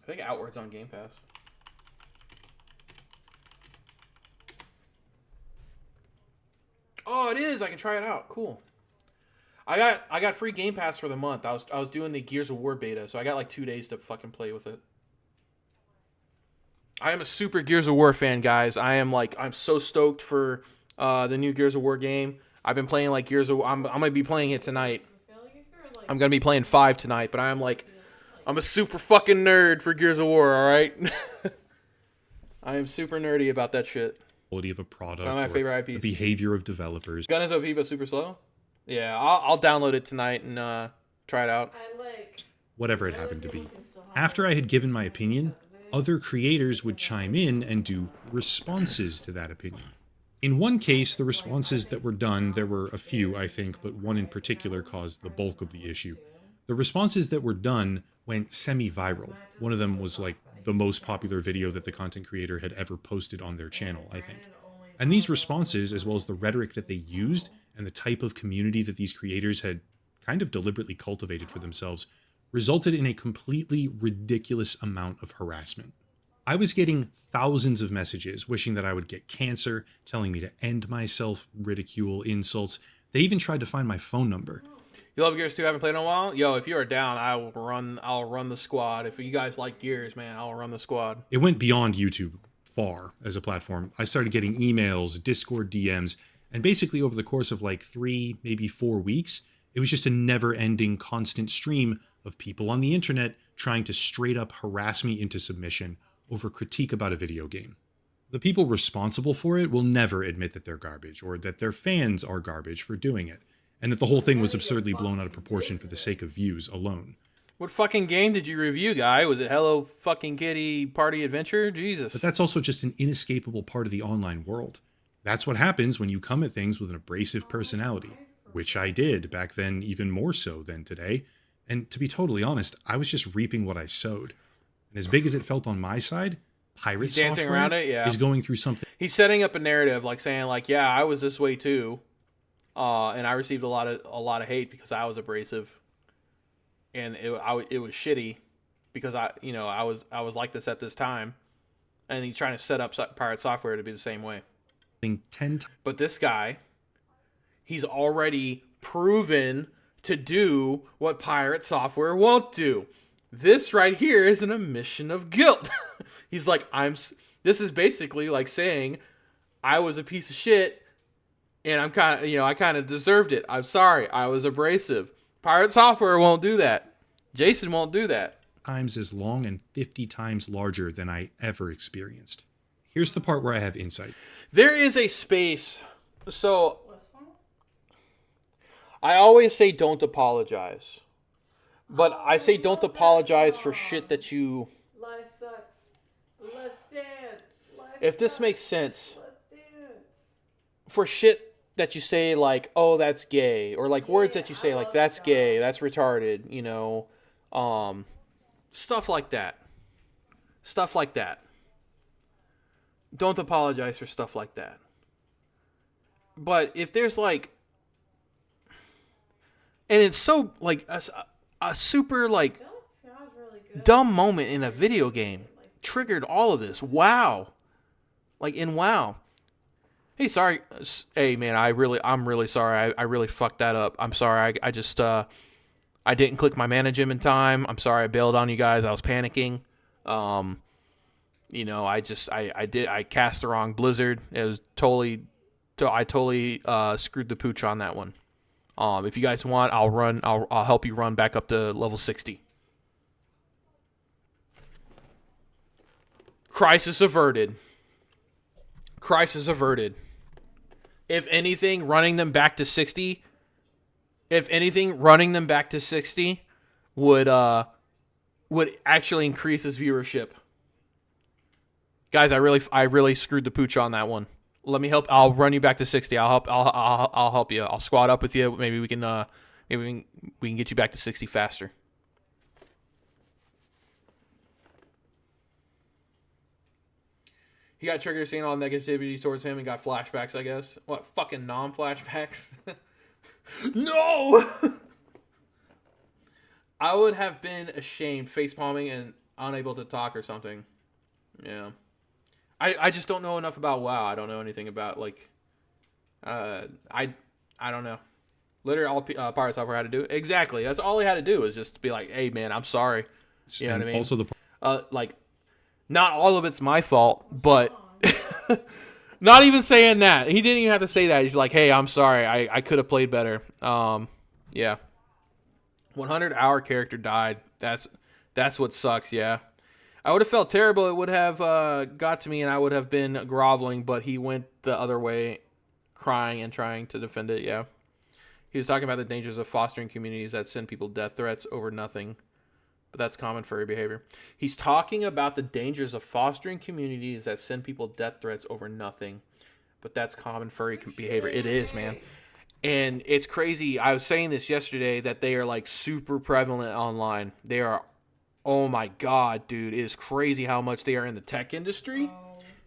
I think Outward's on Game Pass. Oh, it is. I can try it out. Cool. I got free Game Pass for the month. I was doing the Gears of War beta, so I got like 2 days to fucking play with it. I am a super Gears of War fan, guys. I'm so stoked for the new Gears of War game. I've been playing like Gears of War. I'm gonna be playing it tonight. I'm gonna be playing 5 tonight, but I'm a super fucking nerd for Gears of War. All right. I am super nerdy about that shit. Quality of a product, one of my favorite IPs. The behavior of developers. Gun is OP, but super slow. Yeah, I'll download it tonight and try it out. Whatever it happened to be. After I had given my opinion, other creators would chime in and do responses to that opinion. In one case, the responses that were done, there were a few, I think, but one in particular caused the bulk of the issue. The responses that were done went semi-viral. One of them was like the most popular video that the content creator had ever posted on their channel, I think. And these responses, as well as the rhetoric that they used and the type of community that these creators had kind of deliberately cultivated for themselves, resulted in a completely ridiculous amount of harassment. I was getting thousands of messages wishing that I would get cancer, telling me to end myself, ridicule, insults. They even tried to find my phone number. You love Gears 2? Haven't played in a while? Yo, if you are down, I'll run the squad. If you guys like Gears, man, I'll run the squad. It went beyond YouTube far as a platform. I started getting emails, Discord DMs, and basically over the course of like 3, maybe 4 weeks, it was just a never-ending constant stream of people on the internet trying to straight up harass me into submission over critique about a video game. The people responsible for it will never admit that they're garbage or that their fans are garbage for doing it, and that the whole thing was absurdly blown out of proportion for the sake of views alone. What fucking game did you review, guy? Was it Hello fucking Kitty Party Adventure? Jesus. But that's also just an inescapable part of the online world. That's what happens when you come at things with an abrasive personality, which I did back then even more so than today. And to be totally honest, I was just reaping what I sowed. And as big as it felt on my side, Pirate dancing Software around it, yeah. is going through something. He's setting up a narrative, like saying, like, yeah, I was this way too, and I received a lot of hate because I was abrasive, and it was shitty because I was like this at this time, and he's trying to set up Pirate Software to be the same way. But this guy, he's already proven to do what Pirate Software won't do. This right here is an admission of guilt. He's like, this is basically like saying I was a piece of shit and I kind of deserved it. I'm sorry. I was abrasive. Pirate Software won't do that. Jason won't do that. Times as long and 50 times larger than I ever experienced. Here's the part where I have insight. There is a space. So I always say don't apologize. But I say don't apologize for shit that you... Life sucks. Let's dance. If this makes sense. Let's dance. For shit that you say like, oh, that's gay. Or like words that you say like, that's gay. That's retarded. You know. Stuff like that. Stuff like that. Don't apologize for stuff like that. But if there's like... And it's so like... A super, like, dumb moment in a video game triggered all of this. Wow. Like, in WoW. Hey, sorry. Hey, man, I'm really sorry. I really fucked that up. I'm sorry. I just, I didn't click my mana gem in time. I'm sorry I bailed on you guys. I was panicking. I cast the wrong blizzard. It was totally I totally screwed the pooch on that one. If you guys want, I'll help you run back up to level 60. Crisis averted. Crisis averted. If anything, running them back to 60. If anything, running them back to 60 would actually increase his viewership. Guys, I really screwed the pooch on that one. Let me help. I'll run you back to 60. I'll help you. I'll squad up with you. Maybe we can get you back to 60 faster. He got triggered seeing all negativity towards him and got flashbacks, I guess. What, fucking non-flashbacks? No! I would have been ashamed, facepalming and unable to talk or something. Yeah. I just don't know enough about WoW. I don't know anything about, like... I don't know. Literally all Pirate Software had to do. Exactly. That's all he had to do was just be like, hey, man, I'm sorry. You know what I mean? Also like... Not all of it's my fault, but not even saying that. He didn't even have to say that. He's like, hey, I'm sorry. I could have played better. Yeah. 100-hour character died. That's what sucks, yeah. I would have felt terrible. It would have got to me and I would have been groveling, but he went the other way, crying and trying to defend it, yeah. He was talking about the dangers of fostering communities that send people death threats over nothing. But that's common furry behavior. He's talking about the dangers of fostering communities that send people death threats over nothing. But that's common furry behavior. It is, man. And it's crazy. I was saying this yesterday that they are like super prevalent online. They are, oh my God, dude. It is crazy how much they are in the tech industry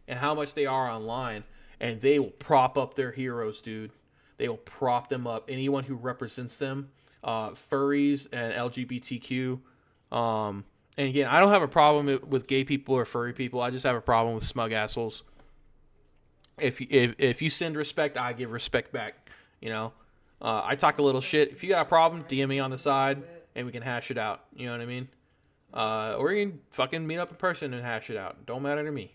and how much they are online. And they will prop up their heroes, dude. They will prop them up. Anyone who represents them, furries and LGBTQ. And again, I don't have a problem with gay people or furry people. I just have a problem with smug assholes. If you send respect, I give respect back. You know, I talk a little shit. If you got a problem, DM me on the side and we can hash it out. You know what I mean? Or you can fucking meet up in person and hash it out. Don't matter to me.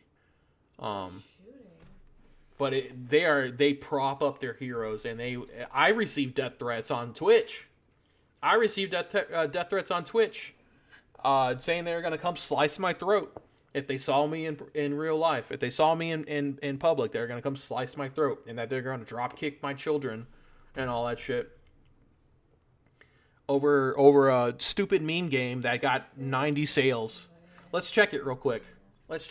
But they prop up their heroes, and I receive death threats on Twitch. I received death threats on Twitch. Saying they were going to come slice my throat if they saw me in real life. If they saw me in public, they were going to come slice my throat. And that they're going to drop kick my children and all that shit. Over a stupid meme game that got 90 sales. Let's check it real quick. Let's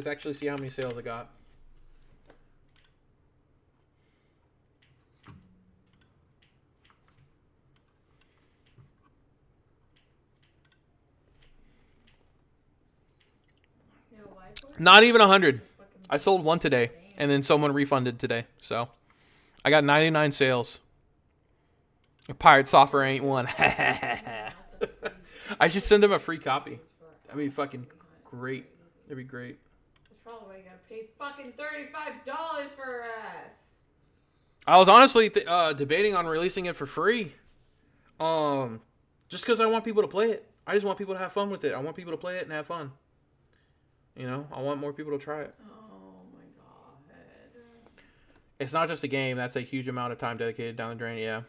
actually see how many sales it got. Not even 100. I sold one today, and then someone refunded today. So, I got 99 sales. Pirate Software ain't one. I should send him a free copy. That'd be fucking great. That'd be great. That's probably why you gotta pay fucking $35 for her ass. I was honestly debating on releasing it for free. Just because I want people to play it. I just want people to have fun with it. I want people to play it and have fun. You know, I want more people to try it. Oh my God. It's not just a game. That's a huge amount of time dedicated down the drain. Yeah.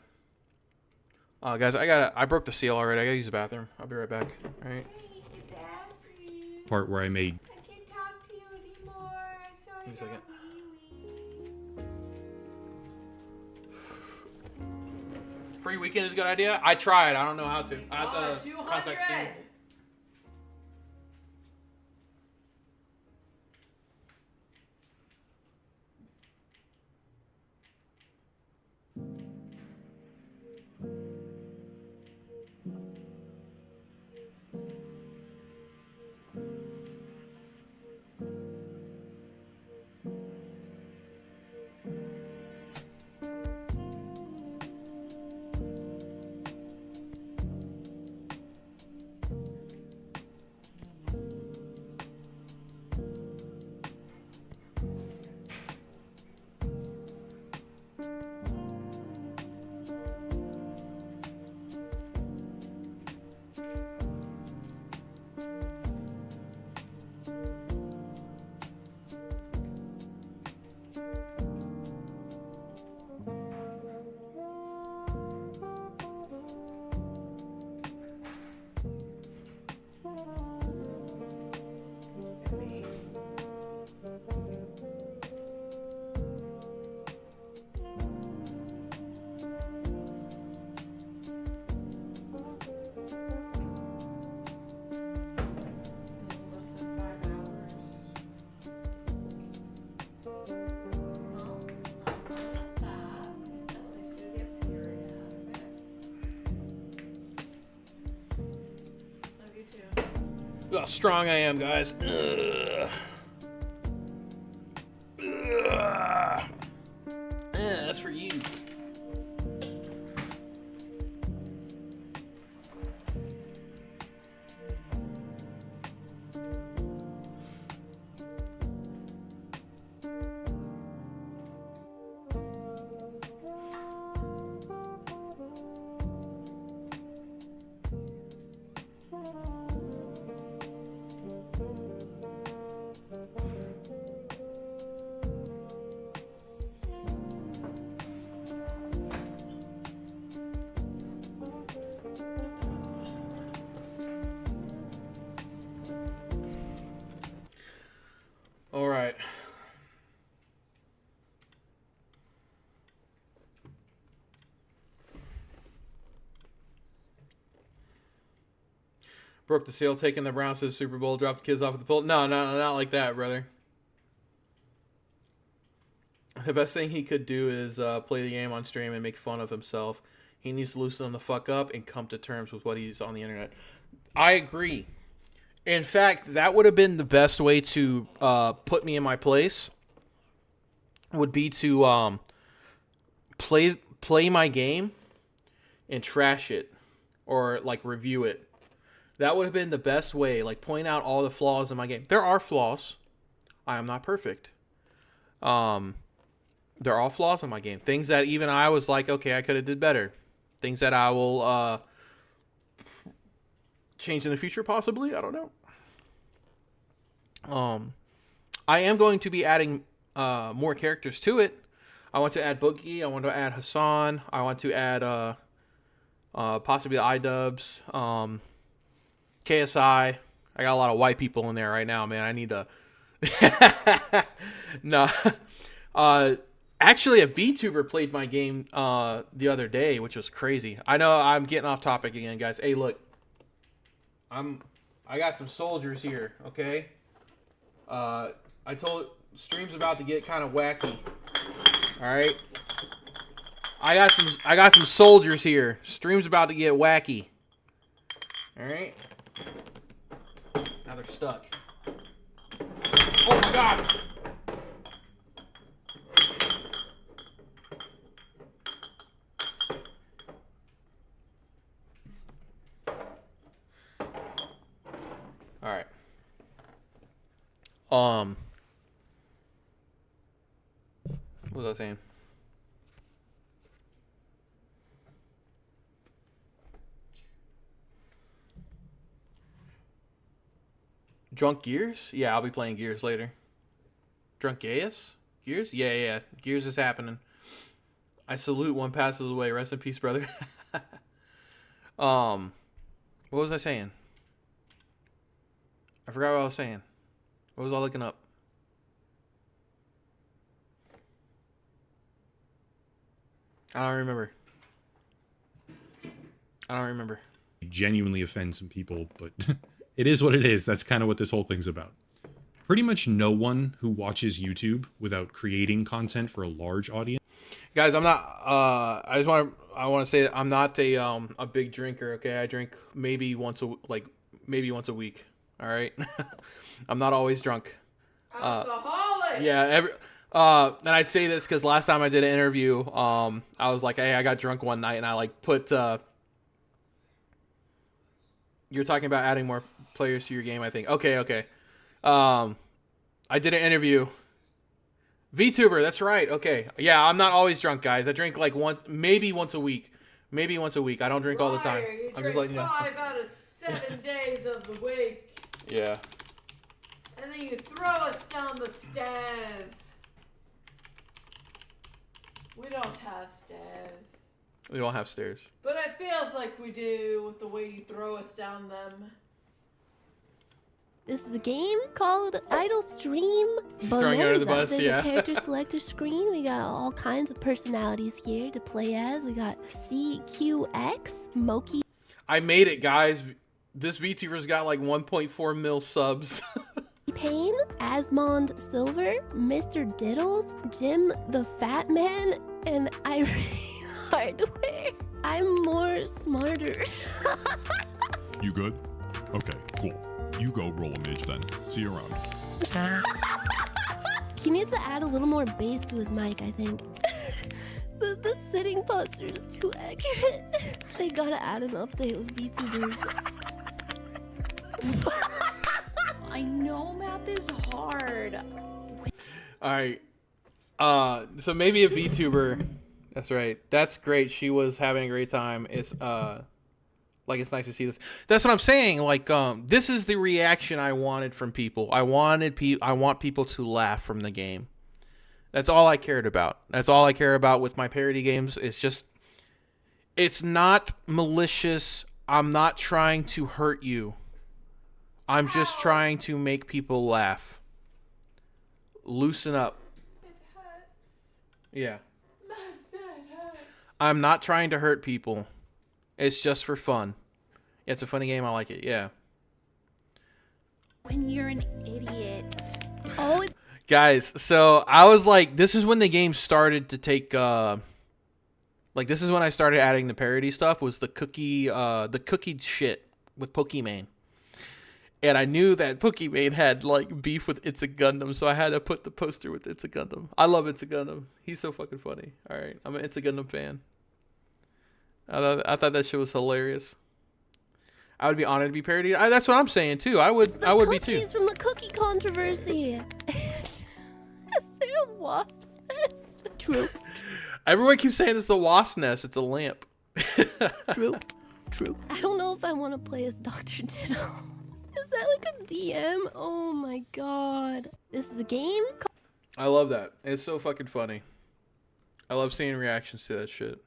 Guys, I broke the seal already. I gotta use the bathroom. I'll be right back. All right. Part where I made. I can't talk to you anymore. Sorry. Give me a second. Free weekend is a good idea. I tried. I don't know how to. I have to contact Steam. Look how strong I am, guys. Ugh. Ugh. That's for you. All right. Broke the seal, taking the Browns to the Super Bowl, dropped the kids off at the pool. No, not like that, brother. The best thing he could do is play the game on stream and make fun of himself. He needs to loosen the fuck up and come to terms with what he's on the internet. I agree. In fact, that would have been the best way to put me in my place. Would be to play my game and trash it or like review it. That would have been the best way. Like point out all the flaws in my game. There are flaws. I am not perfect. There are flaws in my game. Things that even I was like, okay, I could have did better. Things that I will change in the future, possibly. I don't know. I am going to be adding more characters to it. I want to add Boogie. I want to add Hassan. I want to add possibly iDubbbz, KSI. I got a lot of white people in there right now, man. I need to. No. Actually, a VTuber played my game the other day, which was crazy. I know I'm getting off topic again, guys. Hey, look. I got some soldiers here, okay? I told stream's about to get kind of wacky. All right? I got some soldiers here. Stream's about to get wacky. All right? Now they're stuck. Oh my god. All right. What was I saying? Drunk Gears? Yeah, I'll be playing Gears later. Drunk Gaius? Gears? Yeah. Gears is happening. I salute one passes away. Rest in peace, brother. What was I saying? I forgot what I was saying. What was I looking up? I don't remember. Genuinely offend some people, but it is what it is. That's kind of what this whole thing's about. Pretty much no one who watches YouTube without creating content for a large audience. Guys, I'm not. I want to say that I'm not a big drinker. Okay, I drink maybe once a week. All right, I'm not always drunk. Alcoholic. Yeah. And I say this because last time I did an interview, I was like, hey, I got drunk one night, and I like put. You're talking about adding more players to your game, I think. Okay. I did an interview. VTuber, that's right. Okay. Yeah, I'm not always drunk, guys. I drink like maybe once a week. I don't drink all the time. I'm just letting you know. 5 out of 7 days of the week. Yeah. And then you throw us down the stairs. We don't have stairs. We don't have stairs. But it feels like we do with the way you throw us down them. This is a game called Idle Stream Throwing you under the bus, There's yeah. a character selector screen. We got all kinds of personalities here to play as. We got CQX, Moki. I made it, guys. This VTuber's got like 1.4 mil subs. Payne, Asmond Silver, Mr. Diddles, Jim the Fat Man, and Irene Hardware. I'm more smarter. You good? Okay, cool. You go roll a mage then. See you around. He needs to add a little more bass to his mic, I think. The sitting posture is too accurate. They gotta add an update with VTubers. I know math is hard. All right. So maybe a VTuber. That's right. That's great. She was having a great time. It's it's nice to see this. That's what I'm saying. Like, this is the reaction I wanted from people. I want people to laugh from the game. That's all I cared about. That's all I care about with my parody games. It's not malicious. I'm not trying to hurt you. I'm just trying to make people laugh. Loosen up. It hurts. Yeah. Master, it hurts. I'm not trying to hurt people. It's just for fun. Yeah, it's a funny game. I like it. Yeah. When you're an idiot. Oh, it's Guys, so I was like, this is when the game started to take, this is when I started adding the parody stuff, was the cookie shit with Pokimane. And I knew that Pokimane had, like, beef with It's a Gundam, so I had to put the poster with It's a Gundam. I love It's a Gundam. He's so fucking funny. All right, I'm an It's a Gundam fan. I thought that shit was hilarious. I would be honored to be parodied. That's what I'm saying, too. I would be, too. cookies from the cookie controversy. Is there a wasp's nest? True. Everyone keeps saying it's a wasp nest. It's a lamp. True. I don't know if I want to play as Dr. Diddle. Is that like a DM? Oh my god. This is a game? I love that. It's so fucking funny. I love seeing reactions to that shit.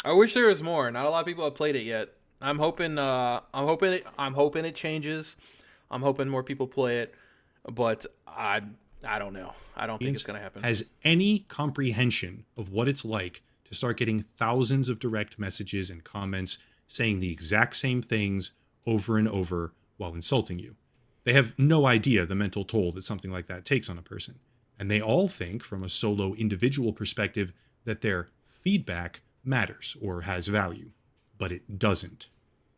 I wish there was more. Not a lot of people have played it yet. I'm hoping it changes. I'm hoping more people play it, but I don't know. I don't think it's gonna happen. Has any comprehension of what it's like to start getting thousands of direct messages and comments saying the exact same things over and over while insulting you. They have no idea the mental toll that something like that takes on a person. And they all think from a solo individual perspective that their feedback matters or has value, but it doesn't.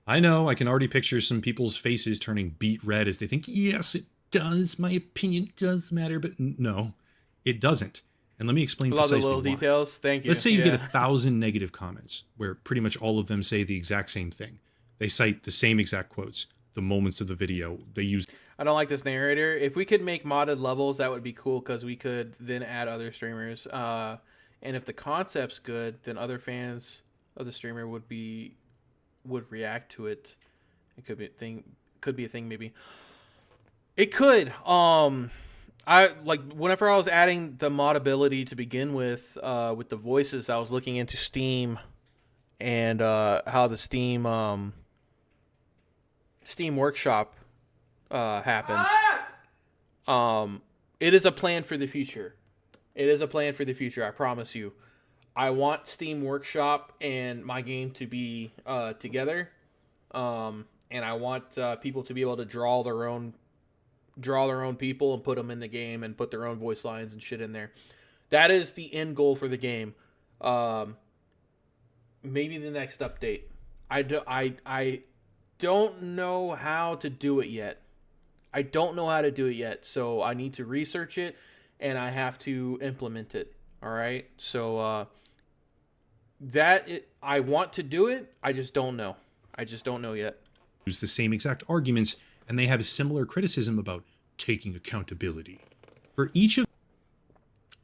I know, I can already picture some people's faces turning beet red as they think, yes, it does. My opinion does matter, but no, it doesn't. And let me explain precisely the little why. details. Thank you. Let's say you get 1,000 negative comments where pretty much all of them say the exact same thing. They cite the same exact quotes, the moments of the video. They use... I don't like this narrator. If we could make modded levels, that would be cool because we could then add other streamers. And if the concept's good, then other fans of the streamer would react to it. It could be a thing maybe. It could. I like whenever I was adding the mod ability to begin with the voices, I was looking into Steam and how the Steam Workshop happens. It is a plan for the future. It is a plan for the future, I promise you. I want Steam Workshop and my game to be together. And I want people to be able to draw their own people and put them in the game and put their own voice lines and shit in there. That is the end goal for the game. Maybe the next update. I don't know how to do it yet. So I need to research it and I have to implement it. All right. So I want to do it. I just don't know. Yet. Use the same exact arguments, and they have a similar criticism about taking accountability. For each of...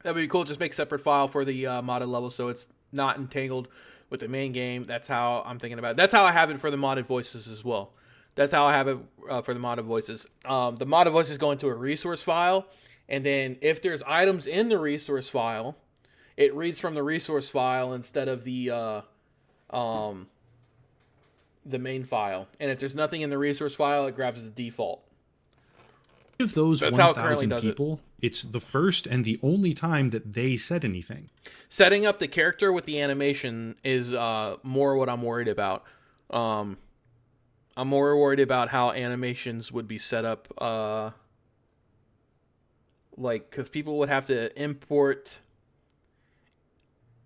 That would be cool. Just make a separate file for the modded level so it's not entangled with the main game. That's how I'm thinking about it. That's how I have it for the modded voices as well. That's how I have it for the modded voices. The modded voices go into a resource file, and then if there's items in the resource file, it reads from the resource file instead of the main file. And if there's nothing in the resource file, it grabs the default. Of those 1,000 people, it's the first and the only time that they said anything. Setting up the character with the animation is more what I'm worried about. I'm more worried about how animations would be set up. Because people would have to import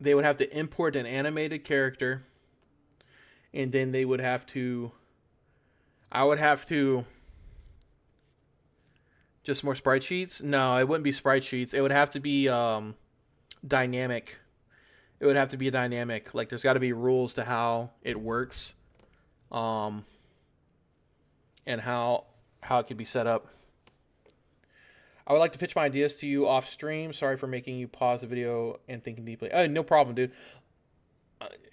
they would have to import an animated character, and then they would have to, I would have to, just more sprite sheets? No, it wouldn't be sprite sheets. It would have to be dynamic. It would have to be dynamic. Like, there's got to be rules to how it works, and how it could be set up. I would like to pitch my ideas to you off stream. Sorry for making you pause the video and thinking deeply. Oh, no problem, dude.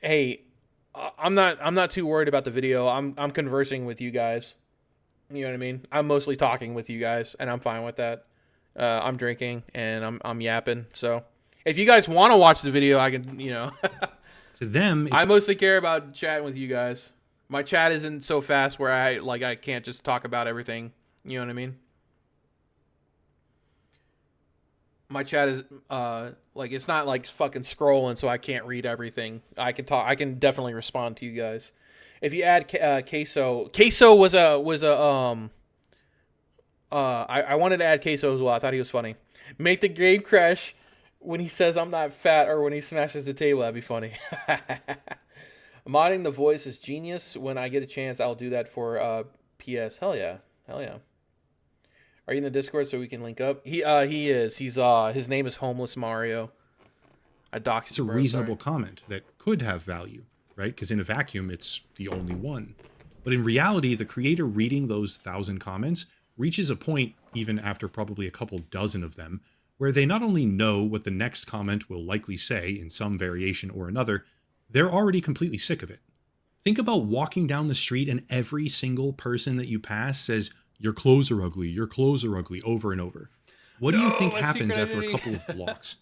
Hey, I'm not too worried about the video. I'm conversing with you guys. You know what I mean? I'm mostly talking with you guys, and I'm fine with that. I'm drinking and I'm yapping. So if you guys want to watch the video, I can. To them, I mostly care about chatting with you guys. My chat isn't so fast where I can't just talk about everything. You know what I mean? My chat is it's not like fucking scrolling, so I can't read everything. I can talk. I can definitely respond to you guys. If you add queso was a I wanted to add queso as well. I thought he was funny. Make the game crash when he says I'm not fat, or when he smashes the table. That'd be funny. Modding the voice is genius. When I get a chance, I'll do that for PS. Hell yeah. Are you in the Discord so we can link up? He is. He's his name is Homeless Mario. I doxed It's a reasonable comment that could have value, right? Because in a vacuum, it's the only one. But in reality, the creator reading those 1,000 comments reaches a point, even after probably a couple dozen of them, where they not only know what the next comment will likely say in some variation or another, they're already completely sick of it. Think about walking down the street and every single person that you pass says, "Your clothes are ugly, your clothes are ugly," over and over. What do you think happens after a couple of blocks?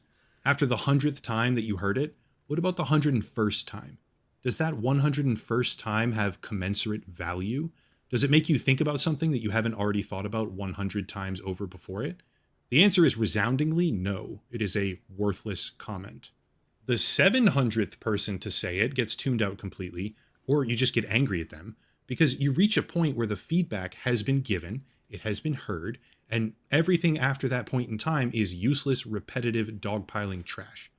After the 100th time that you heard it, what about the 101st time? Does that 101st time have commensurate value? Does it make you think about something that you haven't already thought about 100 times over before it? The answer is resoundingly no. It is a worthless comment. The 700th person to say it gets tuned out completely, or you just get angry at them, because you reach a point where the feedback has been given, it has been heard, and everything after that point in time is useless, repetitive, dogpiling trash.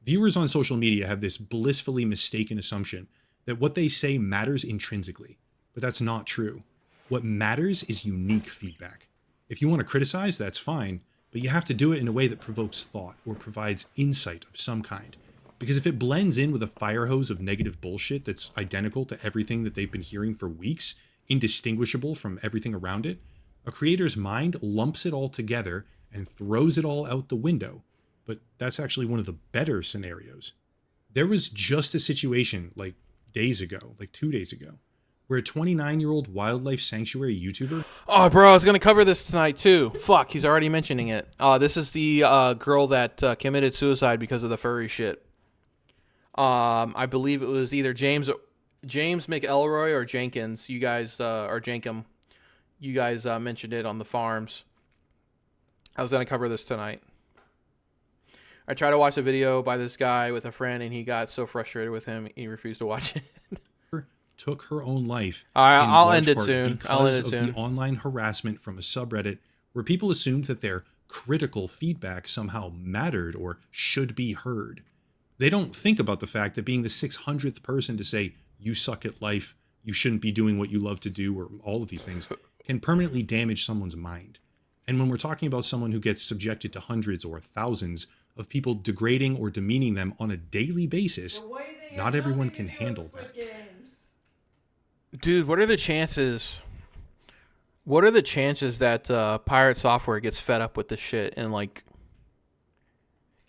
Viewers on social media have this blissfully mistaken assumption that what they say matters intrinsically, but that's not true. What matters is unique feedback. If you want to criticize, that's fine, but you have to do it in a way that provokes thought or provides insight of some kind. Because if it blends in with a fire hose of negative bullshit that's identical to everything that they've been hearing for weeks, indistinguishable from everything around it, a creator's mind lumps it all together and throws it all out the window. But that's actually one of the better scenarios. There was just a situation like 2 days ago, where a 29-year-old wildlife sanctuary YouTuber... Oh, bro, I was going to cover this tonight, too. Fuck, he's already mentioning it. This is the girl that committed suicide because of the furry shit. I believe it was either James McElroy or Jenkins. You guys, or Jankum. You guys mentioned it on the farms. I was going to cover this tonight. I tried to watch a video by this guy with a friend, and he got so frustrated with him, he refused to watch it. Took her own life. I'll end it soon. Because of the online harassment from a subreddit where people assumed that their critical feedback somehow mattered or should be heard. They don't think about the fact that being the 600th person to say, "You suck at life, you shouldn't be doing what you love to do," or all of these things, can permanently damage someone's mind. And when we're talking about someone who gets subjected to hundreds or thousands of people degrading or demeaning them on a daily basis, not everyone can handle that. Dude, what are the chances? What are the chances that Pirate Software gets fed up with this shit and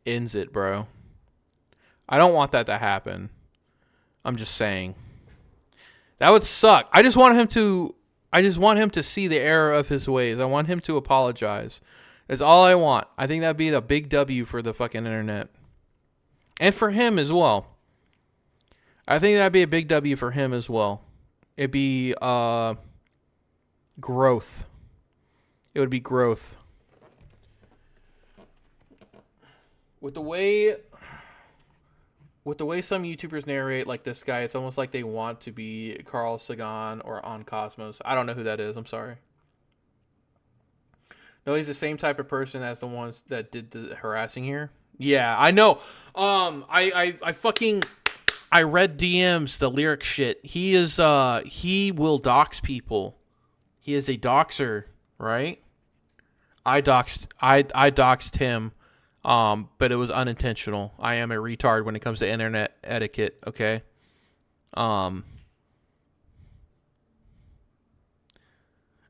ends it, bro? I don't want that to happen. I'm just saying. That would suck. I just want him to see the error of his ways. I want him to apologize. That's all I want. I think that'd be the big W for the fucking internet. And for him as well. I think that'd be a big W for him as well. It'd be growth. It would be growth. With the way some YouTubers narrate like this guy, it's almost like they want to be Carl Sagan or On Cosmos. I don't know who that is. I'm sorry. No, he's the same type of person as the ones that did the harassing here. Yeah, I know. I fucking I read DMs, the lyric shit. He will dox people. He is a doxer, right? I doxed him, but it was unintentional. I am a retard when it comes to internet etiquette, okay? The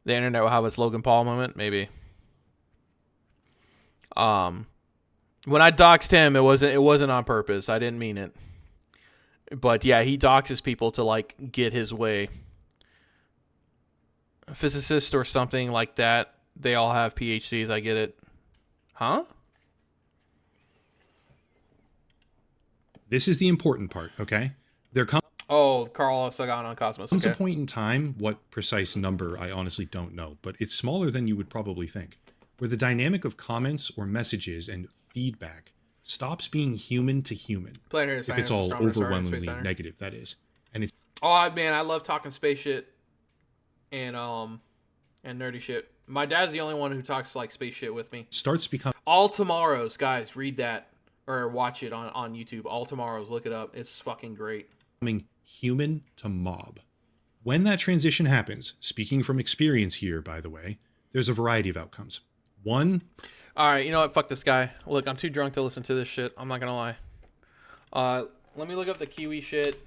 internet will have its Logan Paul moment, maybe. When I doxed him, it wasn't on purpose. I didn't mean it. But yeah, he doxes people to like get his way. A physicist or something like that. They all have PhDs. I get it. Huh? This is the important part, okay? There comes Carl Sagan on Cosmos. Okay. a point in time, what precise number I honestly don't know, but it's smaller than you would probably think, where the dynamic of comments or messages and feedback stops being human to human. Planetary if it's all overwhelmingly negative, that is. And it's man, I love talking space shit and nerdy shit. My dad's the only one who talks like space shit with me. Starts becoming All Tomorrows, guys, read that or watch it on YouTube. All Tomorrows, look it up. It's fucking great. Human to mob. When that transition happens, speaking from experience here, by the way, there's a variety of outcomes. One, all right, you know what? Fuck this guy. Look, I'm too drunk to listen to this shit. I'm not gonna lie. Let me look up the Kiwi shit.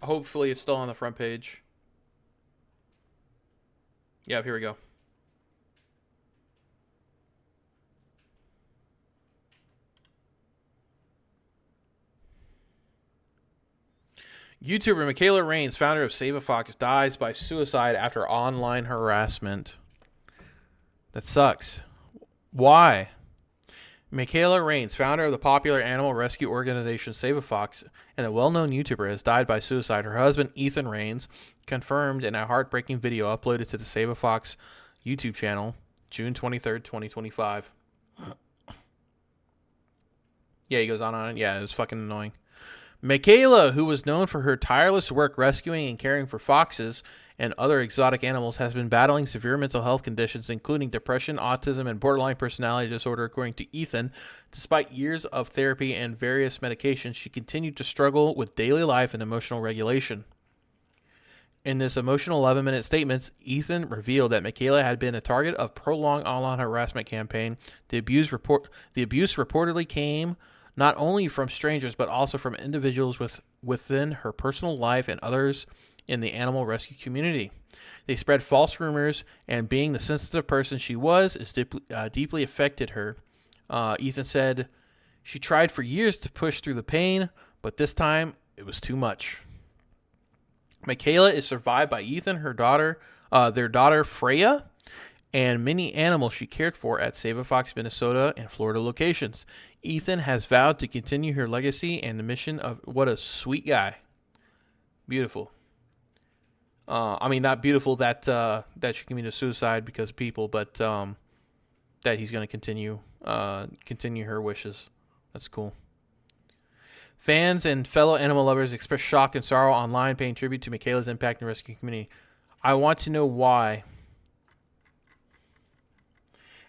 Hopefully, it's still on the front page. Yeah, here we go. YouTuber Michaela Raines, founder of Save a Fox, dies by suicide after online harassment. That sucks. Why? Michaela Raines, founder of the popular animal rescue organization Save a Fox and a well-known YouTuber, has died by suicide. Her husband, Ethan Raines, confirmed in a heartbreaking video uploaded to the Save a Fox YouTube channel, June 23rd, 2025. Yeah, he goes on and on. Yeah, it was fucking annoying. Michaela, who was known for her tireless work rescuing and caring for foxes and other exotic animals, has been battling severe mental health conditions, including depression, autism, and borderline personality disorder, according to Ethan. Despite years of therapy and various medications, she continued to struggle with daily life and emotional regulation. In this emotional 11-minute statement, Ethan revealed that Michaela had been a target of prolonged online harassment campaign. The abuse reportedly came not only from strangers, but also from individuals within her personal life and others in the animal rescue community. They spread false rumors, and being the sensitive person she was, is deeply affected her. Ethan said she tried for years to push through the pain, but this time it was too much. Michaela is survived by Ethan, her daughter, their daughter Freya, and many animals she cared for at Save a Fox, Minnesota, and Florida locations. Ethan has vowed to continue her legacy and the mission of what a sweet guy. Beautiful. I mean, not beautiful that she committed suicide because of people, but that he's going to continue her wishes. That's cool. Fans and fellow animal lovers express shock and sorrow online, paying tribute to Michaela's impact in the rescue community. I want to know why.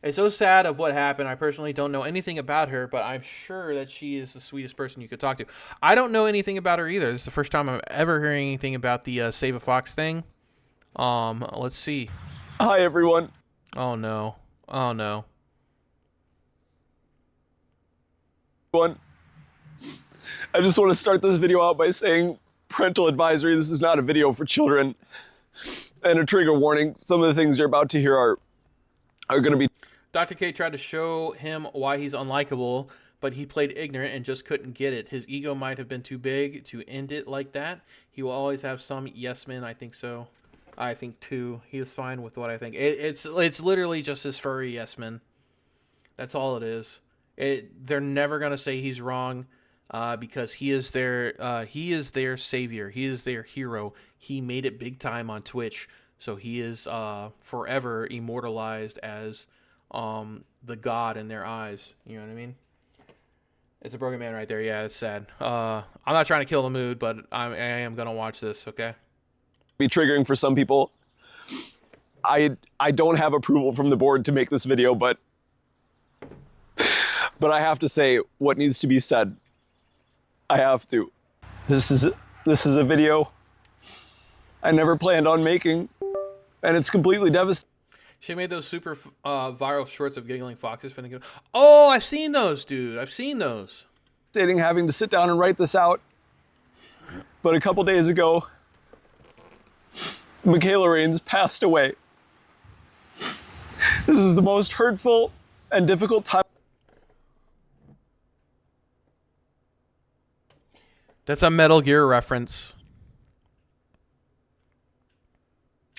It's so sad of what happened. I personally don't know anything about her, but I'm sure that she is the sweetest person you could talk to. I don't know anything about her either. This is the first time I'm ever hearing anything about the Save a Fox thing. Let's see. Hi, everyone. Oh, no. Oh, no. I just want to start this video out by saying parental advisory. This is not a video for children. And a trigger warning. Some of the things you're about to hear are going to be... Dr. K tried to show him why he's unlikable, but he played ignorant and just couldn't get it. His ego might have been too big to end it like that. He will always have some yes men. I think so. I think too. He is fine with what I think. It's literally just his furry yes men. That's all it is. They're never gonna say he's wrong, because he is their savior. He is their hero. He made it big time on Twitch, so he is forever immortalized as the god in their eyes. You know what I mean? It's a broken man right there. Yeah, it's sad. I'm not trying to kill the mood, but I am gonna watch this. Okay. Be triggering for some people. I don't have approval from the board to make this video, but but I have to say what needs to be said. I have to. This is a video I never planned on making, and it's completely devastating. She made those super viral shorts of giggling foxes. Oh, I've seen those, dude. I've seen those. Having to sit down and write this out. But a couple days ago, Michaela Raines passed away. This is the most hurtful and difficult time. That's a Metal Gear reference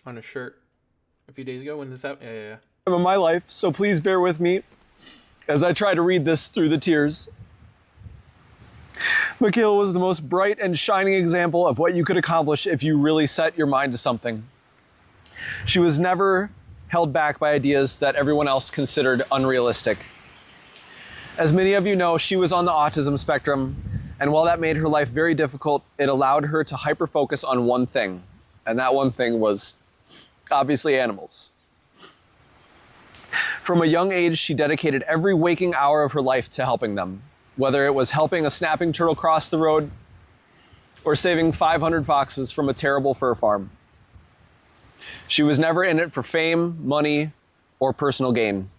on a shirt a few days ago. When this happened? Yeah. Of my life, so please bear with me as I try to read this through the tears. Michaela was the most bright and shining example of what you could accomplish if you really set your mind to something. She was never held back by ideas that everyone else considered unrealistic. As many of you know, she was on the autism spectrum, and while that made her life very difficult, it allowed her to hyper-focus on one thing, and that one thing was obviously animals. From a young age, she dedicated every waking hour of her life to helping them, whether it was helping a snapping turtle cross the road or saving 500 foxes from a terrible fur farm. She was never in it for fame, money, or personal gain.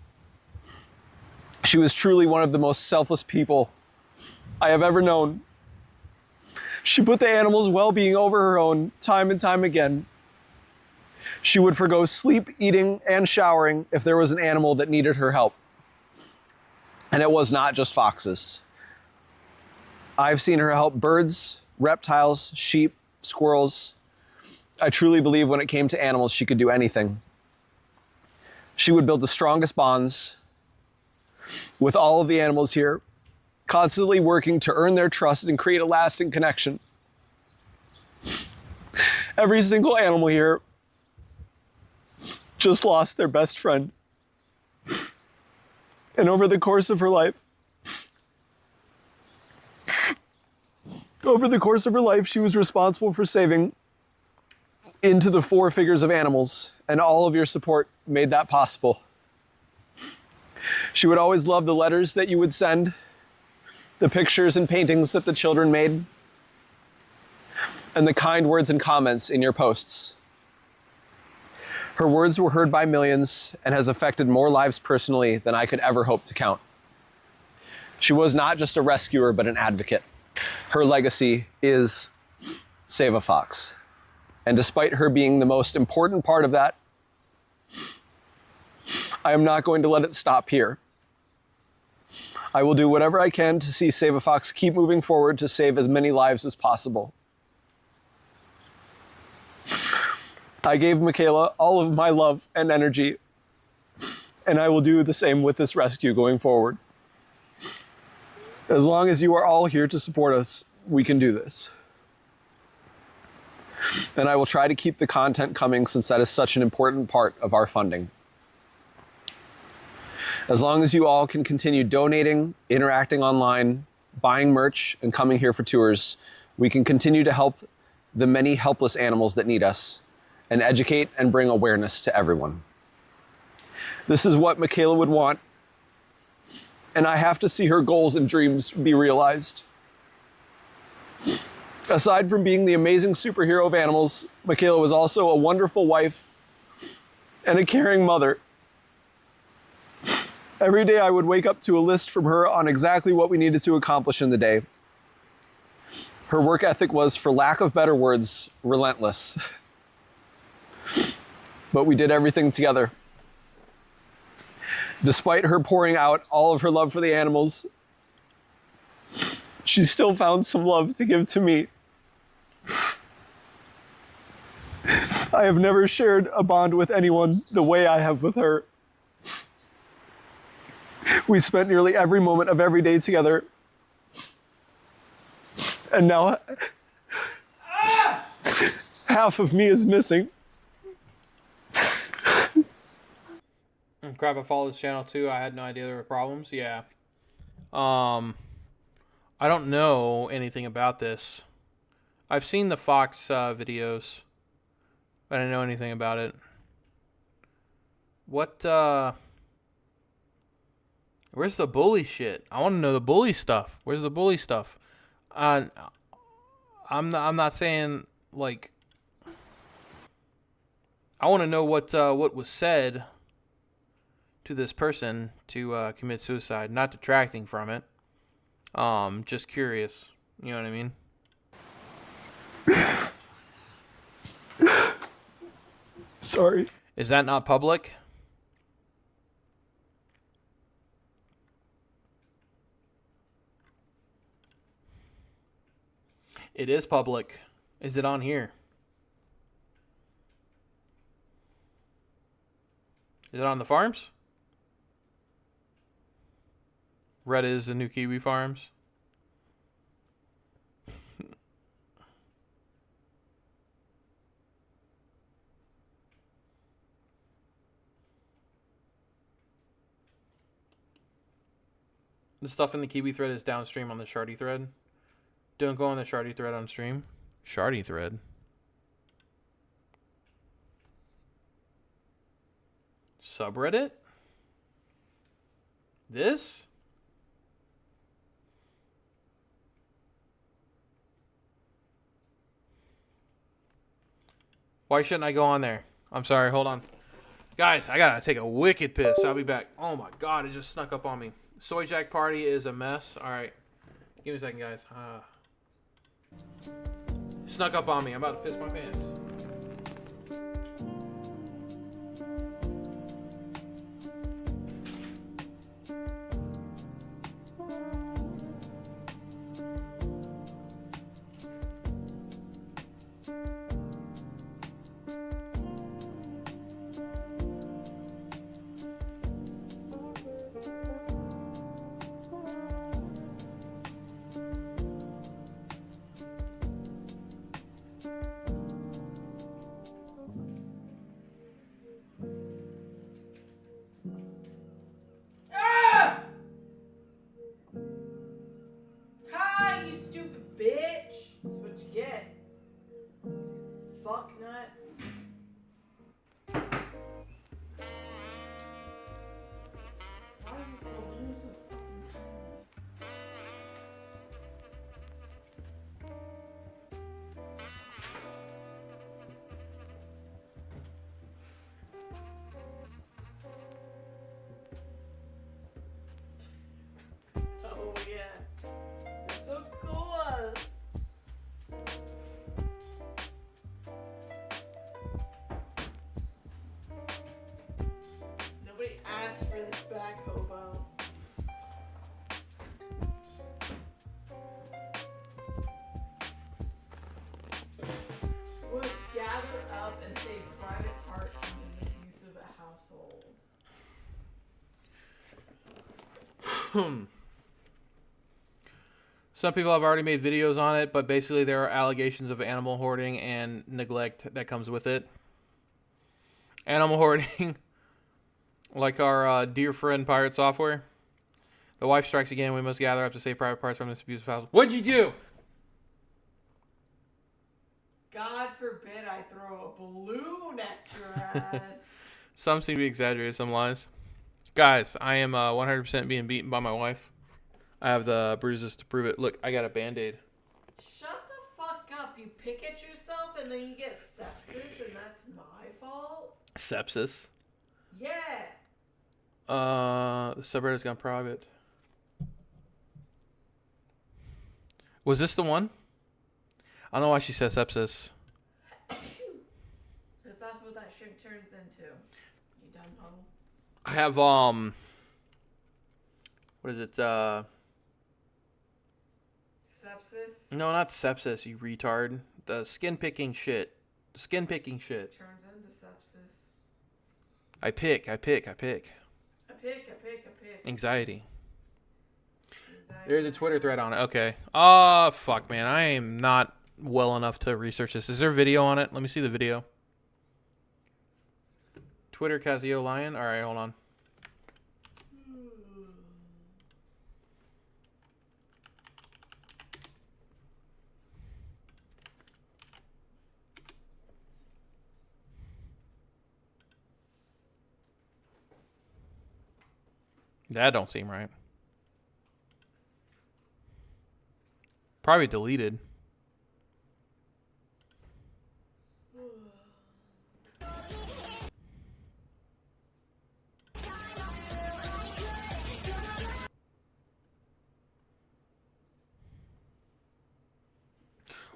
She was truly one of the most selfless people I have ever known. She put the animals' well-being over her own time and time again. She would forgo sleep, eating, and showering if there was an animal that needed her help. And it was not just foxes. I've seen her help birds, reptiles, sheep, squirrels. I truly believe when it came to animals, she could do anything. She would build the strongest bonds with all of the animals here, constantly working to earn their trust and create a lasting connection. Every single animal here just lost their best friend. And over the course of her life, she was responsible for saving into the 4 figures of animals, and all of your support made that possible. She would always love the letters that you would send, the pictures and paintings that the children made, and the kind words and comments in your posts. Her words were heard by millions and has affected more lives personally than I could ever hope to count. She was not just a rescuer, but an advocate. Her legacy is Save a Fox. And despite her being the most important part of that, I am not going to let it stop here. I will do whatever I can to see Save a Fox keep moving forward to save as many lives as possible. I gave Michaela all of my love and energy, and I will do the same with this rescue going forward. As long as you are all here to support us, we can do this. And I will try to keep the content coming since that is such an important part of our funding. As long as you all can continue donating, interacting online, buying merch, and coming here for tours, we can continue to help the many helpless animals that need us and educate and bring awareness to everyone. This is what Michaela would want, and I have to see her goals and dreams be realized. Aside from being the amazing superhero of animals, Michaela was also a wonderful wife and a caring mother. Every day I would wake up to a list from her on exactly what we needed to accomplish in the day. Her work ethic was, for lack of better words, relentless. But we did everything together. Despite her pouring out all of her love for the animals, she still found some love to give to me. I have never shared a bond with anyone the way I have with her. We spent nearly every moment of every day together. And now half of me is missing. Crap, I followed this channel too. I had no idea there were problems. Yeah. I don't know anything about this. I've seen the Fox videos, but I didn't know anything about it. What, Where's the bully shit? I want to know the bully stuff. Where's the bully stuff? I'm not saying like. I want to know what was said to this person to commit suicide. Not detracting from it. Just curious. You know what I mean? Sorry. Is that not public? It is public. Is it on here? Is it on the farms? Red is the new Kiwi Farms. The stuff in the Kiwi thread is downstream on the Shardy thread. Don't go on the Shardy thread on stream. Shardy thread. Subreddit? This? Why shouldn't I go on there? I'm sorry, hold on. Guys, I gotta take a wicked piss. I'll be back. Oh my god, it just snuck up on me. Soy Jack party is a mess. Alright. Give me a second, guys. Snuck up on me. I'm about to piss my pants. Some people have already made videos on it, but basically there are allegations of animal hoarding and neglect that comes with it. Animal hoarding, like our dear friend Pirate Software. The wife strikes again. We must gather up to save private parts from this abusive house. What'd you do? God forbid I throw a balloon at your ass. Some seem to be exaggerated, some lies. Guys, I am 100% being beaten by my wife. I have the bruises to prove it. Look, I got a Band-Aid. Shut the fuck up. You pick at yourself and then you get sepsis and that's my fault? Sepsis? Yeah. The subreddit's gone private. Was this the one? I don't know why she says sepsis. Because that's what that shit turns into. You dumb hoe. I have, what is it, Sepsis? No, not sepsis, you retard. The skin picking shit. Skin picking shit. Turns into sepsis. I pick. I pick. Anxiety. There's a Twitter thread on it. Okay. Oh, fuck, man. I am not well enough to research this. Is there video on it? Let me see the video. Twitter Casio Lion. All right, hold on. That don't seem right. Probably deleted.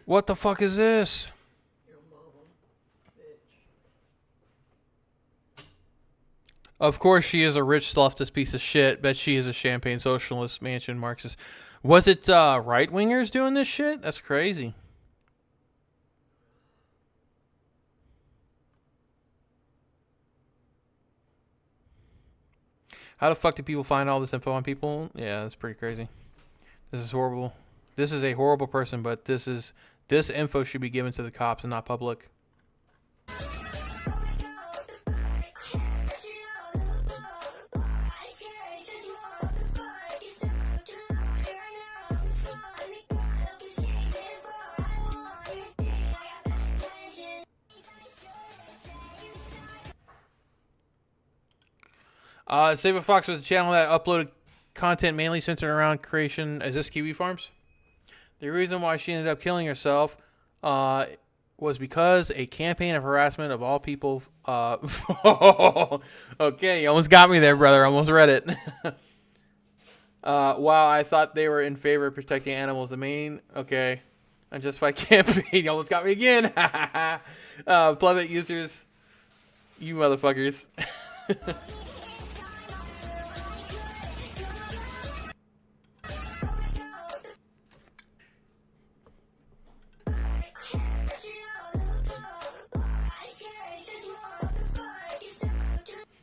What the fuck is this? Of course she is a rich leftist piece of shit. Bet she is a champagne socialist, mansion Marxist. Was it right-wingers doing this shit? That's crazy. How the fuck do people find all this info on people? Yeah, that's pretty crazy. This is horrible. This is a horrible person, but this info should be given to the cops and not public. Save a Fox was a channel that uploaded content mainly centered around creation. Is this Kiwi Farms? The reason why she ended up killing herself was because a campaign of harassment of all people. Okay, you almost got me there, brother. Almost read it. Wow, I thought they were in favor of protecting animals. The main, okay, unjustified campaign. You almost got me again. Plebit users, you motherfuckers.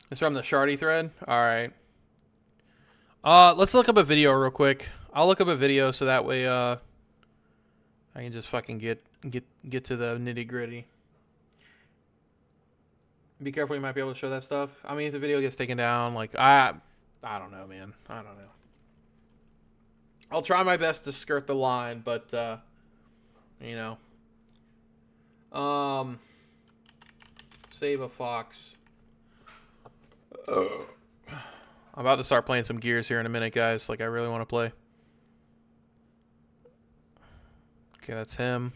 It's from the Shardy thread. All right. Let's look up a video real quick. I'll look up a video so that way I can just fucking get to the nitty gritty. Be careful, you might be able to show that stuff. I mean, if the video gets taken down, like I don't know, man. I don't know. I'll try my best to skirt the line, but you know. Save a Fox. I'm about to start playing some Gears here in a minute, guys. Like, I really want to play. Okay, that's him.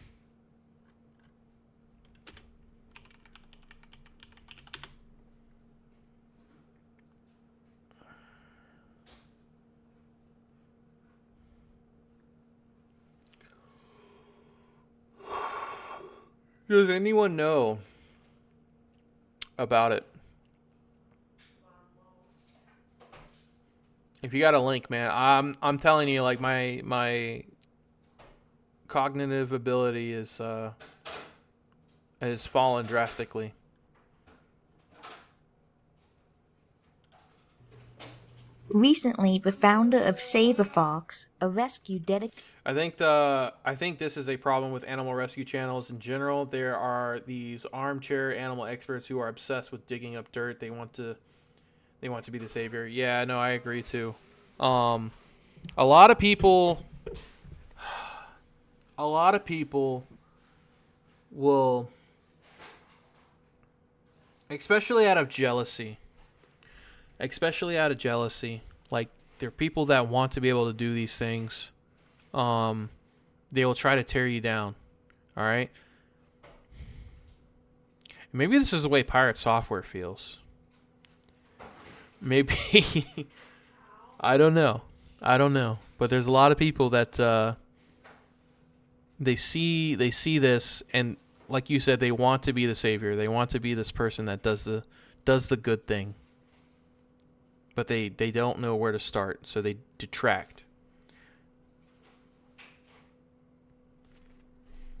Does anyone know about it? If you got a link, man, I'm telling you, like my cognitive ability is has fallen drastically. Recently, the founder of Save a Fox, a rescue dedicated. I think this is a problem with animal rescue channels in general. There are these armchair animal experts who are obsessed with digging up dirt. They want to be the savior. Yeah, no, I agree too. A lot of people will, especially out of jealousy, like there are people that want to be able to do these things. They will try to tear you down. All right. Maybe this is the way pirate software feels. Maybe. I don't know. But there's a lot of people that they see this, and like you said, they want to be the savior. They want to be this person that does the good thing. But they don't know where to start, so they detract.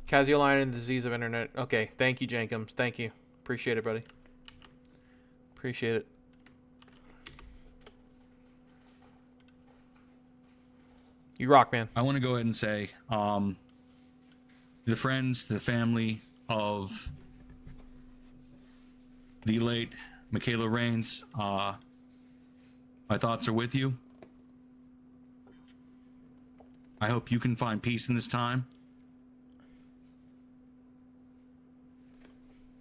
Casioline and the disease of internet. Okay, thank you, Jenkins. Thank you. Appreciate it, buddy. Appreciate it. You rock, man. I want to go ahead and say, the friends, the family of the late Michaela Rains, my thoughts are with you. I hope you can find peace in this time.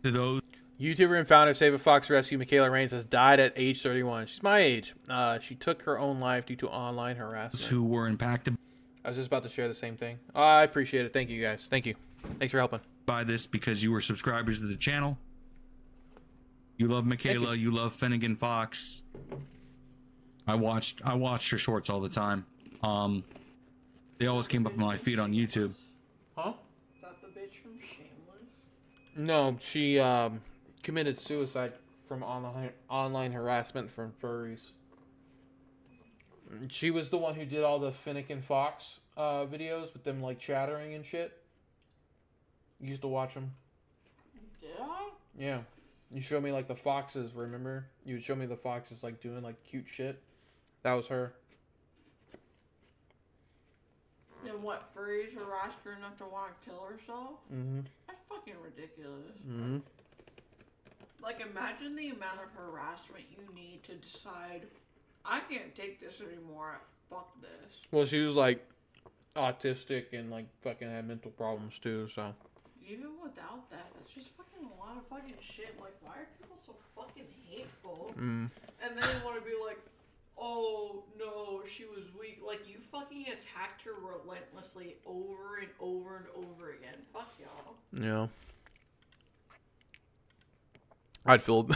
To those. YouTuber and founder of Save a Fox Rescue, Michaela Rains, has died at age 31. She's my age. She took her own life due to online harassment. Who were impacted. I was just about to share the same thing. I appreciate it. Thank you, guys. Thank you. Thanks for helping. By this because you were subscribers to the channel. You love Michaela. You love Finnegan Fox. I watched her shorts all the time. They always came up on my feed on YouTube. Huh? Is that the bitch from Shameless? No, she committed suicide from online harassment from furries. She was the one who did all the Finnegan Fox videos with them like chattering and shit. You used to watch them. Yeah? Yeah. You showed me like the foxes, remember? You would show me the foxes like doing like cute shit. That was her. And what, furries harassed her enough to want to kill herself? Mm-hmm. That's fucking ridiculous. Mm-hmm. Like, imagine the amount of harassment you need to decide, I can't take this anymore. Fuck this. Well, she was like autistic and like fucking had mental problems too, so. Even without that, that's just fucking a lot of fucking shit. Like, why are people so fucking hateful? Mm. And then they want to be like, oh, no, she was weak. Like, you fucking attacked her relentlessly over and over and over again. Fuck y'all. Yeah. I'd feel...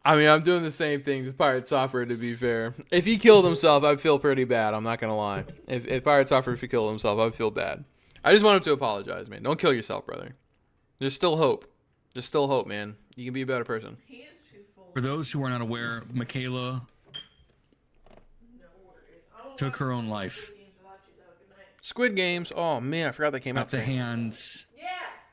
I mean, I'm doing the same thing with Pirate Software, to be fair. If he killed himself, I'd feel pretty bad. I'm not going to lie. If Pirate Software, if he killed himself, I'd feel bad. I just want him to apologize, man. Don't kill yourself, brother. There's still hope. There's still hope, man. You can be a better person. For those who are not aware, Michaela took her own life. Squid Games. Oh, man, I forgot that came out. At the hands. Yeah,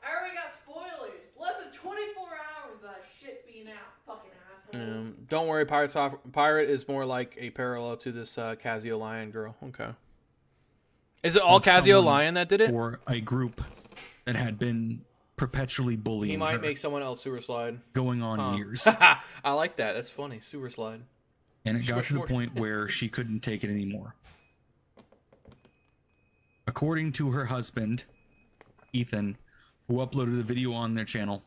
I already got spoilers. Less than 24 hours of that shit being out. Fucking asshole. Don't worry, Pirate is more like a parallel to this Casio Lion girl. Okay. Is it all Casio Lion that did it? Or a group that had been perpetually bullying He might her, make someone else sewer slide. going on years. I like that. That's funny. Sewer slide. And it got to the point where she couldn't take it anymore. According to her husband, Ethan, who uploaded a video on their channel,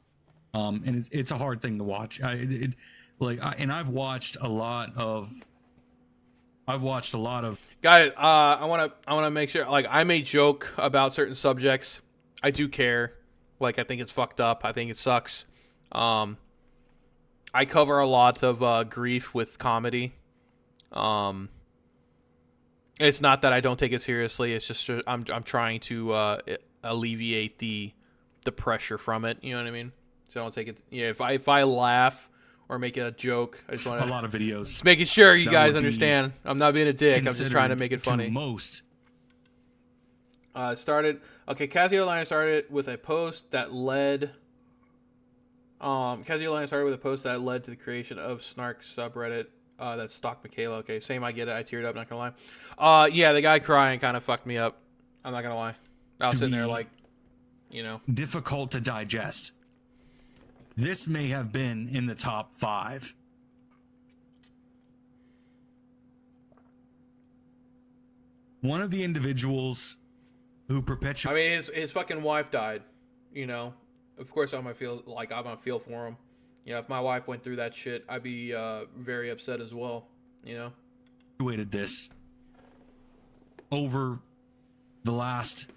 and it's a hard thing to watch. I've watched a lot of. Guys, I want to make sure. Like, I may joke about certain subjects. I do care. Like, I think it's fucked up. I think it sucks. I cover a lot of grief with comedy. It's not that I don't take it seriously. It's just I'm trying to alleviate the pressure from it. You know what I mean? So I don't take it. Yeah, if I laugh or make a joke, I just want a lot of videos. Just making sure you guys understand. I'm not being a dick. I'm just trying to make it funny. Most. Casio Lion started with a post that led. Casio Lion started with a post that led to the creation of Snark subreddit. That stalked Michaela. Okay, same. I get it. I teared up. Not gonna lie. Yeah, the guy crying kind of fucked me up. I'm not gonna lie. I was sitting there like, you know, difficult to digest. This may have been in the top 5. One of the individuals who perpetuated. I mean, his fucking wife died. You know, of course I'm gonna feel for him. Yeah, if my wife went through that shit, I'd be very upset as well, you know? Waited this over the last,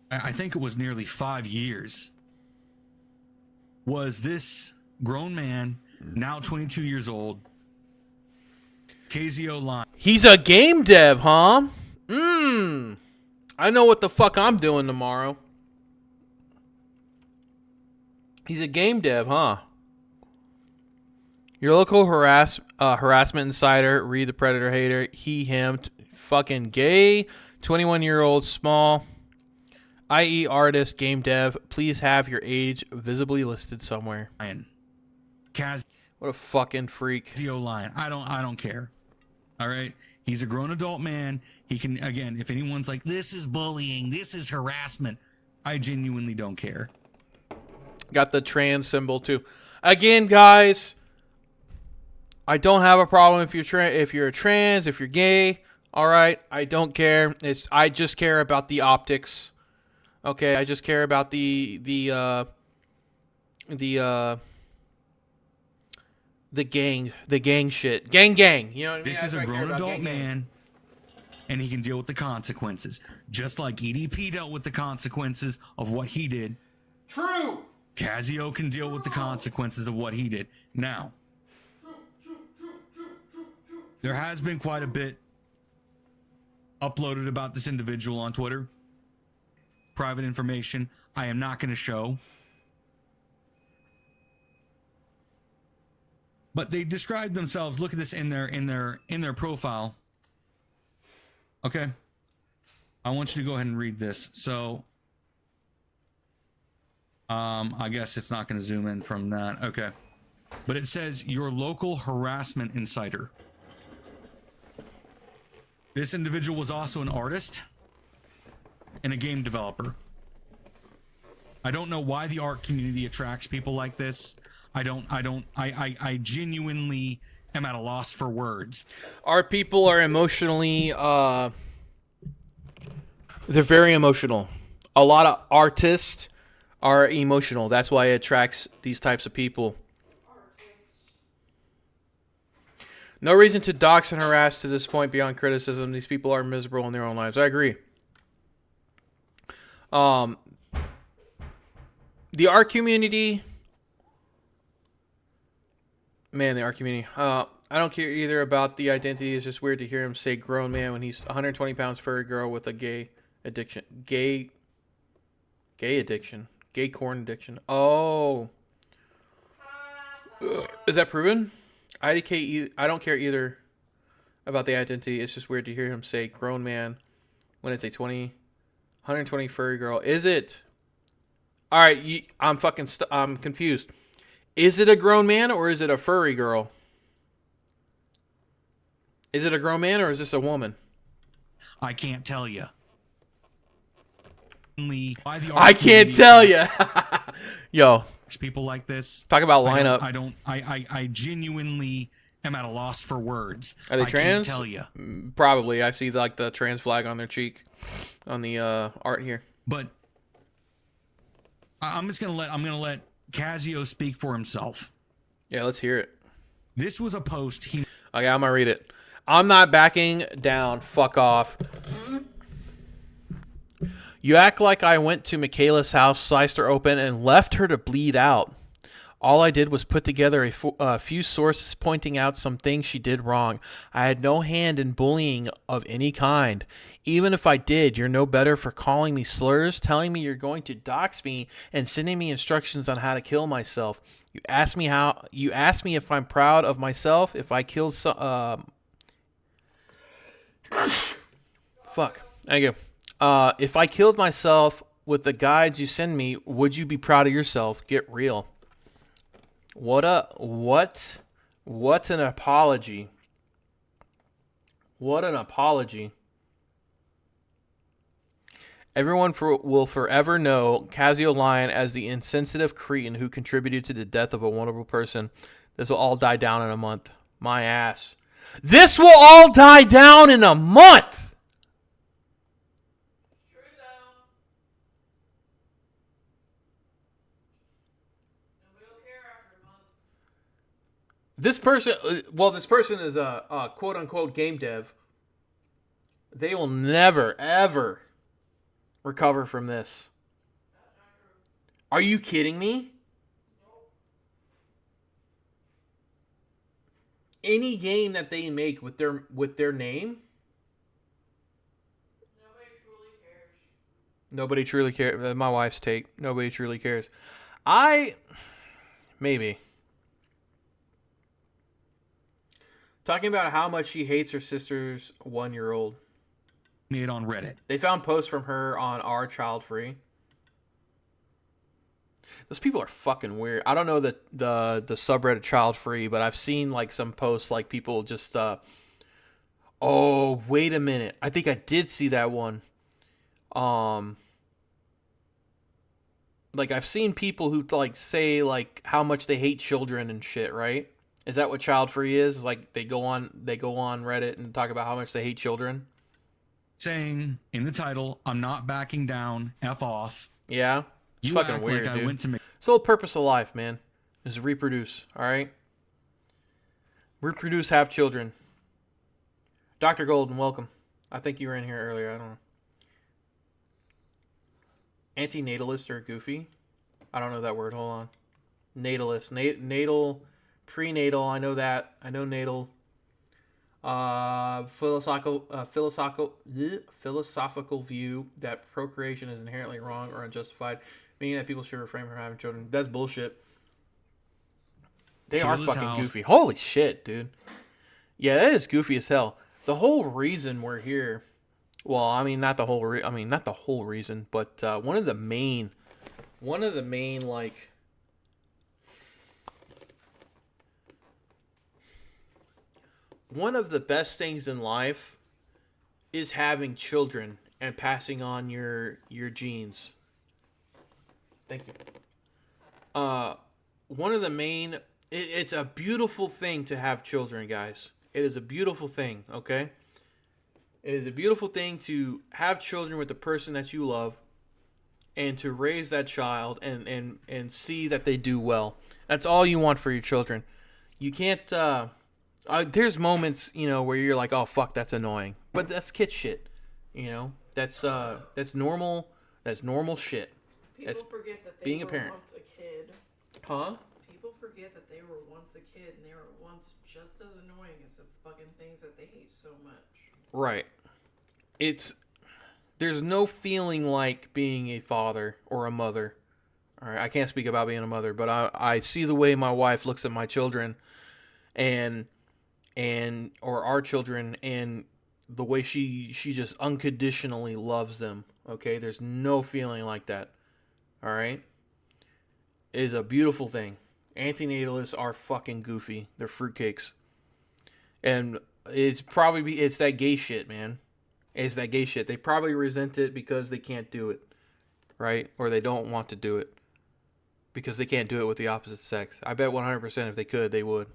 I think it was nearly 5 years, was this grown man, now 22 years old, Casio Lion. He's a game dev, huh? I know what the fuck I'm doing tomorrow. He's a game dev, huh? Your local harassment insider, read the predator hater, he, him, fucking gay, 21-year-old, small, i.e. artist, game dev. Please have your age visibly listed somewhere. What a fucking freak. Casio Lion. I don't care. All right? He's a grown adult man. He can, again, if anyone's like, this is bullying, this is harassment, I genuinely don't care. Got the trans symbol too. Again, guys, I don't have a problem if you're trans, if you're gay. All right, I don't care. I just care about the optics. Okay, I just care about the gang shit. Gang. You know what I mean? This is a grown adult man, and he can deal with the consequences. Just like EDP dealt with the consequences of what he did. True. Casio can deal with the consequences of what he did. Now, there has been quite a bit uploaded about this individual on Twitter. Private information I am not going to show. But they describe themselves. Look at this in their profile. Okay. I want you to go ahead and read this. So I guess it's not going to zoom in from that. Okay. But it says your local harassment insider. This individual was also an artist and a game developer. I don't know why the art community attracts people like this. I genuinely am at a loss for words. Our people are emotionally, they're very emotional. A lot of artists are emotional. That's why it attracts these types of people. No reason to dox and harass to this point beyond criticism. These people are miserable in their own lives. I agree. The art community... Man, the art community. I don't care either about the identity. It's just weird to hear him say grown man when he's 120 pounds furry girl with a gay addiction. Gay addiction. Gay corn addiction. Oh. Is that proven? I don't care either about the identity. It's just weird to hear him say grown man when it's a 120 furry girl. Is it? All right, I'm confused. Is it a grown man or is it a furry girl? Is it a grown man or is this a woman? I can't tell you. I can't tell you. Yo. People like this. Talk about lineup. I genuinely am at a loss for words. Are they trans? I can't tell you. Probably. I see like the trans flag on their cheek on the art here. But I'm gonna let Casio speak for himself. Yeah, let's hear it. This was a post he... Okay, I'm gonna read it. I'm not backing down. Fuck off. You act like I went to Michaela's house, sliced her open, and left her to bleed out. All I did was put together a few sources pointing out some things she did wrong. I had no hand in bullying of any kind. Even if I did, you're no better for calling me slurs, telling me you're going to dox me, and sending me instructions on how to kill myself. You asked me if I'm proud of myself if I killed Fuck. Thank you. If I killed myself with the guides you send me, would you be proud of yourself? Get real. What's an apology? What an apology. Everyone will forever know Casio Lion as the insensitive cretin who contributed to the death of a wonderful person. This will all die down in a month. My ass. This will all die down in a month! This person is a quote-unquote game dev. They will never, ever recover from this. Are you kidding me? Any game that they make with their name, nobody truly cares. My wife's take. Nobody truly cares. Maybe. Talking about how much she hates her sister's 1-year-old. Made on Reddit. They found posts from her on Our Child Free. Those people are fucking weird. I don't know the subreddit Child Free, but I've seen like some posts like people just oh, wait a minute. I think I did see that one. Like I've seen people who like say like how much they hate children and shit, right? Is that what Child Free is? Like they go on Reddit and talk about how much they hate children? saying in the title, I'm not backing down, F off. Yeah. It's You fucking act weird, like I dude. went to make. It's the whole purpose of life, man, is to reproduce, all right? Reproduce, have children. Dr. Golden, welcome. I think you were in here earlier. I don't know. Antinatalist or goofy? I don't know that word. Hold on. Natalist. Natal. Prenatal. I know that. I know natal. Philosophical view that procreation is inherently wrong or unjustified, meaning that people should refrain from having children. That's bullshit. They are fucking goofy. Holy shit, dude. Yeah, that is goofy as hell. The whole reason we're here, well, I mean, not the whole reason, but one of the main, like, one of the best things in life is having children and passing on your genes. Thank you. One of the main, it's a beautiful thing to have children, guys. It is a beautiful thing, okay? It is a beautiful thing to have children with the person that you love and to raise that child and see that they do well. That's all you want for your children. You can't, there's moments, where you're like, oh, fuck, that's annoying. But that's kid shit, That's normal shit. People That's forget that they being were a parent. once a kid. Huh? People forget that they were once a kid and they were once just as annoying as the fucking things that they hate so much. Right. There's no feeling like being a father or a mother. All right, I can't speak about being a mother, but I see the way my wife looks at my children or our children, and the way she just unconditionally loves them. Okay, there's no feeling like that. All right, it is a beautiful thing. Antinatalists are fucking goofy. They're fruitcakes, and it's that gay shit, man. It's that gay shit. They probably resent it because they can't do it, right? Or they don't want to do it because they can't do it with the opposite sex. I bet 100% if they could, they would.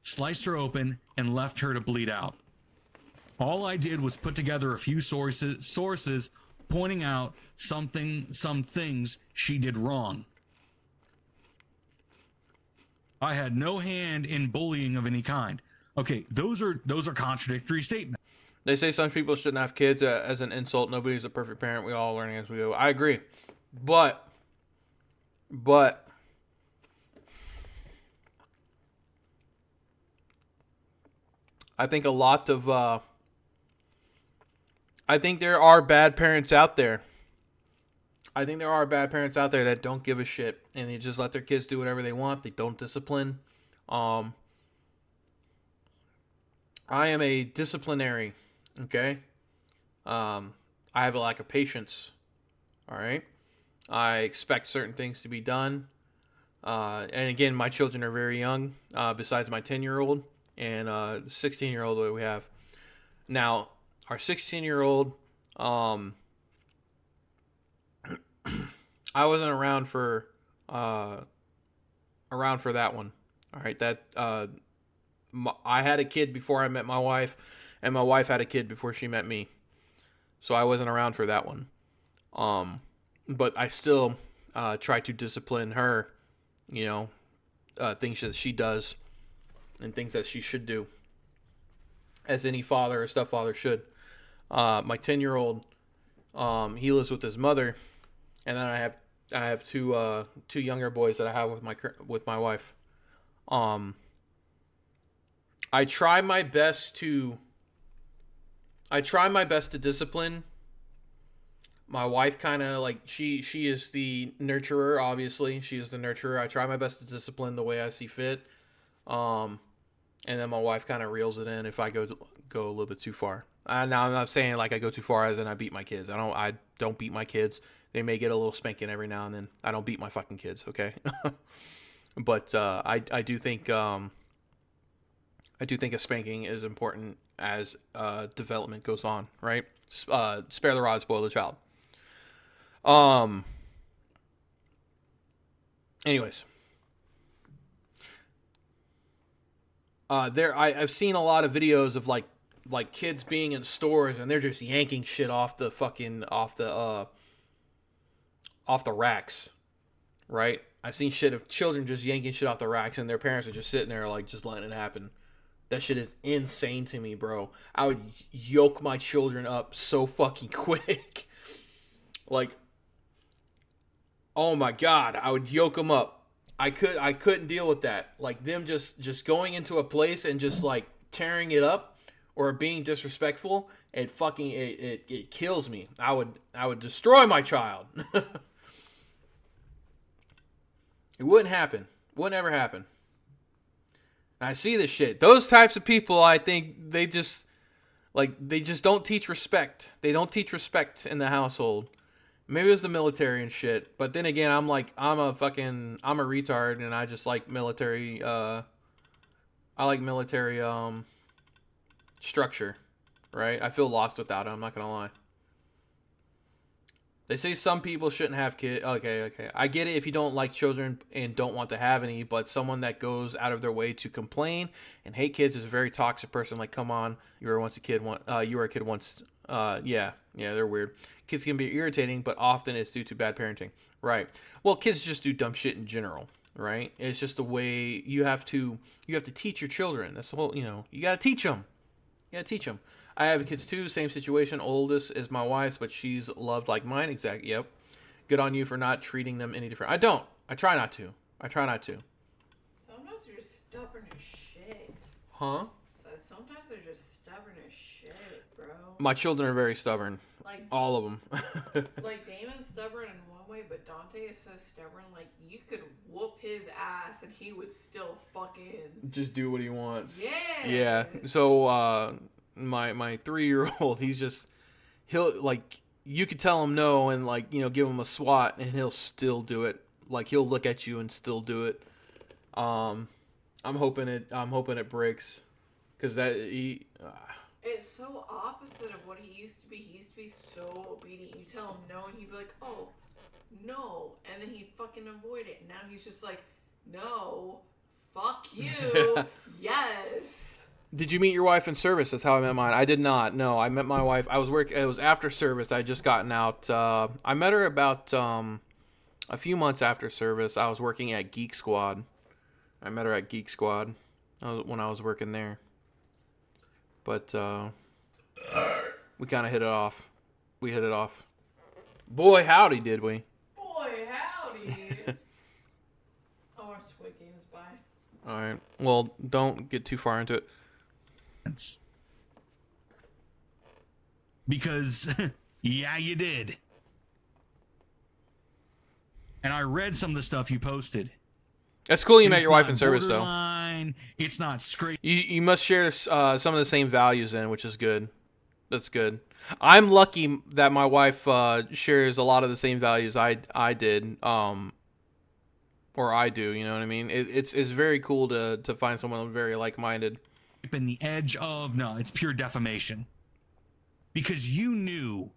Sliced her open and left her to bleed out. All I did was put together a few sources pointing out some things she did wrong. I had no hand in bullying of any kind. Okay, those are contradictory statements. They say some people shouldn't have kids as an insult. Nobody's a perfect parent. We all learning as we go. I agree, but I think a lot of I think there are bad parents out there. I think there are bad parents out there that don't give a shit and they just let their kids do whatever they want. They don't discipline. I am a disciplinary, okay? I have a lack of patience, all right? I expect certain things to be done. And again, my children are very young, besides my 10-year-old and the 16-year-old that we have. Now, our 16-year-old, I wasn't around for that one. All right, I had a kid before I met my wife, and my wife had a kid before she met me. So I wasn't around for that one. But I still try to discipline her, things that she does and things that she should do, as any father or stepfather should. My 10-year-old, he lives with his mother, and then I have two younger boys that I have with my wife. I try my best to discipline. My wife kind of like she is the nurturer. Obviously, she is the nurturer. I try my best to discipline the way I see fit. And then my wife kind of reels it in if I go a little bit too far. Now I'm not saying like I go too far as in I beat my kids. I don't beat my kids. They may get a little spanking every now and then. I don't beat my fucking kids, okay? But I do think a spanking is important as development goes on, right? Spare the rod, spoil the child. Anyways, I've seen a lot of videos of like like kids being in stores and they're just yanking shit off the racks, right? I've seen shit of children just yanking shit off the racks and their parents are just sitting there like just letting it happen. That shit is insane to me, bro. I would yoke my children up so fucking quick. Like, oh my God, I would yoke them up. I couldn't deal with that. Like them just going into a place and just like tearing it up or being disrespectful. It kills me. I would destroy my child. It wouldn't happen. Wouldn't ever happen. I see this shit. Those types of people, I think they just don't teach respect. They don't teach respect in the household. Maybe it was the military and shit. But then again, I'm a retard and I just like military, structure, right? I feel lost without it. I'm not going to lie. They say some people shouldn't have kids. Okay. I get it if you don't like children and don't want to have any, but someone that goes out of their way to complain and hate kids is a very toxic person. Like, come on, you were a kid once. Yeah, they're weird. Kids can be irritating, but often it's due to bad parenting. Right. Well, kids just do dumb shit in general, right? It's just the way you have to teach your children. That's the whole, you got to teach them. I have kids too, same situation. Oldest is my wife's, but she's loved like mine. Exactly. Yep. Good on you for not treating them any different. I don't. I try not to. Sometimes you're just stubborn as shit. Huh? So sometimes they're just stubborn as shit, bro. My children are very stubborn. Like all of them. Like Damon's stubborn in one way, but Dante is so stubborn. Like you could whoop his ass and he would still fucking just do what he wants. Yeah. Yeah. So my 3-year-old, he'll like, you could tell him no and like, give him a swat and he'll still do it. Like he'll look at you and still do it. I'm hoping it breaks, because it's so opposite of what he used to be. He used to be so obedient. You tell him no and he'd be like, oh no, and then he'd fucking avoid it. And now he's just like, no, fuck you. Yes. Did you meet your wife in service? That's how I met mine. I did not. No, I met my wife. It was after service. I had just gotten out. I met her about a few months after service. I was working at Geek Squad. I met her at Geek Squad when I was working there. But we kind of hit it off. We hit it off. Boy, howdy, did we? Boy, howdy. I want to Squid Games. Bye. All right. Well, don't get too far into it. Because, yeah, you did. And I read some of the stuff you posted. That's cool you met your wife in service, though. It's not scrape. You must share some of the same values in, which is good. That's good. I'm lucky that my wife shares a lot of the same values I did, or I do. You know what I mean? It's very cool to find someone very like-minded. In the edge of it's pure defamation, because you knew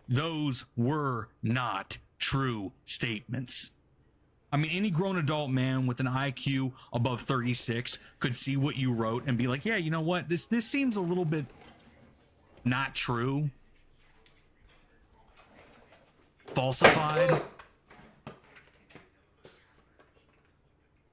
those were not true statements. I mean, any grown adult man with an IQ above 36 could see what you wrote and be like, yeah, you know what, this seems a little bit not true, falsified.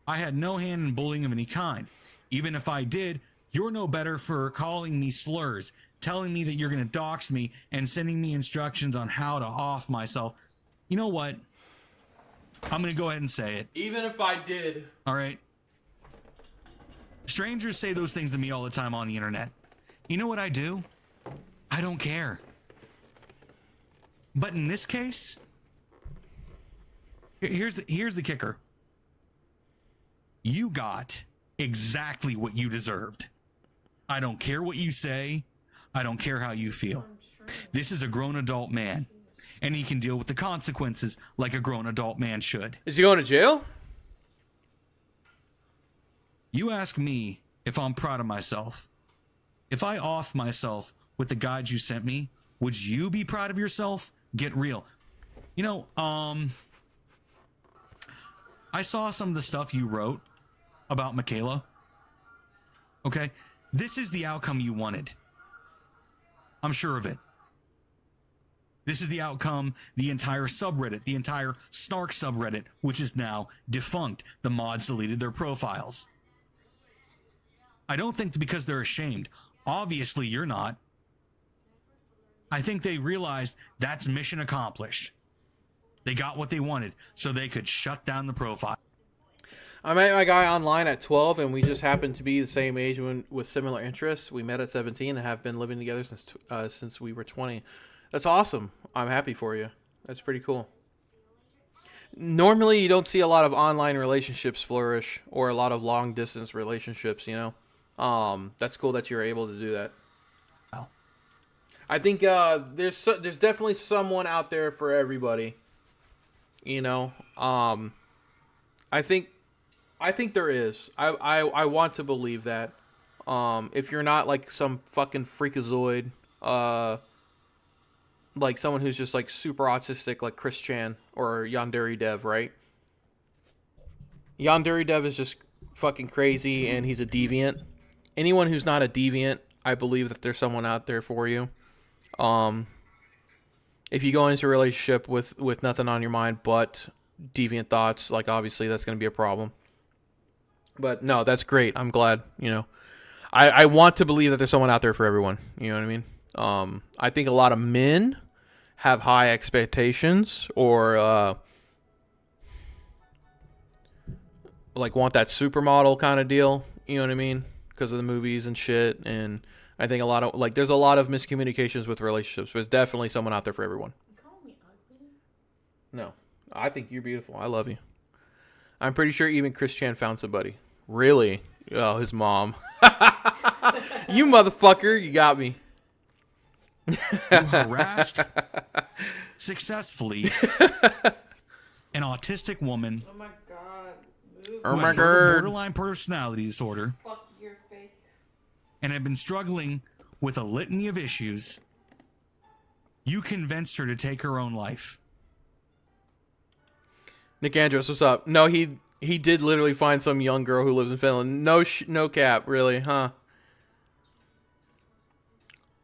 I had no hand in bullying of any kind. Even if I did, you're no better for calling me slurs, telling me that you're going to dox me, and sending me instructions on how to off myself. You know what? I'm going to go ahead and say it. Even if I did. All right. Strangers say those things to me all the time on the internet. You know what I do? I don't care. But in this case, here's the kicker. You got exactly what you deserved. I don't care what you say. I don't care how you feel. This is a grown adult man, and he can deal with the consequences like a grown adult man should. Is he going to jail? You ask me if I'm proud of myself. If I off myself with the guide you sent me, would you be proud of yourself? Get real. You know, I saw some of the stuff you wrote about Michaela. Okay? This is the outcome you wanted. I'm sure of it. This is the outcome the entire subreddit, the entire Snark subreddit, which is now defunct. The mods deleted their profiles. I don't think because they're ashamed. Obviously, you're not. I think they realized that's mission accomplished. They got what they wanted, so they could shut down the profile. I met my guy online at 12, and we just happened to be the same age with similar interests. We met at 17 and have been living together since we were 20. That's awesome. I'm happy for you. That's pretty cool. Normally, you don't see a lot of online relationships flourish or a lot of long-distance relationships, you know? That's cool that you're able to do that. Wow. I think there's definitely someone out there for everybody. You know? I think there is. I want to believe that. If you're not like some fucking freakazoid, like someone who's just like super autistic, like Chris Chan or Yandere Dev, right? Yandere Dev is just fucking crazy, and he's a deviant. Anyone who's not a deviant, I believe that there's someone out there for you. If you go into a relationship with nothing on your mind but deviant thoughts, like obviously that's going to be a problem. But no, that's great. I'm glad, you know. I want to believe that there's someone out there for everyone. You know what I mean? I think a lot of men have high expectations or like want that supermodel kind of deal. You know what I mean? Because of the movies and shit. And I think a lot of there's a lot of miscommunications with relationships. There's definitely someone out there for everyone. You call me ugly? No, I think you're beautiful. I love you. I'm pretty sure even Chris Chan found somebody. Really? Oh, his mom. You motherfucker, you got me. You harassed successfully an autistic woman. Oh my god. Move. Oh who my had god. borderline personality disorder. Fuck your face. And had been struggling with a litany of issues. You convinced her to take her own life. Nick Andros, what's up? No, he did literally find some young girl who lives in Finland. No cap, really, huh?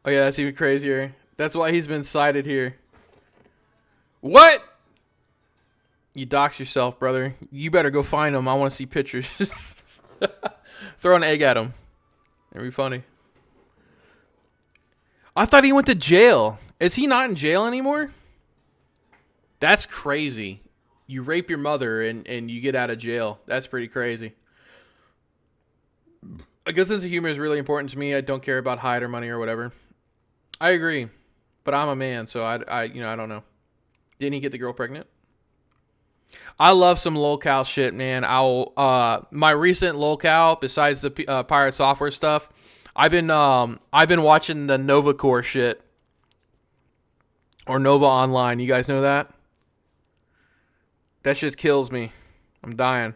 Oh yeah, that's even crazier. That's why he's been cited here. What? You dox yourself, brother. You better go find him. I want to see pictures. Throw an egg at him. It'd be funny. I thought he went to jail. Is he not in jail anymore? That's crazy. You rape your mother and you get out of jail. That's pretty crazy. A good sense of humor is really important to me. I don't care about height or money or whatever. I agree. But I'm a man, so I don't know. Didn't he get the girl pregnant? I love some lolcow shit, man. My recent lolcow, besides the Pirate Software stuff, I've been watching the Nova Core shit. Or Nova Online. You guys know that? That shit kills me. I'm dying.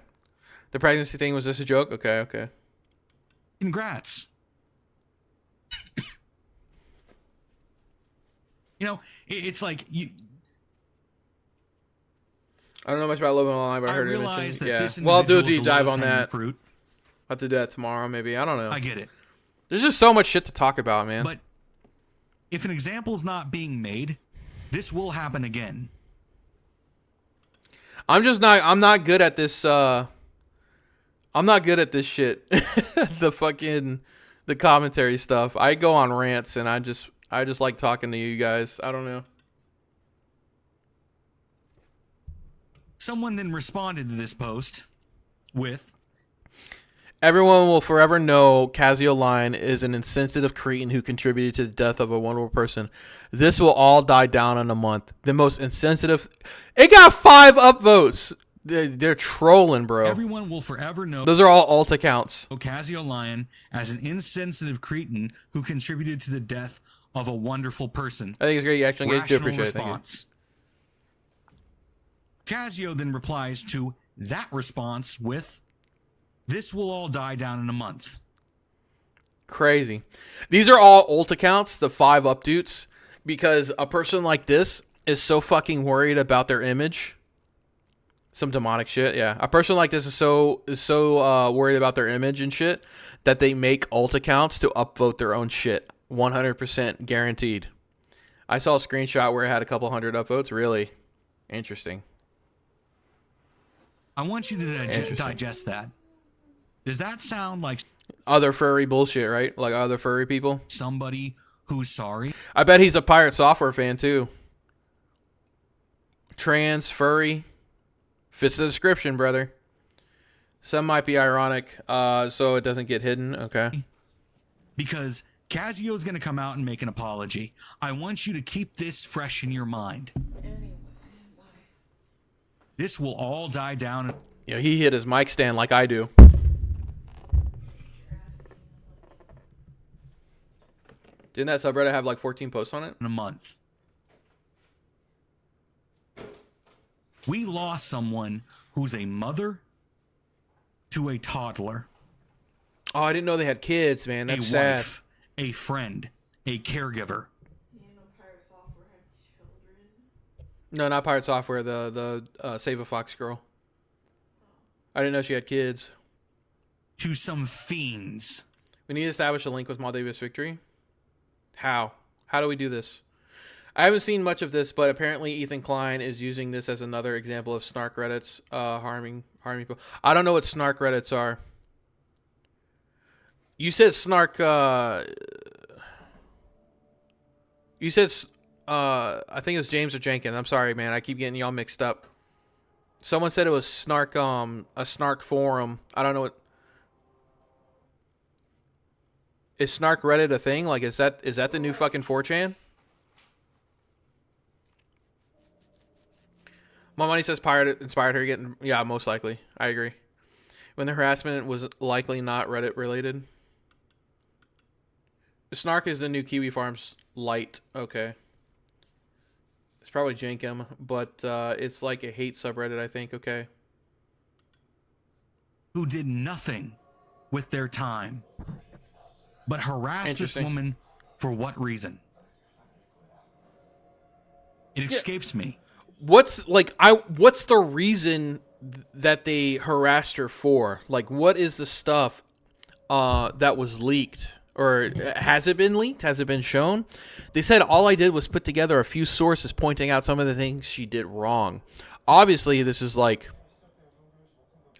The pregnancy thing, was this a joke? Okay. Congrats. You know, it's like you. I don't know much about Nova Online, but I heard it realize mentioned. that Yeah. this Well, I'll do a individual's deep dive lowest on hanging that. fruit. I'll have to do that tomorrow, maybe. I don't know. I get it. There's just so much shit to talk about, man. But if an example's not being made, this will happen again. I'm not good at this. I'm not good at this shit. The commentary stuff. I go on rants and I just like talking to you guys. I don't know. Someone then responded to this post with, Everyone will forever know Casio Line is an insensitive cretin who contributed to the death of a wonderful person. This will all die down in a month. The most insensitive. It got 5 upvotes. They're trolling, bro. everyone will forever know Those are all alt accounts. Casio Lion as an insensitive cretin who contributed to the death of a wonderful person. I think it's great. You actually engaged. Do appreciate it. Thank you. Response. Casio then replies to that response with, "This will all die down in a month." Crazy. These are all alt accounts, the 5 updates, because a person like this is so fucking worried about their image. Some demonic shit, yeah. A person like this is so worried about their image and shit that they make alt accounts to upvote their own shit. 100% guaranteed. I saw a screenshot where it had a couple hundred upvotes. Really interesting. I want you to digest that. Does that sound like other furry bullshit, right? Like other furry people? Somebody who's sorry? I bet he's a Pirate Software fan too. Trans, furry. Fits the description, brother. Some might be ironic, so it doesn't get hidden. Okay. Because Casio's going to come out and make an apology. I want you to keep this fresh in your mind. This will all die down. Yeah, he hit his mic stand like I do. Didn't that subreddit have like 14 posts on it? In a month. We lost someone who's a mother to a toddler. Oh, I didn't know they had kids, man. That's a sad. Wife, a friend, a caregiver. No, not Pirate Software. The Save a Fox girl. I didn't know she had kids. To some fiends. We need to establish a link with Maldavia's victory. How? How do we do this? I haven't seen much of this, but apparently Ethan Klein is using this as another example of snark Reddits harming people. I don't know what snark Reddits are. You said snark. You said. I think it was James or Jenkins. I'm sorry, man. I keep getting y'all mixed up. Someone said it was snark. A snark forum. I don't know what. Is snark Reddit a thing? Like, is that the new fucking 4chan? My money says pirate inspired her getting... Yeah, most likely. I agree. When the harassment was likely not Reddit related. Snark is the new Kiwi Farms light. Okay. It's probably Jenkem, but it's like a hate subreddit, I think. Okay. Who did nothing with their time, but harassed this woman for what reason? It escapes me. What's the reason that they harassed her for? Like, what is the stuff that was leaked? Or has it been leaked? Has it been shown? They said all I did was put together a few sources pointing out some of the things she did wrong. Obviously, this is like,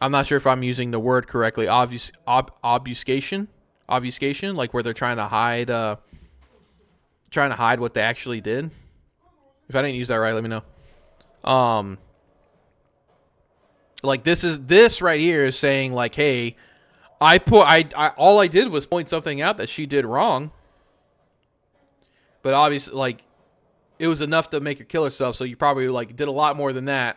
I'm not sure if I'm using the word correctly. Obfuscation, like where they're trying to hide what they actually did. If I didn't use that right, let me know. Like this right here is saying like, hey, I all I did was point something out that she did wrong. But obviously, like, it was enough to make her kill herself, so you probably like did a lot more than that.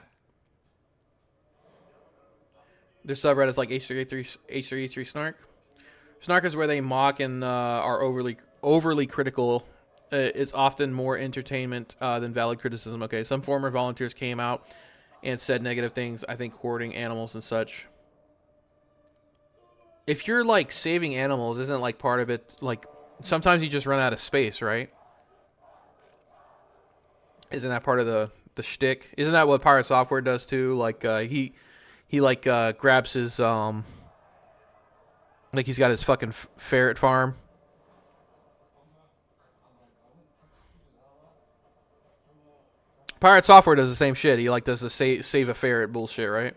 Their subreddit's like H383 Snark. Snark is where they mock and are overly critical. It's often more entertainment than valid criticism. Okay, some former volunteers came out and said negative things, I think hoarding animals and such. If you're like saving animals, isn't like part of it, like sometimes you just run out of space, right? Isn't that part of the shtick? Isn't that what Pirate Software does too? Like he like grabs his like he's got his fucking ferret farm. Pirate Software does the same shit. He like does the save a ferret bullshit, right?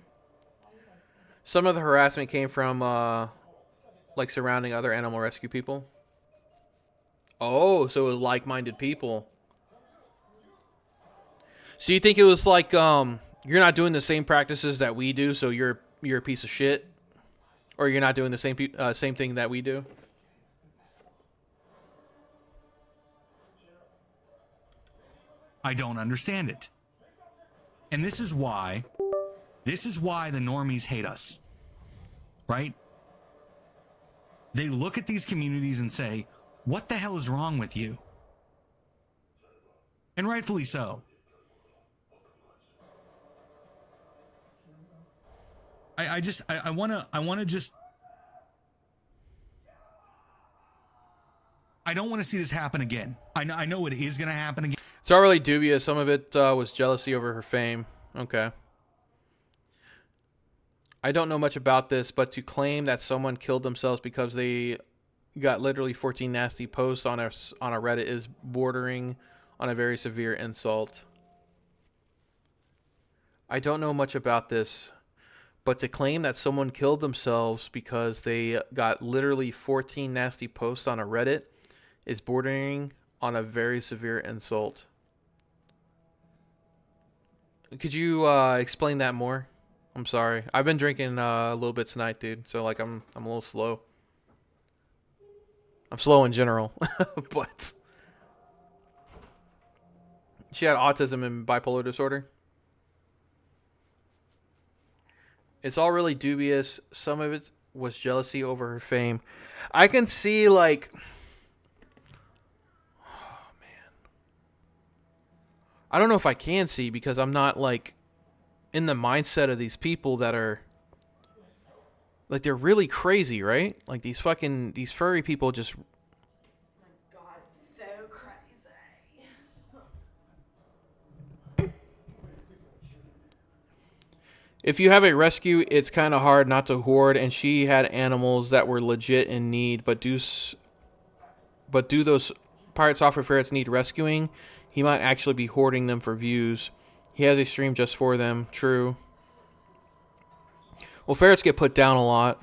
Some of the harassment came from like surrounding other animal rescue people. Oh, so it was like-minded people. So you think it was like you're not doing the same practices that we do, so you're a piece of shit, or you're not doing the same thing that we do? I don't understand it. And this is why the normies hate us. Right? They look at these communities and say, what the hell is wrong with you? And rightfully so. I don't want to see this happen again. I know it is going to happen again. It's not really dubious. Some of it was jealousy over her fame. Okay. I don't know much about this, but to claim that someone killed themselves because they got literally 14 nasty posts on a Reddit is bordering on a very severe insult. I don't know much about this, but to claim that someone killed themselves because they got literally 14 nasty posts on a Reddit is bordering on a very severe insult. Could you explain that more? I'm sorry. I've been drinking a little bit tonight, dude. So like I'm a little slow. I'm slow in general, but she had autism and bipolar disorder. It's all really dubious. Some of it was jealousy over her fame. I can see like, oh man, I don't know if I can see because I'm not like in the mindset of these people that are like, they're really crazy, right? Like these furry people just. God, it's so crazy. If you have a rescue, it's kind of hard not to hoard, and she had animals that were legit in need, but do those pirate software ferrets need rescuing? He might actually be hoarding them for views. He has a stream just for them. True. Well, ferrets get put down a lot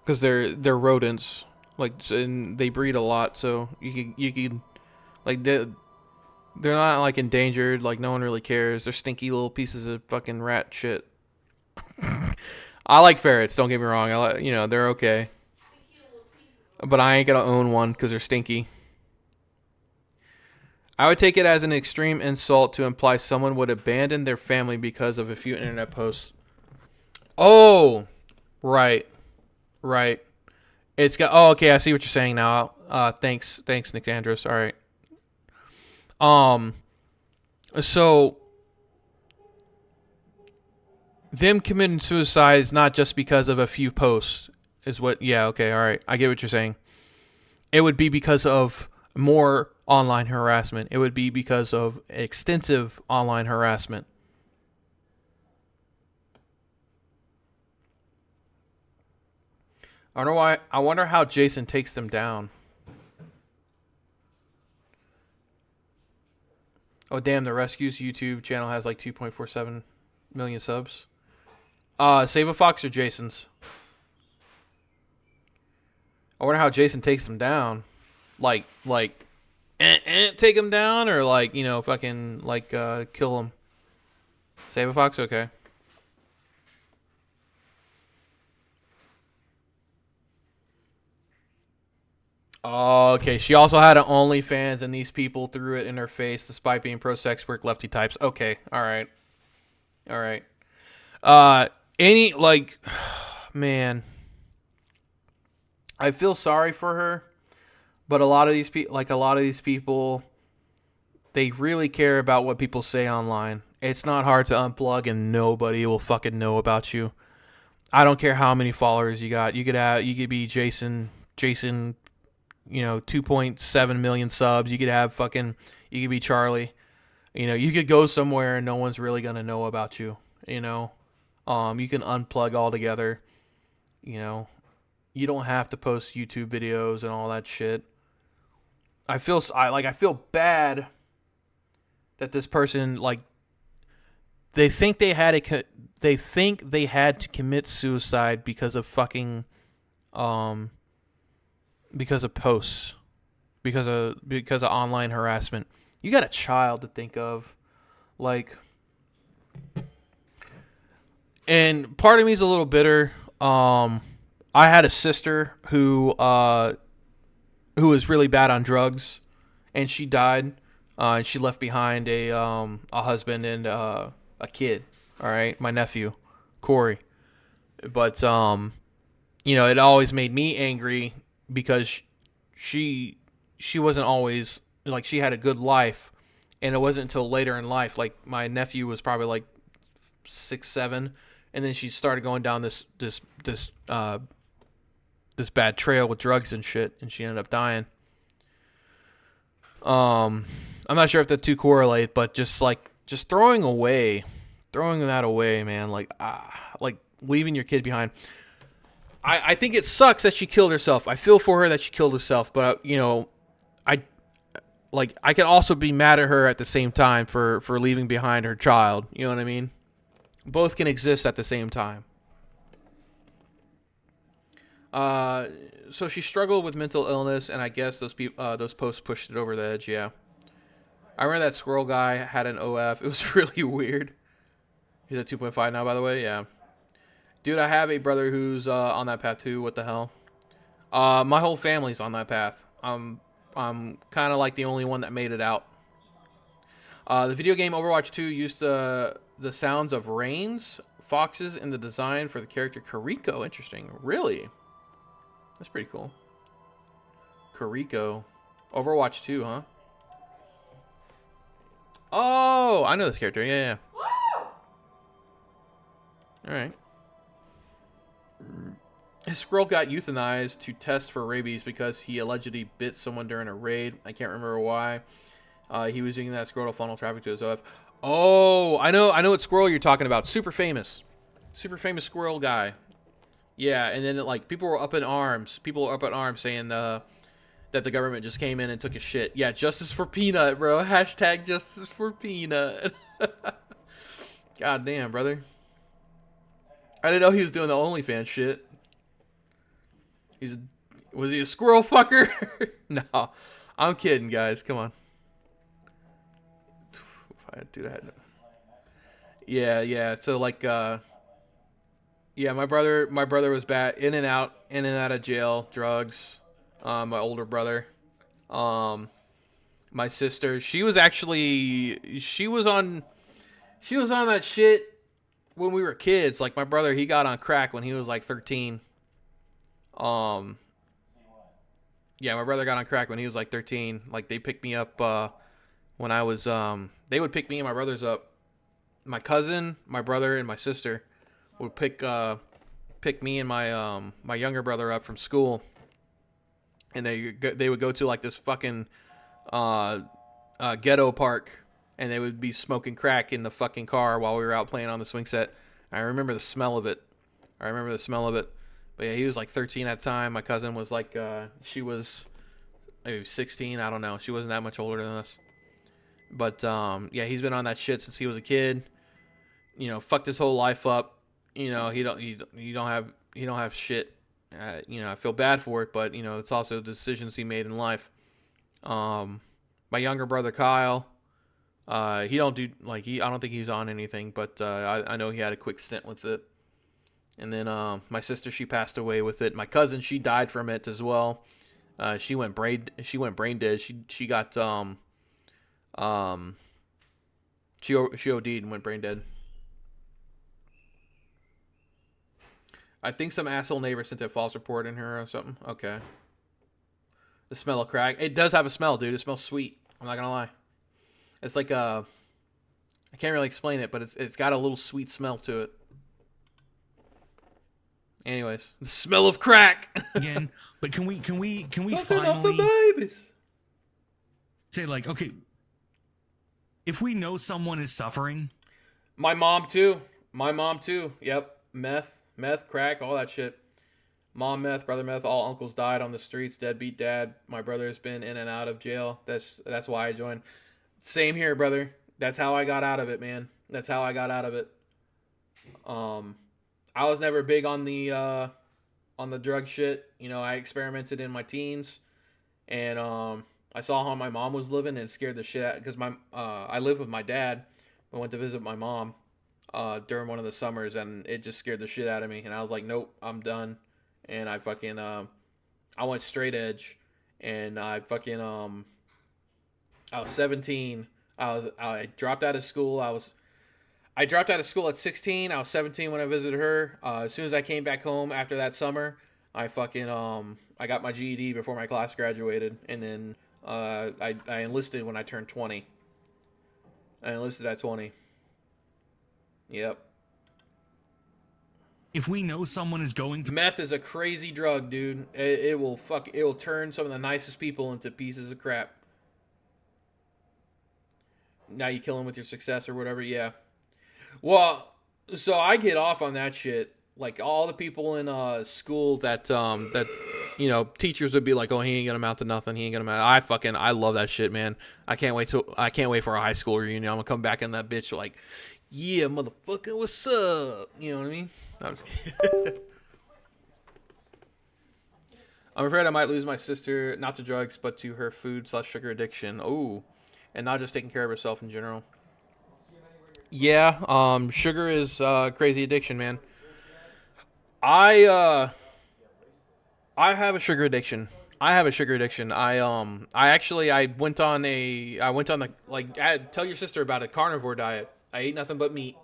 because they're rodents, like, and they breed a lot, so you can like they're not like endangered, like no one really cares. They're stinky little pieces of fucking rat shit. I like ferrets, don't get me wrong. They're okay. But I ain't gonna own one because they're stinky. I would take it as an extreme insult to imply someone would abandon their family because of a few internet posts. Oh, right. It's got. Oh, okay. I see what you're saying now. Thanks, Nick Andros. All right. So them committing suicide is not just because of a few posts, is what. Yeah. Okay. All right. I get what you're saying. It would be because of more online harassment. It would be because of extensive online harassment. I don't know why. I wonder how Jason takes them down. Oh, damn. The Rescues YouTube channel has like 2.47 million subs. Save a Fox or Jason's? I wonder how Jason takes them down. Like, take them down, or like, fucking, like, kill them. Save a Fox? Okay. Oh, okay. She also had an OnlyFans, and these people threw it in her face despite being pro-sex work lefty types. Okay. All right. Man, I feel sorry for her, but a lot of these people, they really care about what people say online. It's not hard to unplug, and nobody will fucking know about you. I don't care how many followers you got. You could be Jason, 2.7 million subs. You could be Charlie. You could go somewhere and no one's really going to know about you. You can unplug altogether. You don't have to post YouTube videos and all that shit. I feel bad that this person, like, they think they had to commit suicide because of fucking because of posts, because of online harassment. You got a child to think of, like, and part of me is a little bitter. I had a sister who was really bad on drugs, and she died, and she left behind a husband and a kid. All right, my nephew, Corey. But it always made me angry because she wasn't always, like, she had a good life, and it wasn't until later in life, like, my nephew was probably like 6, 7, and then she started going down this bad trail with drugs and shit, and she ended up dying. I'm not sure if the two correlate, but just throwing that away, man, like leaving your kid behind. I think it sucks that she killed herself. I feel for her that she killed herself, but you know, I can also be mad at her at the same time for leaving behind her child. You know what I mean? Both can exist at the same time. So she struggled with mental illness, and I guess those posts pushed it over the edge. Yeah, I remember that squirrel guy had an OF. It was really weird. He's at 2.5 now, by the way. Yeah, dude, I have a brother who's on that path too. What the hell? My whole family's on that path. I'm kind of like the only one that made it out. The video game Overwatch 2 used the sounds of rains, foxes in the design for the character Kariko. Interesting. Really? That's pretty cool. Kariko. Overwatch 2, huh? Oh, I know this character. Yeah, yeah. Alright. His squirrel got euthanized to test for rabies because he allegedly bit someone during a raid. I can't remember why. He was using that squirrel to funnel traffic to his OF. Oh, I know what squirrel you're talking about. Super famous squirrel guy. Yeah, and then like people were up in arms. People were up in arms saying that the government just came in and took his shit. Yeah, justice for Peanut, bro. Hashtag justice for Peanut. God damn, brother. I didn't know he was doing the OnlyFans shit. Was he a squirrel fucker? No, I'm kidding, guys. Come on. Dude, I had no. Yeah. So like, yeah, my brother was bad, in and out of jail, drugs. My older brother, my sister, she was on that shit when we were kids. Like my brother, he got on crack when he was like 13. Yeah, my brother got on crack when he was like 13. Like they picked me up when I was they would pick me and my brothers up. My cousin, my brother, and my sister would pick me and my younger brother up from school, and they would go to like this fucking ghetto park, and they would be smoking crack in the fucking car while we were out playing on the swing set. I remember the smell of it. But yeah, he was like 13 at the time. My cousin was like, she was maybe 16. I don't know. She wasn't that much older than us. But yeah, he's been on that shit since he was a kid. You know, fucked his whole life up. You know, he don't have shit. You know, I feel bad for it, but you know, it's also the decisions he made in life. My younger brother Kyle, he don't do like I don't think he's on anything, but I know he had a quick stint with it. And then my sister, she passed away with it. My cousin, she died from it as well. She went brain dead. She got she OD'd and went brain dead. I think some asshole neighbor sent a false report in her or something. Okay. The smell of crack. It does have a smell, dude. It smells sweet. I'm not gonna lie. It's like I can't really explain it, but it's got a little sweet smell to it. Anyways, the smell of crack. Again, but can we Nothing finally off the babies. say like, okay, if we know someone is suffering, My mom too. Yep. Meth, crack, all that shit. Mom meth, brother meth, all uncles died on the streets, deadbeat dad. My brother's been in and out of jail. That's why I joined. Same here, brother. That's how I got out of it, man. That's how I got out of it. I was never big on the drug shit. You know, I experimented in my teens, and I saw how my mom was living and it scared the shit out, because I lived with my dad. I went to visit my mom during one of the summers, and it just scared the shit out of me. And I was like, nope, I'm done. And I fucking I went straight edge, and I fucking I was 17. I dropped out of school. I dropped out of school at 16. I was 17 when I visited her. As soon as I came back home after that summer, I fucking I got my GED before my class graduated, and then I enlisted when I turned 20. I enlisted at 20. Yep. if we know someone is going through Meth is a crazy drug, dude. It will turn some of the nicest people into pieces of crap. Now you kill them with your success or whatever, yeah. Well, so I get off on that shit. like all the people in school that you know, teachers would be like, oh, he ain't gonna amount to nothing. He ain't gonna amount. I love that shit, man. I can't wait for a high school reunion. I'm gonna come back in that bitch like, yeah, motherfucker, what's up? You know what I mean? I'm just kidding. I'm afraid I might lose my sister, not to drugs, but to her food/sugar addiction. Oh, and not just taking care of herself in general. Yeah, sugar is crazy addiction, man. I have a sugar addiction. I went on the tell your sister about a carnivore diet. I ate nothing but meat.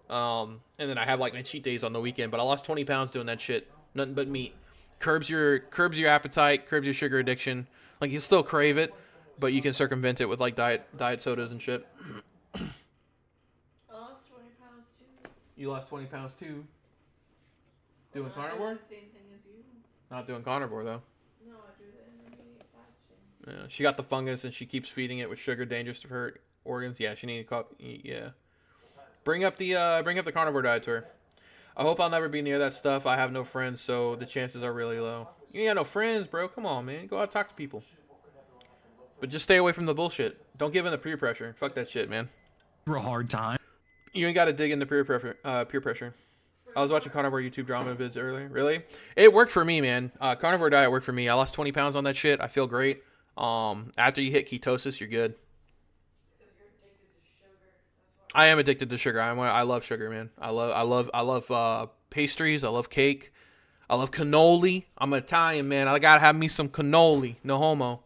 And then I have like my cheat days on the weekend, but I lost 20 pounds doing that shit. Nothing but meat. Curbs your appetite, curbs your sugar addiction. Like, you still crave it, but you can circumvent it with like diet sodas and shit. I lost 20 pounds too. You lost 20 pounds too? Doing I'm carnivore? doing the same thing as you. Not doing carnivore though. No, I do the intermediate fasting. Yeah, she got the fungus and she keeps feeding it with sugar, dangerous to her organs. Yeah, she needs to yeah. Bring up the carnivore diet to her. I hope I'll never be near that stuff. I have no friends, so the chances are really low. You ain't got no friends, bro. Come on, man. Go out and talk to people. But just stay away from the bullshit. Don't give in to peer pressure. Fuck that shit, man. For a hard time. You ain't got to dig into peer pressure. I was watching carnivore YouTube drama vids earlier. Really? It worked for me, man. Carnivore diet worked for me. I lost 20 pounds on that shit. I feel great. After you hit ketosis, you're good. I am addicted to sugar. I love sugar, man. I love pastries. I love cake. I love cannoli. I'm an Italian, man. I gotta have me some cannoli. No homo.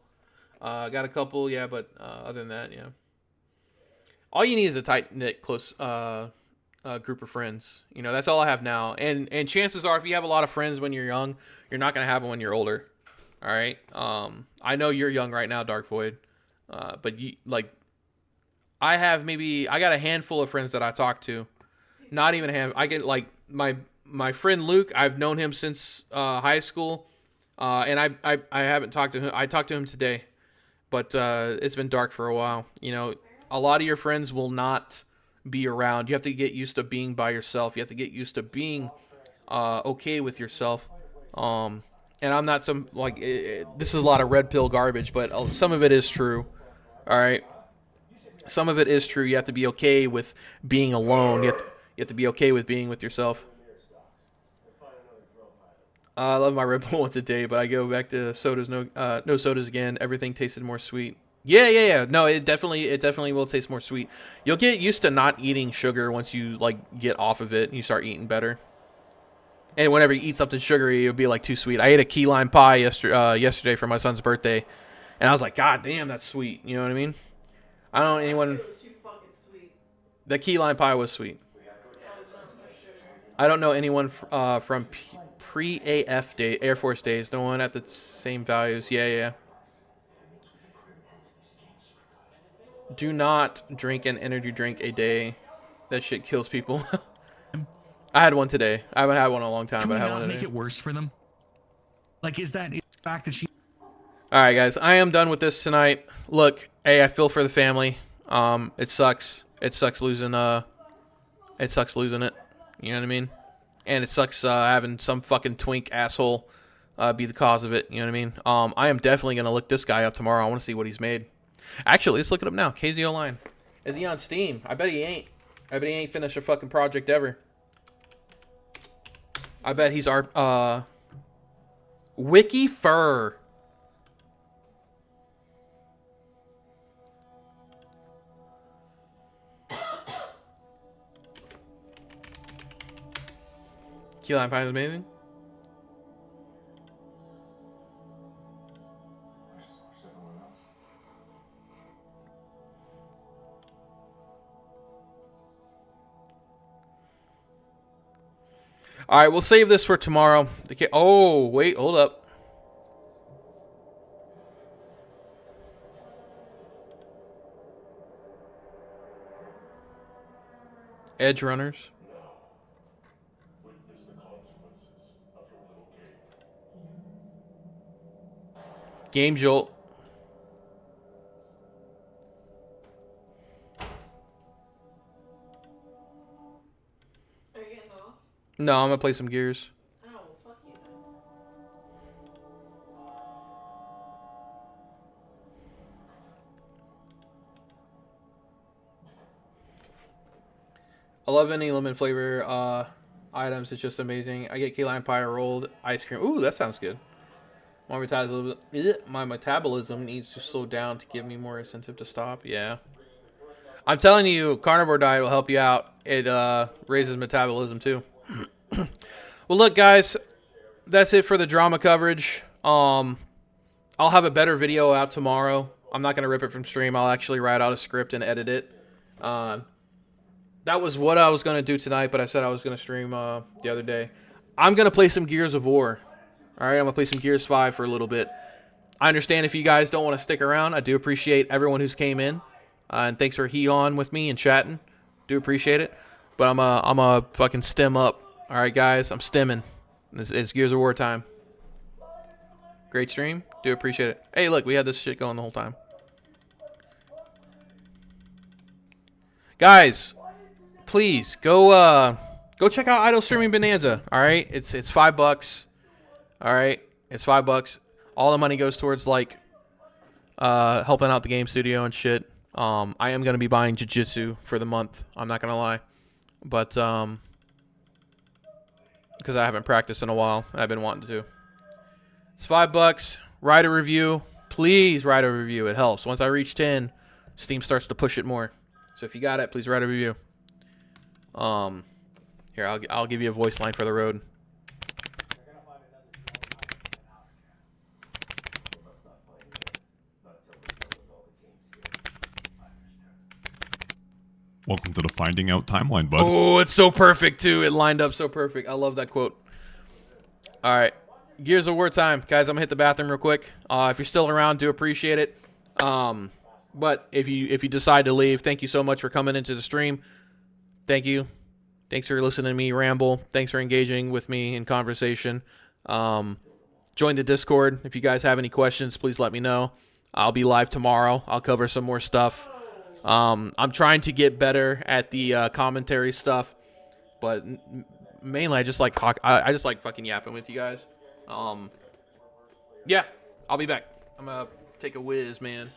Got a couple, yeah, but other than that, yeah. All you need is a tight knit, close group of friends. You know, that's all I have now. And chances are, if you have a lot of friends when you're young, you're not gonna have them when you're older. All right. I know you're young right now, Dark Void. But you like. I got a handful of friends that I talk to. Not even a handful. I get like my friend Luke. I've known him since high school, and I haven't talked to him. I talked to him today, but it's been dark for a while. You know, a lot of your friends will not be around. You have to get used to being by yourself. You have to get used to being okay with yourself. And I'm not some like this is a lot of red pill garbage, but some of it is true. All right. Some of it is true. You have to be okay with being alone. You have to be okay with being with yourself. I love my Red Bull once a day, but I go back to sodas. No sodas again. Everything tasted more sweet. Yeah. No, it definitely will taste more sweet. You'll get used to not eating sugar once you like get off of it and you start eating better. And whenever you eat something sugary, it'll be like too sweet. I ate a key lime pie yesterday for my son's birthday, and I was like, God damn, that's sweet. You know what I mean? I don't know anyone. The key lime pie was sweet. I don't know anyone from pre-AF day, Air Force days. No one at the same values. Yeah. Do not drink an energy drink a day. That shit kills people. I had one today. I haven't had one in a long time, but I had one today. Make it worse for them. Like, is that the fact that she? All right, guys. I am done with this tonight. Look, hey, I feel for the family. It sucks. It sucks losing. It sucks losing it. You know what I mean? And it sucks having some fucking twink asshole be the cause of it. You know what I mean? I am definitely gonna look this guy up tomorrow. I want to see what he's made. Actually, let's look it up now. KZO Line. Is he on Steam? I bet he ain't. I bet he ain't finished a fucking project ever. I bet he's our Wiki Fur. Key lime pie is amazing. All right, we'll save this for tomorrow. Oh, wait, hold up. Edge runners. Game Jolt. No, I'm gonna play some Gears. Oh, well, fuck you then. I love any lemon flavor items. It's just amazing. I get key lime pie rolled ice cream. Ooh, that sounds good. My metabolism needs to slow down to give me more incentive to stop. Yeah. I'm telling you, carnivore diet will help you out. It raises metabolism too. Well, look, guys, that's it for the drama coverage. I'll have a better video out tomorrow. I'm not going to rip it from stream. I'll actually write out a script and edit it. That was what I was going to do tonight, but I said I was going to stream the other day. I'm going to play some Gears of War. All right, I'm going to play some Gears 5 for a little bit. I understand if you guys don't want to stick around. I do appreciate everyone who's came in. And thanks for on with me and chatting. Do appreciate it. But I'm a fucking stem up. All right, guys, I'm stemming. It's Gears of War time. Great stream. Do appreciate it. Hey, look, we had this shit going the whole time. Guys, please go check out Idle Streaming Bonanza. All right, it's $5. All right, it's $5. All the money goes towards like helping out the game studio and shit. I am gonna be buying jiu-jitsu for the month. I'm not gonna lie, but because I haven't practiced in a while, I've been wanting to. It's $5. Write a review, please. Write a review. It helps. Once I reach 10, Steam starts to push it more. So if you got it, please write a review. Here, I'll give you a voice line for the road. Welcome to the Finding Out timeline, bud. Oh, it's so perfect, too. It lined up so perfect. I love that quote. All right. Gears of War time. Guys, I'm going to hit the bathroom real quick. If you're still around, do appreciate it. But if you decide to leave, thank you so much for coming into the stream. Thank you. Thanks for listening to me ramble. Thanks for engaging with me in conversation. Join the Discord. If you guys have any questions, please let me know. I'll be live tomorrow. I'll cover some more stuff. I'm trying to get better at the commentary stuff, but mainly I just like I just like fucking yapping with you guys. Yeah, I'll be back. I'm gonna take a whiz, man.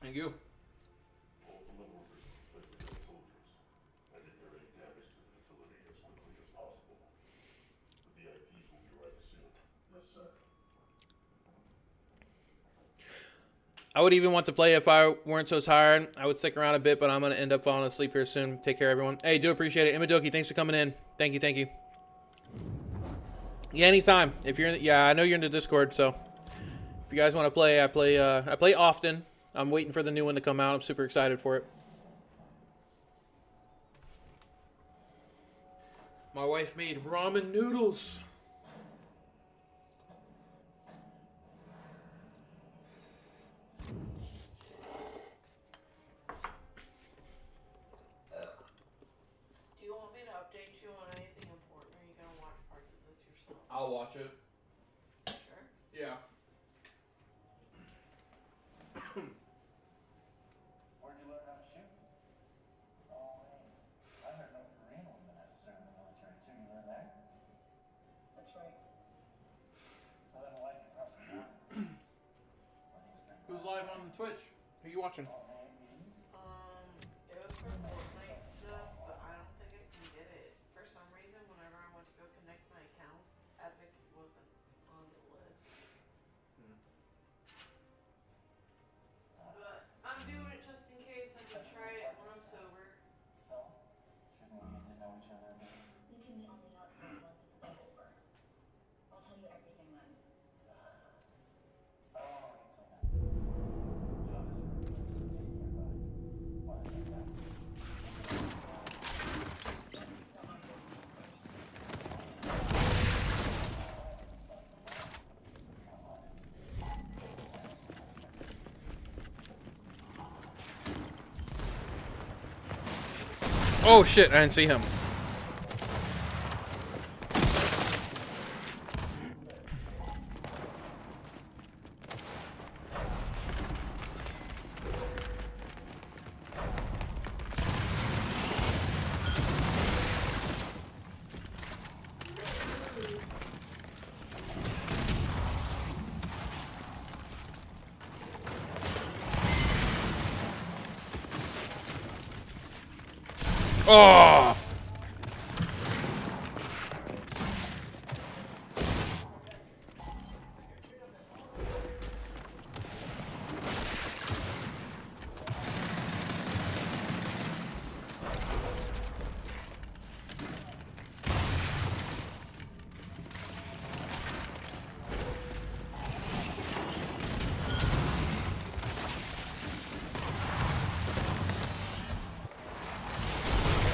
Thank you. I would even want to play if I weren't so tired. I would stick around a bit, but I'm going to end up falling asleep here soon. Take care, everyone. Hey, do appreciate it. Imadoki, thanks for coming in. Thank you, thank you. Yeah, anytime. If you're in, yeah, I know you're in the Discord, so if you guys want to play, I play often. I'm waiting for the new one to come out. I'm super excited for it. My wife made ramen noodles. Do you want me to update you on anything important, or are you gonna watch parts of this yourself? I'll watch it. watching? It was for Fortnite stuff, but I don't think I can get it. For some reason, whenever I went to go connect my account, Epic wasn't on the list. But I'm doing it just in case I can try it when I'm sober. So, shouldn't we get to know each other a bit? We can meet on the outside once this is all over. I'll tell you everything then. I don't want to get so bad. You know this room is so taken by. Want to check it out? Oh shit, I didn't see him. Oh!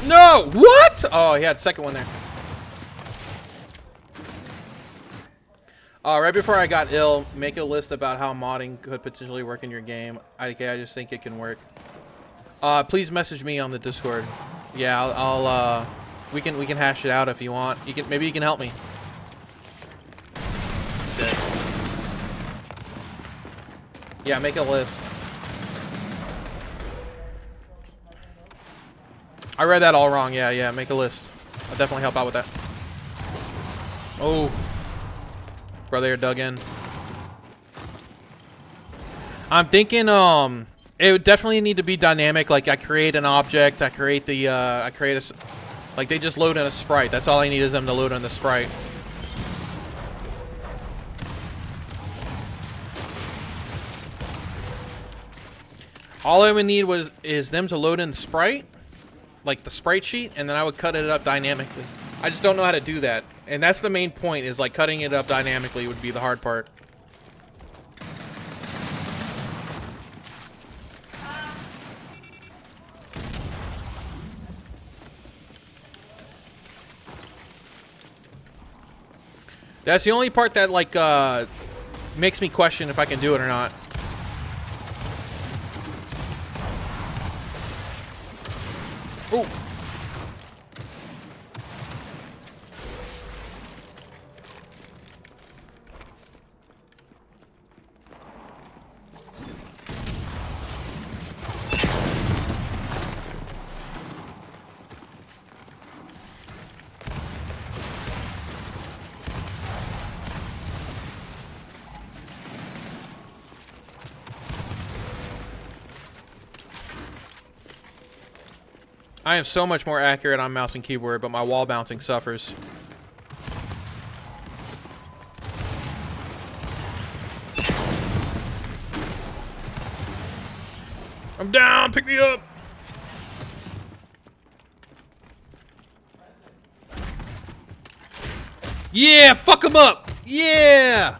No! What? Oh, he had a second one there. Right before I got ill, make a list about how modding could potentially work in your game. I just think it can work. Please message me on the Discord. Yeah, I'll we can hash it out if you want. Maybe you can help me. Okay. Yeah, make a list. I read that all wrong. Yeah, make a list. I'll definitely help out with that. Oh. Brother, you're dug in. I'm thinking, it would definitely need to be dynamic. Like, I create an object, I create like, they just load in a sprite. That's all I need is them to load in the sprite. All I would need is them to load in the sprite, like the sprite sheet, and then I would cut it up dynamically. I just don't know how to do that. And that's the main point, is like cutting it up dynamically would be the hard part. That's the only part that like makes me question if I can do it or not. Ooh. I am so much more accurate on mouse and keyboard, but my wall bouncing suffers. I'm down, pick me up. Yeah, fuck him up. Yeah.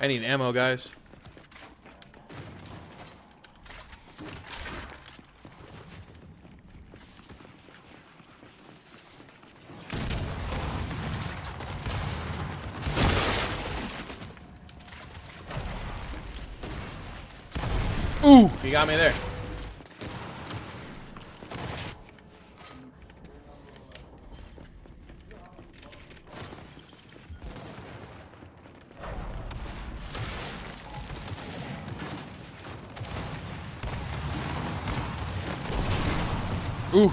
I need ammo, guys. Ooh, you got me there. Ooh.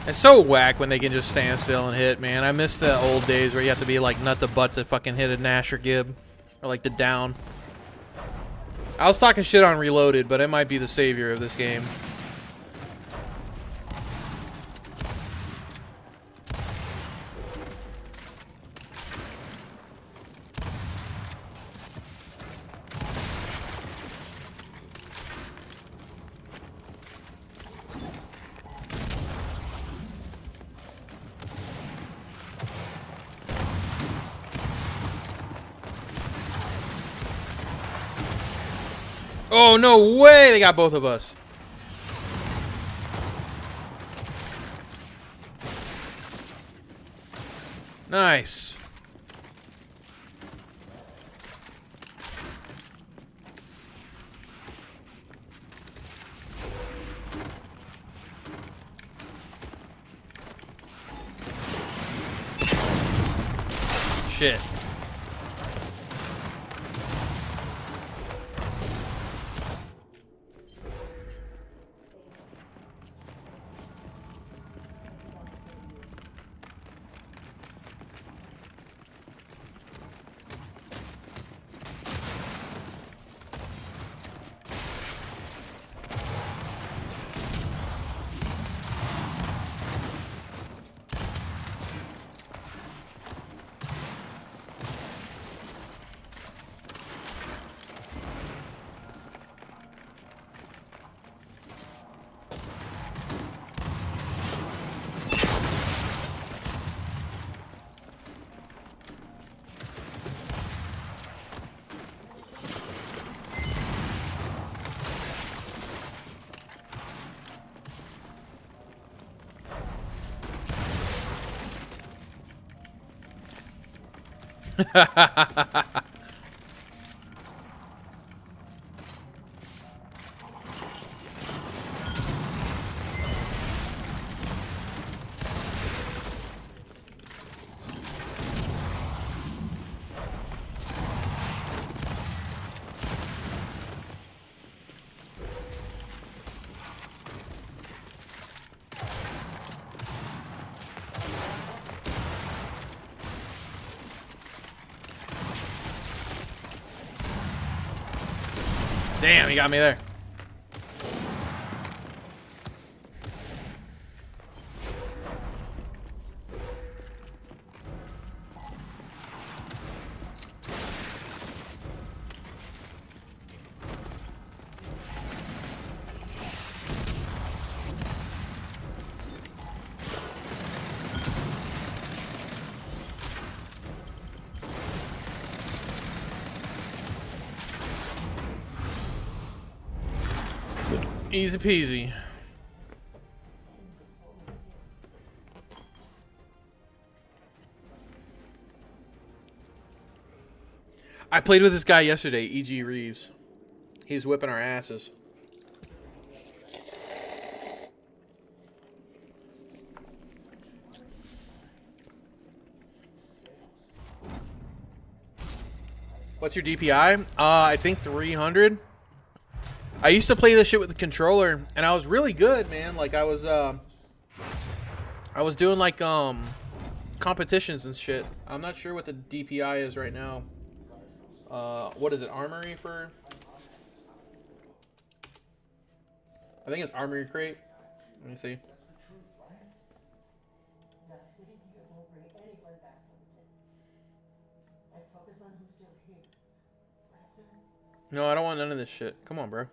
It's so whack when they can just stand still and hit, man. I miss the old days where you have to be like nut to butt to fucking hit a Nash or Gib. Or like the down. I was talking shit on Reloaded, but it might be the savior of this game. Oh, no way! They got both of us. Nice. Shit. Damn, he got me there. Easy peasy. I played with this guy yesterday, E.G. Reeves. He's whipping our asses. What's your DPI? I think 300. I used to play this shit with the controller, and I was really good, man. Like I was doing like competitions and shit. I'm not sure what the DPI is right now. What is it? Armory for? I think it's Armory Crate. Let me see. No, I don't want none of this shit. Come on, bro.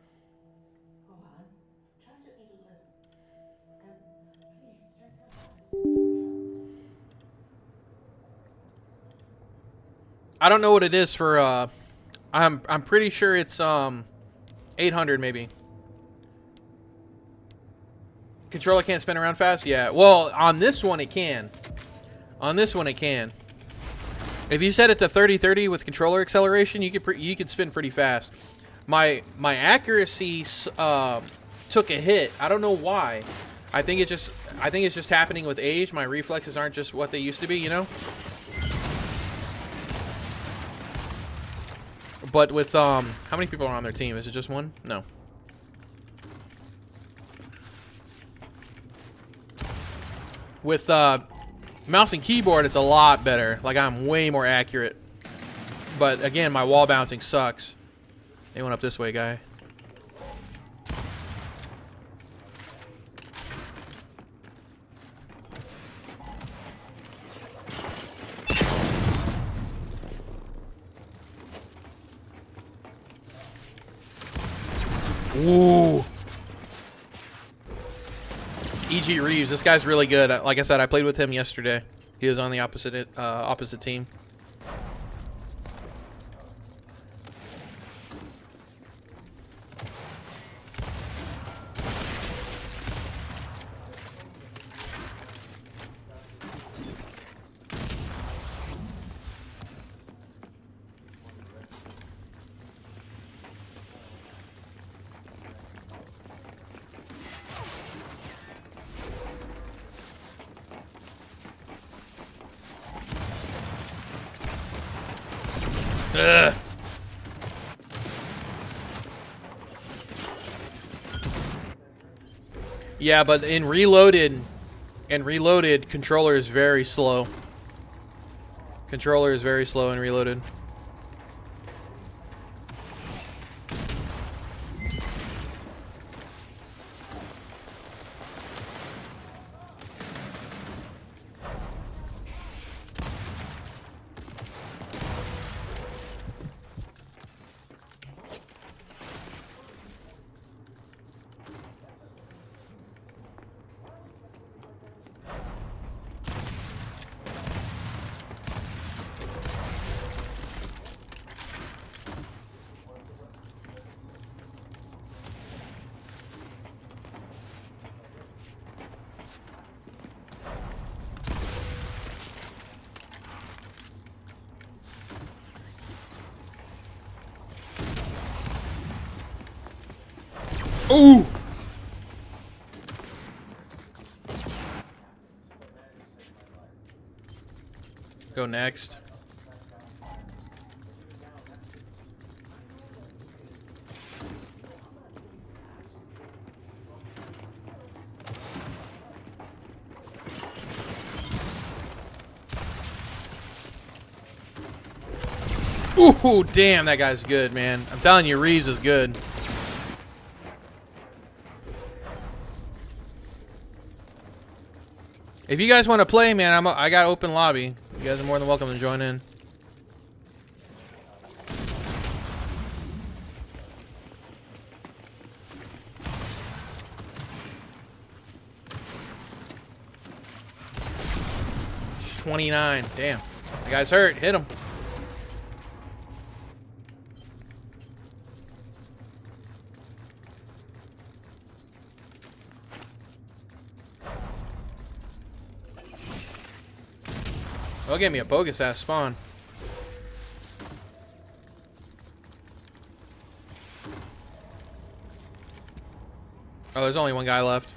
I don't know what it is for I'm pretty sure it's 800 maybe. Controller can't spin around fast? Yeah. Well, on this one it can. On this one it can. If you set it to 30-30 with controller acceleration, you could spin pretty fast. my accuracy took a hit. I don't know why. I think it's just happening with age. My reflexes aren't just what they used to be, you know? But with how many people are on their team? Is it just one? No. With mouse and keyboard, it's a lot better. Like, I'm way more accurate. But again, my wall bouncing sucks. They went up this way, guy. Ooh. E.G. Reeves, this guy's really good. Like I said, I played with him yesterday. He was on the opposite team. Ugh. Yeah, but in reloaded, controller is very slow. Controller is very slow in reloaded. Ooh! Go next. Ooh, damn, that guy's good, man. I'm telling you, Reeves is good. If you guys want to play, man, I got open lobby. You guys are more than welcome to join in. He's 29. Damn. The guy's hurt. Hit him. They'll give me a bogus ass spawn. Oh, there's only one guy left.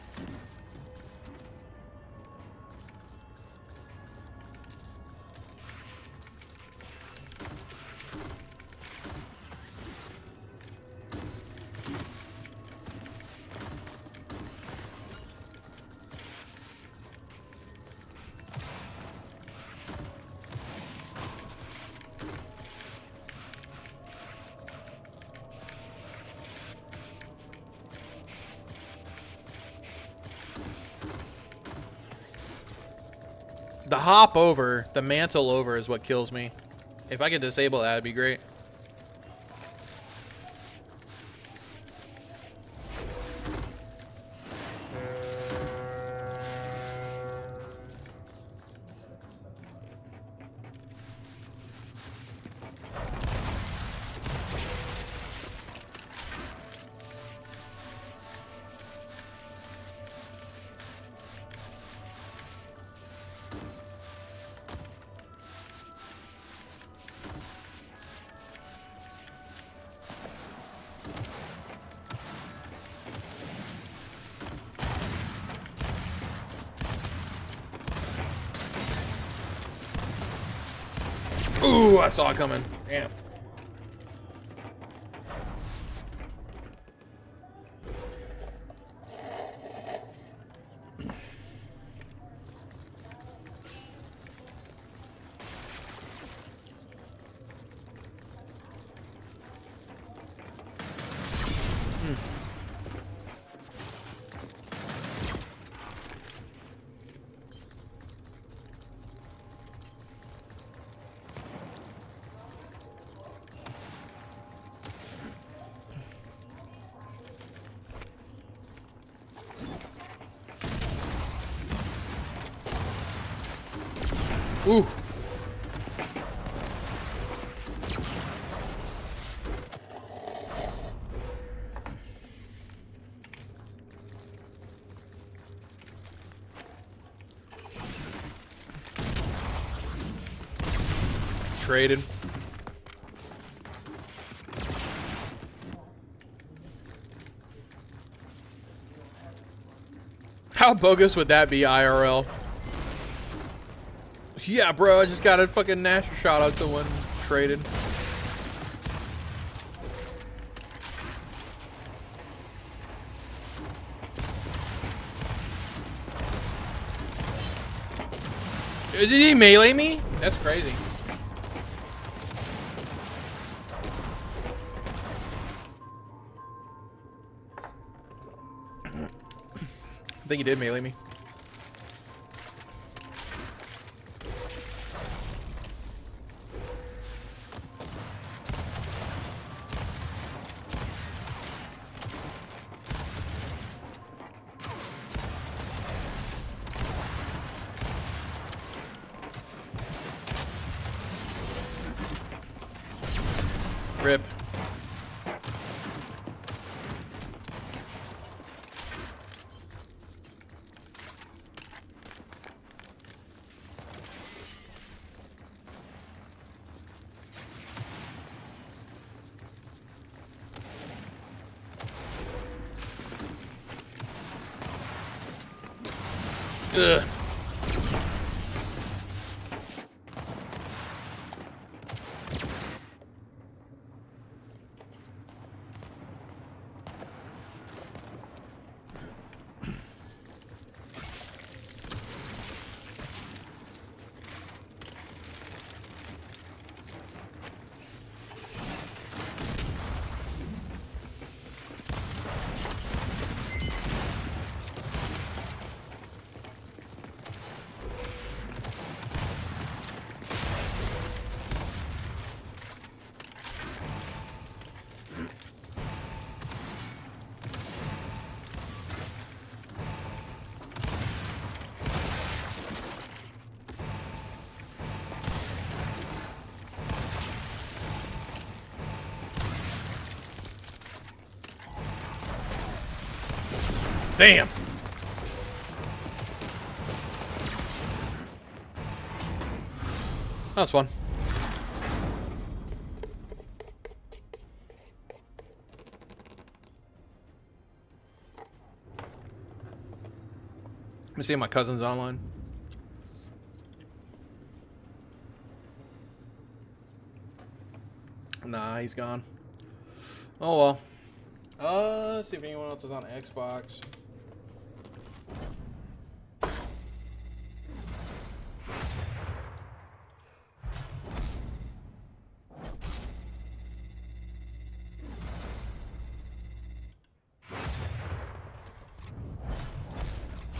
The hop over, the mantle over is what kills me. If I could disable that, it'd be great. Ooh, I saw it coming. Damn. Ooh. Traded. How bogus would that be, IRL? Yeah, bro, I just got a fucking Nasher shot on someone. Traded. Did he melee me? That's crazy. I think he did melee me. Rip. Ugh. Damn. That was fun. Let me see if my cousin's online. Nah, he's gone. Oh well. Let's see if anyone else is on Xbox.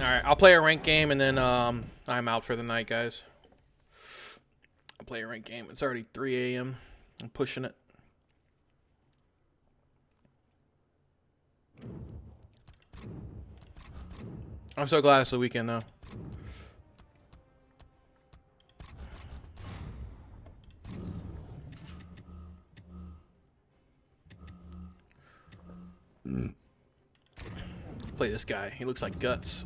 Alright, I'll play a ranked game and then I'm out for the night, guys. I'll play a ranked game. It's already 3 a.m. I'm pushing it. I'm so glad it's the weekend, though. Play this guy. He looks like guts.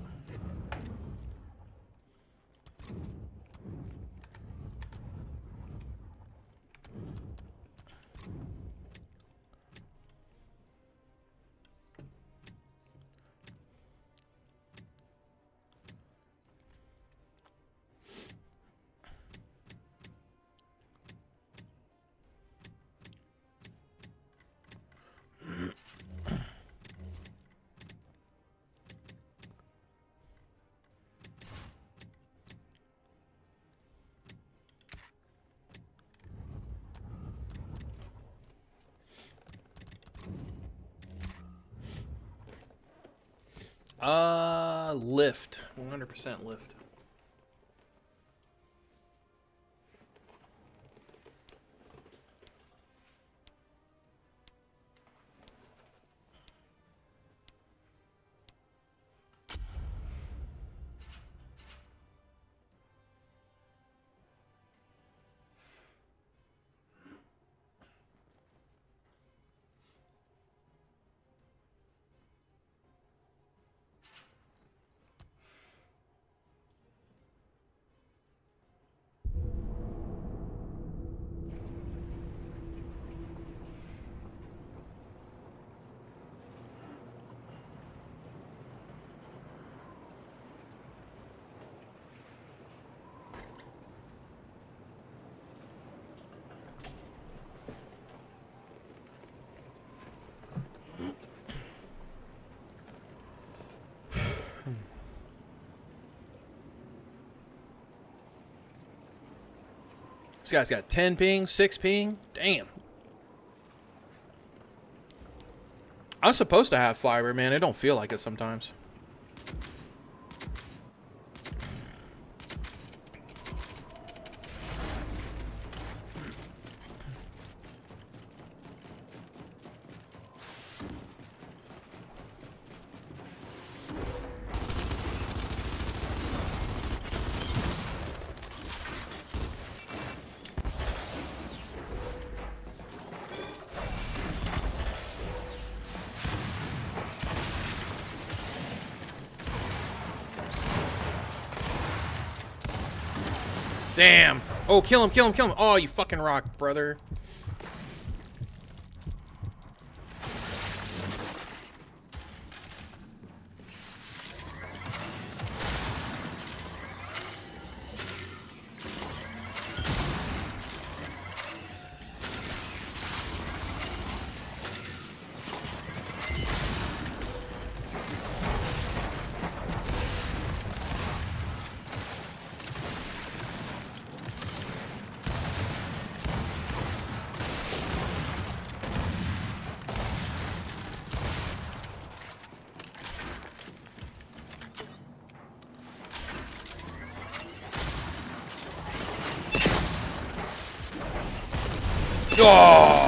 Lift. 100% lift. This guy's got 10 ping, 6 ping. Damn. I'm supposed to have fiber, man. It don't feel like it sometimes. Damn. Oh, kill him, kill him, kill him. Oh, you fucking rock, brother. Oh!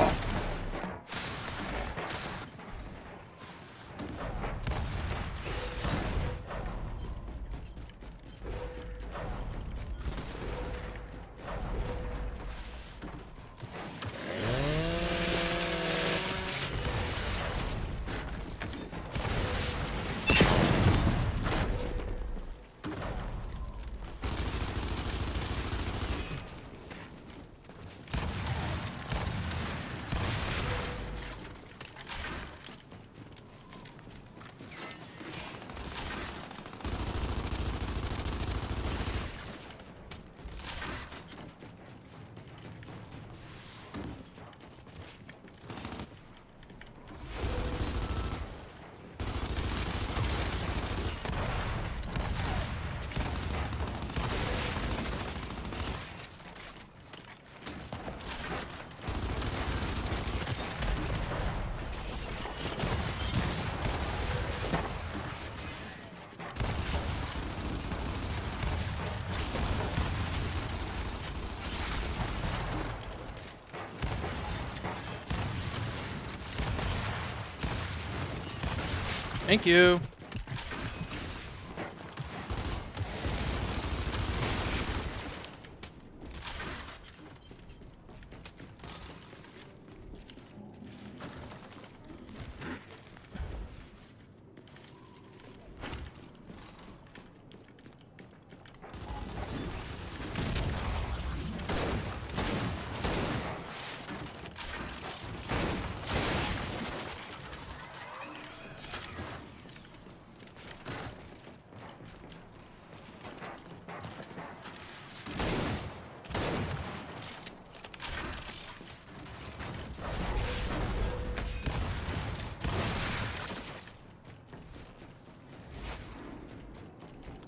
Thank you.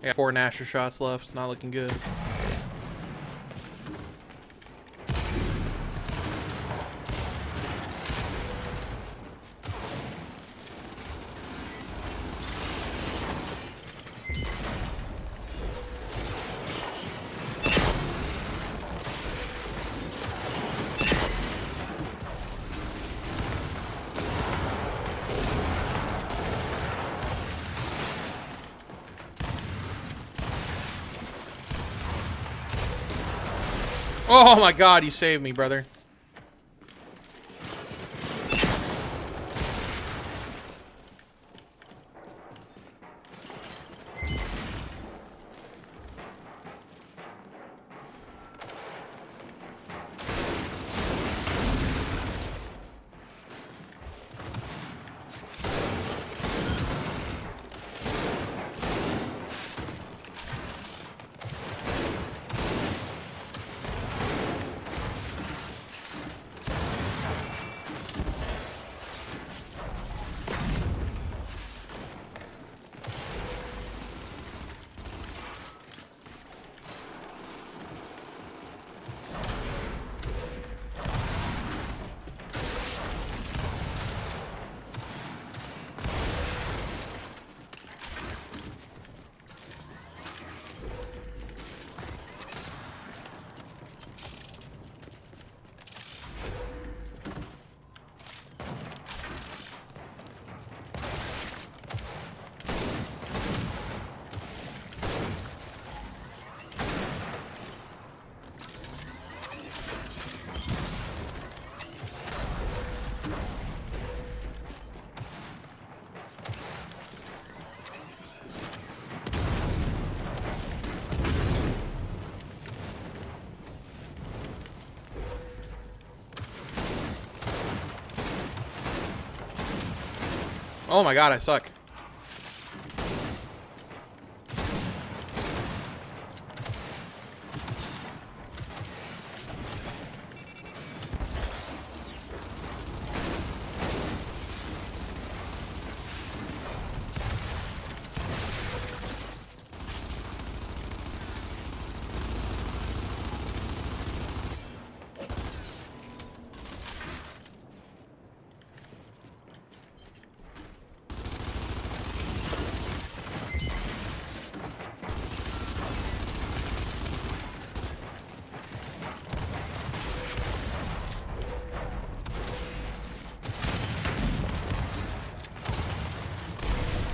I got 4 Nasher shots left. Not looking good. Oh my god, you saved me, brother. Oh my god, I suck.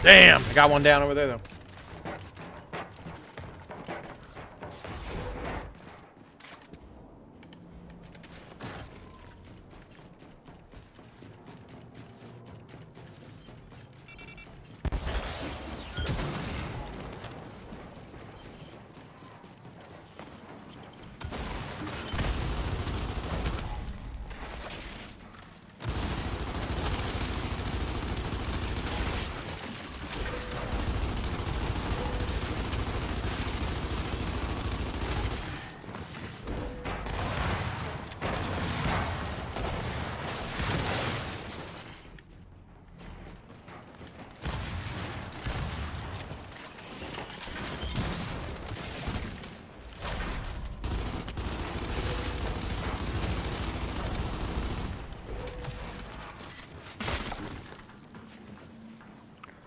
Damn, I got one down over there though.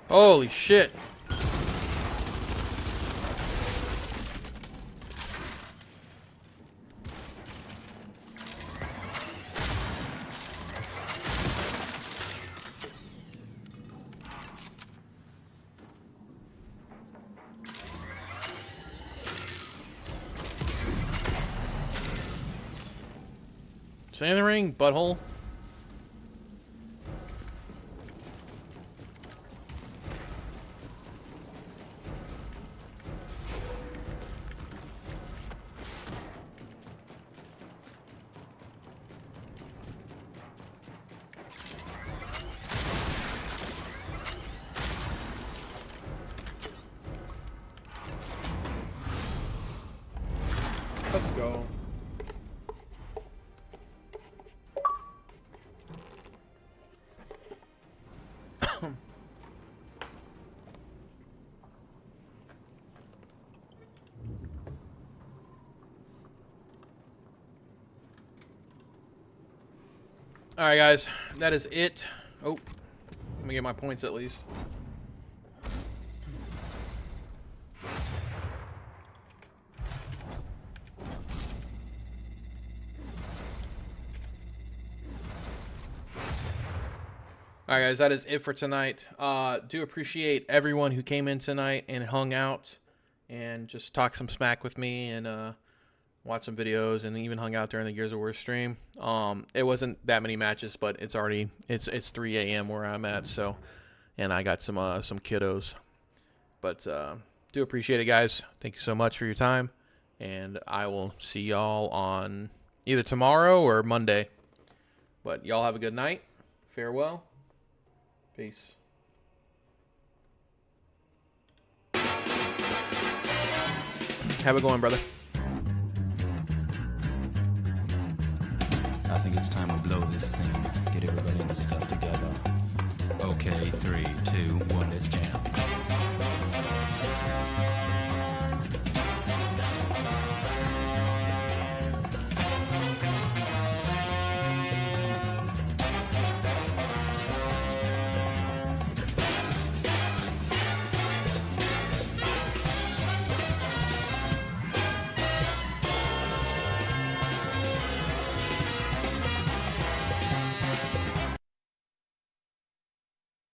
Holy shit. Stay in the ring, butthole. Let's go. All right, guys, that is it. Oh, let me get my points at least. All right, guys, that is it for tonight. Do appreciate everyone who came in tonight and hung out and just talked some smack with me and watched some videos, and even hung out during the Gears of War stream. It wasn't that many matches, but it's 3 a.m. where I'm at, so, and I got some kiddos. But do appreciate it, guys. Thank you so much for your time, and I will see y'all on either tomorrow or Monday. But y'all have a good night. Farewell. Peace. Have a good one, brother. I think it's time we blow this scene. Get everybody in the stuff together. Okay, 3, 2, 1, let's jam.